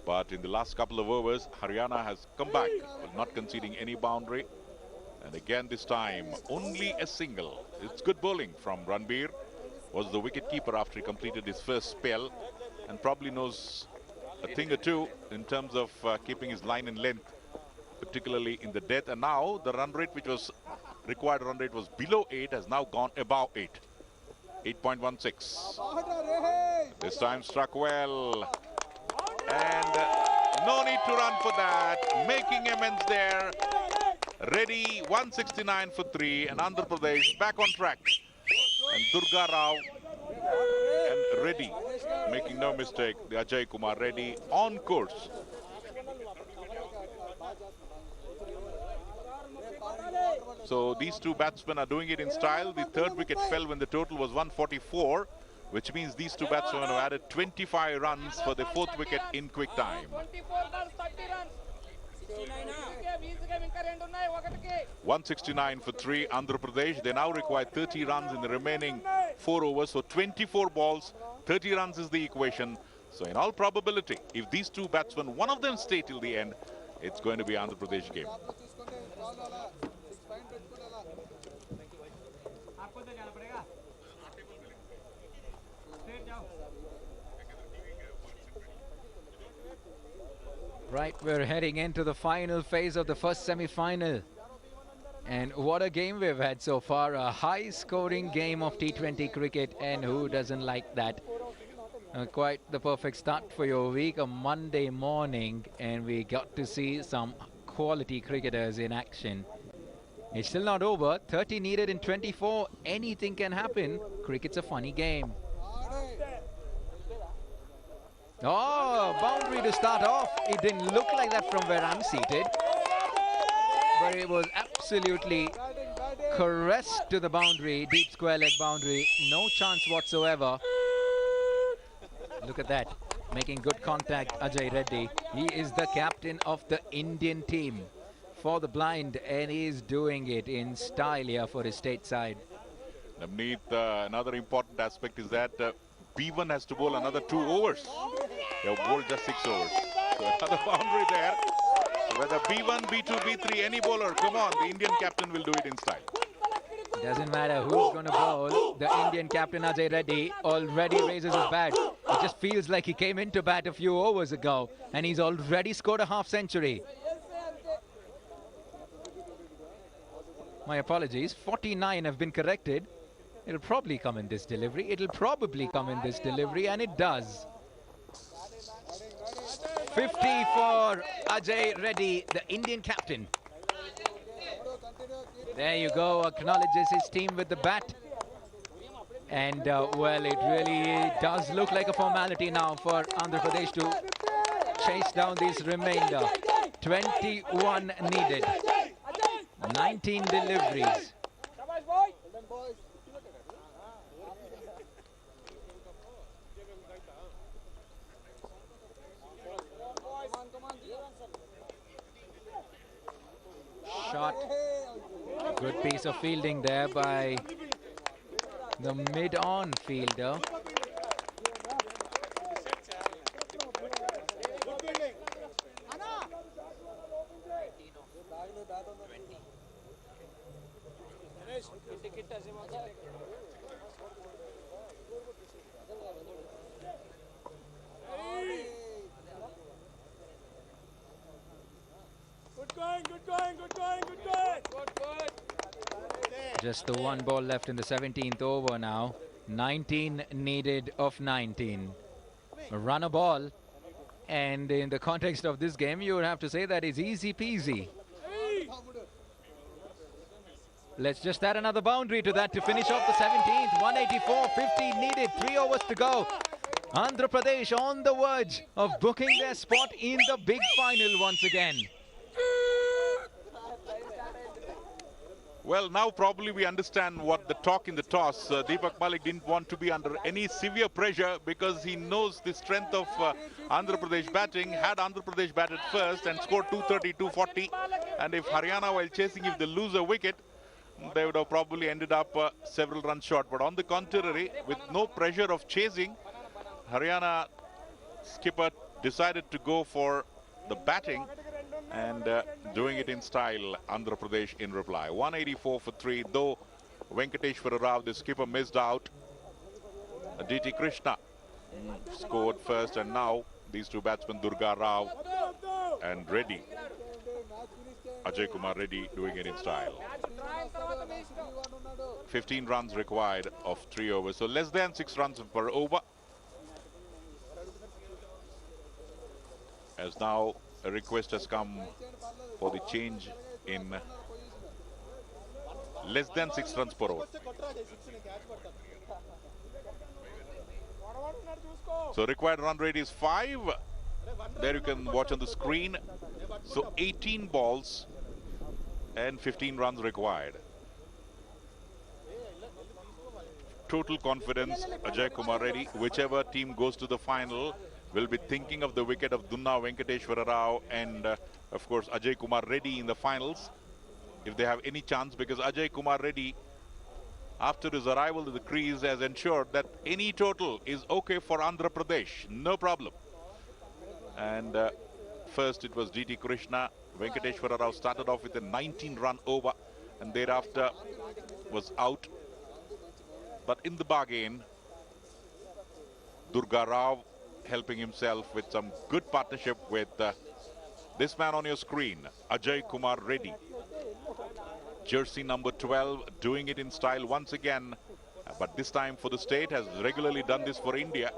But in the last couple of overs, Haryana has come back, but not conceding any boundary. And again this time, only a single. It's good bowling from Ranbir. Was the wicket-keeper after he completed his first spell, and probably knows a thing or two in terms of keeping his line in length, particularly in the death. And now the run rate, which was required run rate was below 8, has now gone above 8. 8.16. This time struck well. And no need to run for that. Making amends there. Reddy 169 for 3, and Andhra Pradesh back on track. And Durga Rao and Reddy making no mistake. The Ajay Kumar Reddy on course. So these 2 batsmen are doing it in style. The 3rd wicket fell when the total was 144, which means these 2 batsmen have added 25 runs for the 4th wicket in quick time. 169 for 3, Andhra Pradesh. They now require 30 runs in the remaining 4 overs. So 24 balls, 30 runs is the equation. So in all probability, if these 2 batsmen, one of them stay till the end, it's going to be Andhra Pradesh game. Right, we're heading into the final phase of the first semi-final. And what a game we've had so far. A high-scoring game of T20 cricket, and who doesn't like that? Quite the perfect start for your week, a Monday morning, and we got to see some quality cricketers in action. It's still not over. 30 needed in 24. Anything can happen. Cricket's a funny game. Oh, boundary to start off. It didn't look like that from where I'm seated, but it was absolutely caressed to the boundary, deep square leg boundary. No chance whatsoever. Look at that, making good contact, Ajay Reddy. He is the captain of the Indian team for the blind, and he is doing it in style here for his state side. Navneet, another important aspect is that B1 has to bowl another 2 overs. They have bowled just 6 overs. So another boundary there. So whether B1, B2, B3, any bowler, come on, the Indian captain will do it in style. Doesn't matter who's going to bowl. The Indian captain Ajay Reddy already raises his bat. It just feels like he came into bat a few overs ago, and he's already scored a half-century. My apologies, 49 have been corrected. It'll probably come in this delivery. It'll probably come in this delivery, and it does. 50 for Ajay Reddy, the Indian captain. There you go, acknowledges his team with the bat. And, well, it really does look like a formality now for Andhra Pradesh to chase down these remainder. 21 needed. 19 deliveries. Shot. Good piece of fielding there by the mid-on fielder. Just the 1 ball left in the 17th over now. 19 needed of 19. Run a ball. And in the context of this game, you would have to say that it's easy peasy. Let's just add another boundary to that to finish off the 17th. 184, 50 needed, 3 overs to go. Andhra Pradesh on the verge of booking their spot in the big final once again. Well, now probably we understand what the talk in the toss. Deepak Malik didn't want to be under any severe pressure because he knows the strength of Andhra Pradesh batting. Had Andhra Pradesh batted first and scored 230, 240, and if Haryana, while chasing, if they lose a wicket, they would have probably ended up several runs short. But on the contrary, with no pressure of chasing, Haryana skipper decided to go for the batting and doing it in style. Andhra Pradesh in reply. 184 for 3, though Venkateshwara Rao, the skipper, missed out. DT Krishna scored first, and now these two batsmen, Durga Rao and Reddy, Ajay Kumar Reddy, doing it in style. 15 runs required of 3 overs, so less than 6 runs per over. As now a request has come for the change in less than 6 runs per over. So required run rate is 5. There you can watch on the screen. So 18 balls and 15 runs required. Total confidence, Ajay Kumar Reddy. Whichever team goes to the final will be thinking of the wicket of Dunna Venkateshwara Rao and of course Ajay Kumar Reddy in the finals, if they have any chance, because Ajay Kumar Reddy, after his arrival to the crease, has ensured that any total is okay for Andhra Pradesh, no problem. And first it was DT Krishna. Venkateshwara Rao started off with a 19-run over and thereafter was out. But in the bargain, Durga Rao helping himself with some good partnership with this man on your screen, Ajay Kumar Reddy. Jersey number 12, doing it in style once again, but this time for the state, has regularly done this for India,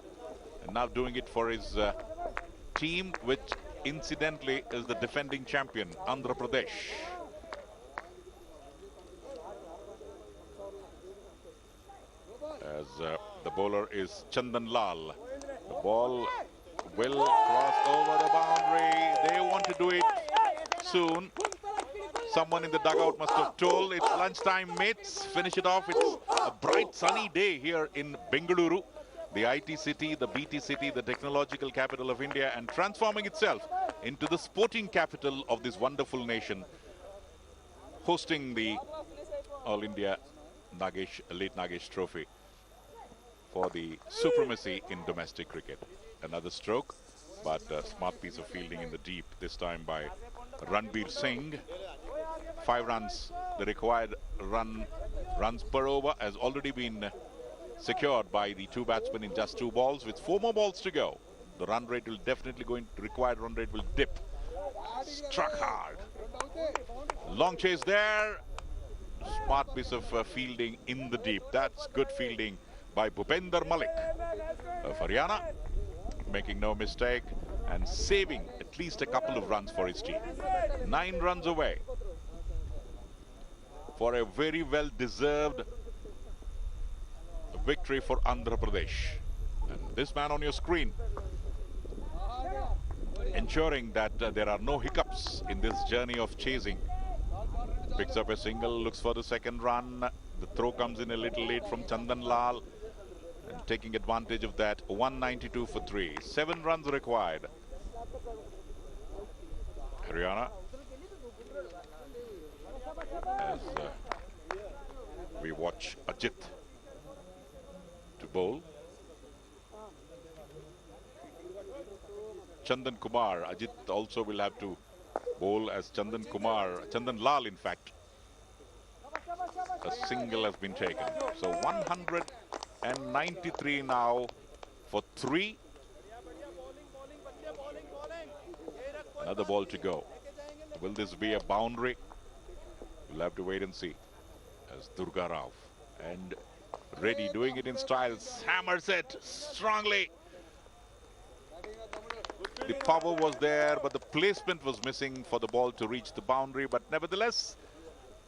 and now doing it for his team, which incidentally is the defending champion, Andhra Pradesh. As the bowler is Chandan Lal. The ball will cross over the boundary. They want to do it soon. Someone in the dugout must have told it's lunchtime, mates. Finish it off. It's a bright sunny day here in Bengaluru, the IT city, the BT city, the technological capital of India, and transforming itself into the sporting capital of this wonderful nation, hosting the All India Nagesh, Elite Nagesh Trophy for the supremacy in domestic cricket. Another stroke, but a smart piece of fielding in the deep, this time by Ranbir Singh. 5 runs. The required runs per over has already been secured by the 2 batsmen in just 2 balls. With 4 more balls to go, the run rate will definitely required run rate will dip. Struck hard. Long chase there. Smart piece of fielding in the deep. That's good fielding by Bhupender Malik of Haryana, making no mistake and saving at least a couple of runs for his team. 9 runs away for a very well-deserved victory for Andhra Pradesh. And this man on your screen, ensuring that there are no hiccups in this journey of chasing. Picks up a single, looks for the second run. The throw comes in a little late from Chandan Lal, and taking advantage of that. 192 for 3. 7 runs required. Haryana, as we watch Ajit to bowl. Chandan Kumar. Ajit also will have to bowl as Chandan Kumar. Chandan Lal, in fact. A single has been taken. So 193 now for 3. Another ball to go. Will this be a boundary? We'll have to wait and see. As Durga Rao and Reddy doing it in style. Hammers it strongly. The power was there, but the placement was missing for the ball to reach the boundary. But nevertheless,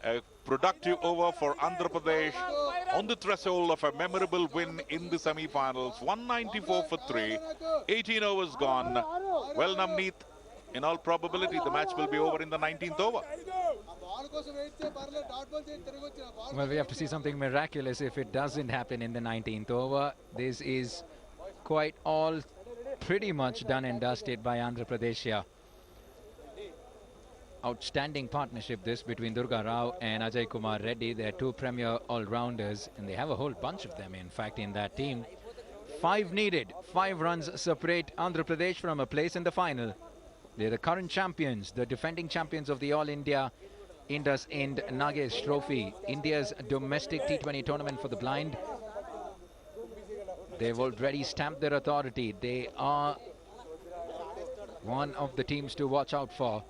A productive over for Andhra Pradesh on the threshold of a memorable win in the semi-finals. 194 for 3, 18 overs gone. Well, Navneet, in all probability, the match will be over in the 19th over. Well, we have to see something miraculous if it doesn't happen in the 19th over. This is quite all pretty much done and dusted by Andhra Pradesh here. Outstanding partnership this between Durga Rao and Ajay Kumar Reddy. They're two premier all-rounders, and they have a whole bunch of them, in fact, in that team. 5 needed, 5 runs separate Andhra Pradesh from a place in the final. They're the current champions, the defending champions of the All India Indus Ind Nagesh Trophy, India's domestic T20 tournament for the blind. They've already stamped their authority. They are one of the teams to watch out for.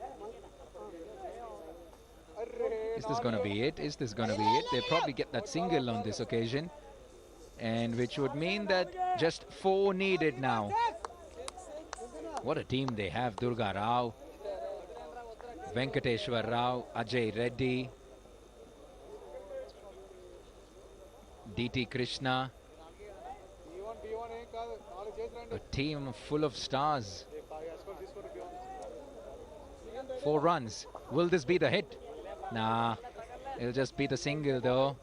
Is this going to be it? Is this going to be it? They'll probably get that single on this occasion, and which would mean that just 4 needed now. What a team they have. Durga Rao, Venkateshwar Rao, Ajay Reddy, DT Krishna. A team full of stars. 4 runs. Will this be the hit? Nah, it'll just be the single though.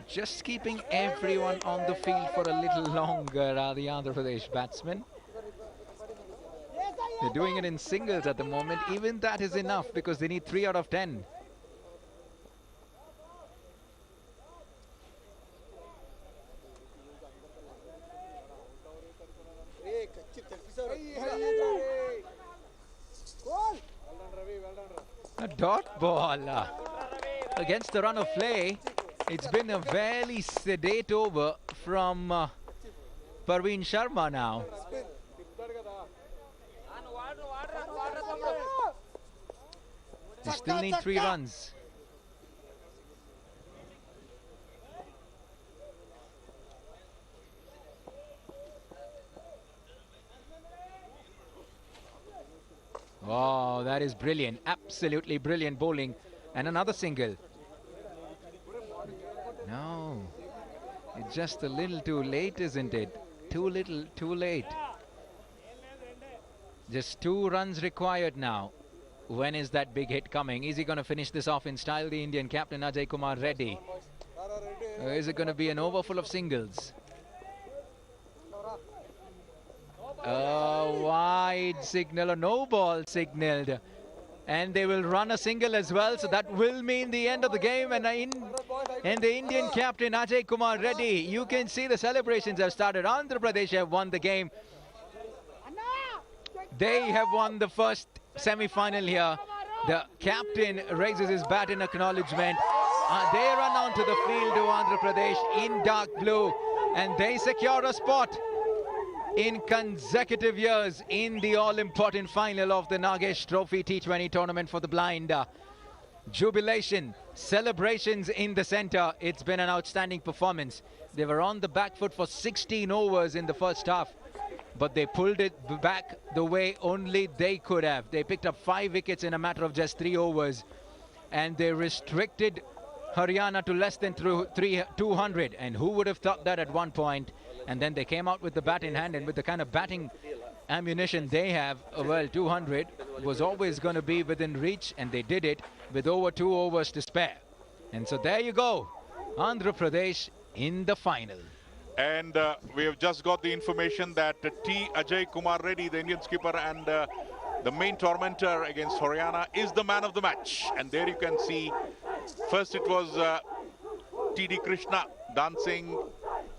Just keeping everyone on the field for a little longer are the Andhra Pradesh batsmen. They're doing it in singles at the moment. Even that is enough because they need 3 out of 10. A dot ball against the run of play. It's been a fairly sedate over from Parveen Sharma now. They still need 3 runs. Oh, that is brilliant. Absolutely brilliant bowling. And another single. No. It's just a little too late, isn't it? Too little, too late. Just 2 runs required now. When is that big hit coming? Is he going to finish this off in style, the Indian captain Ajay Kumar Reddy? Or is it going to be an over full of singles? A wide signal, a no ball signaled. And they will run a single as well, so that will mean the end of the game. And the Indian captain Ajay Kumar Reddy, you can see the celebrations have started. Andhra Pradesh have won the game. They have won the first semi-final here. The captain raises his bat in acknowledgement. They run onto the field to Andhra Pradesh in dark blue, and they secure a spot in consecutive years in the all-important final of the Nagesh Trophy T20 tournament for the blind. Jubilation, celebrations in the center. It's been an outstanding performance. They were on the back foot for 16 overs in the first half, but they pulled it back the way only they could have. They picked up 5 wickets in a matter of just 3 overs, and they restricted Haryana to less than 200. And who would have thought that at one point? And then they came out with the bat in hand, and with the kind of batting ammunition they have, well, 200 was always going to be within reach, and they did it with over 2 overs to spare. And so there you go, Andhra Pradesh in the final. And we have just got the information that T. Ajay Kumar Reddy, the Indian skipper and the main tormentor against Haryana, is the man of the match. And there you can see, first it was T.D. Krishna dancing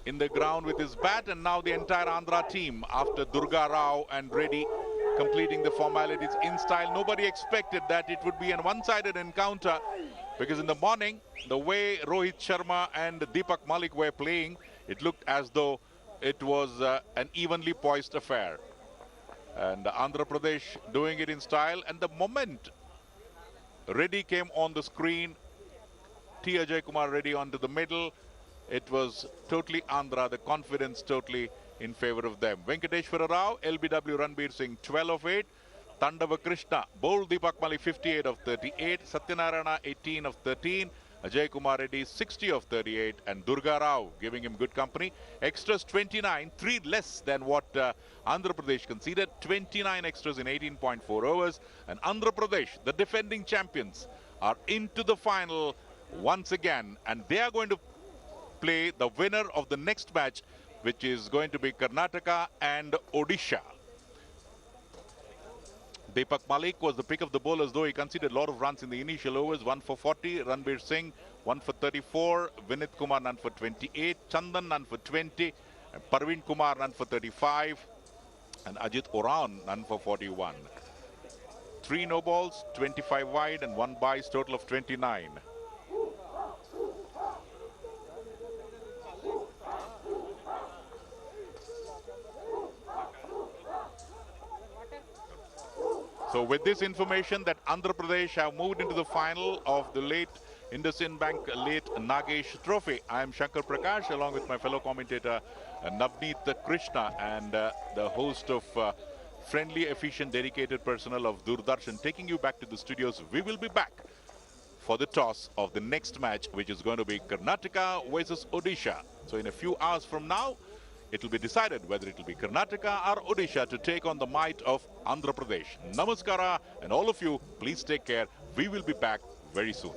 in the ground with his bat, and now the entire Andhra team, after Durga Rao and Reddy completing the formalities in style. Nobody expected that it would be a one-sided encounter, because in the morning, the way Rohit Sharma and Deepak Malik were playing, it looked as though it was an evenly poised affair. And Andhra Pradesh doing it in style, and the moment Reddy came on the screen, T. Ajay Kumar Reddy onto the middle, it was totally Andhra, the confidence totally in favor of them. Venkateshwara Rao, LBW Ranbir Singh, 12 of 8. Tandava Krishna bowled Deepak Malik 58 of 38, Satyanarayana 18 of 13, Ajay Kumar Reddy 60 of 38, and Durga Rao giving him good company. Extras 29, 3 less than what Andhra Pradesh conceded. 29 extras in 18.4 overs, and Andhra Pradesh, the defending champions, are into the final once again, and they are going to play the winner of the next match, which is going to be Karnataka and Odisha. Deepak Malik was the pick of the bowlers, though he conceded a lot of runs in the initial overs. 1 for 40. Ranbir Singh 1 for 34. Vinit Kumar none for 28. Chandan none for 20. And Parveen Kumar none for 35. And Ajit Oran none for 41. 3 no balls, 25 wide, and 1 byes, total of 29. So with this information that Andhra Pradesh have moved into the final of the late IndusInd Bank late Nagesh Trophy, I am Shankar Prakash along with my fellow commentator Navneet Krishna and the host of friendly, efficient, dedicated personnel of Doordarshan, taking you back to the studios. We will be back for the toss of the next match, which is going to be Karnataka versus Odisha. So in a few hours from now, it will be decided whether it will be Karnataka or Odisha to take on the might of Andhra Pradesh. Namaskara, and all of you, please take care. We will be back very soon.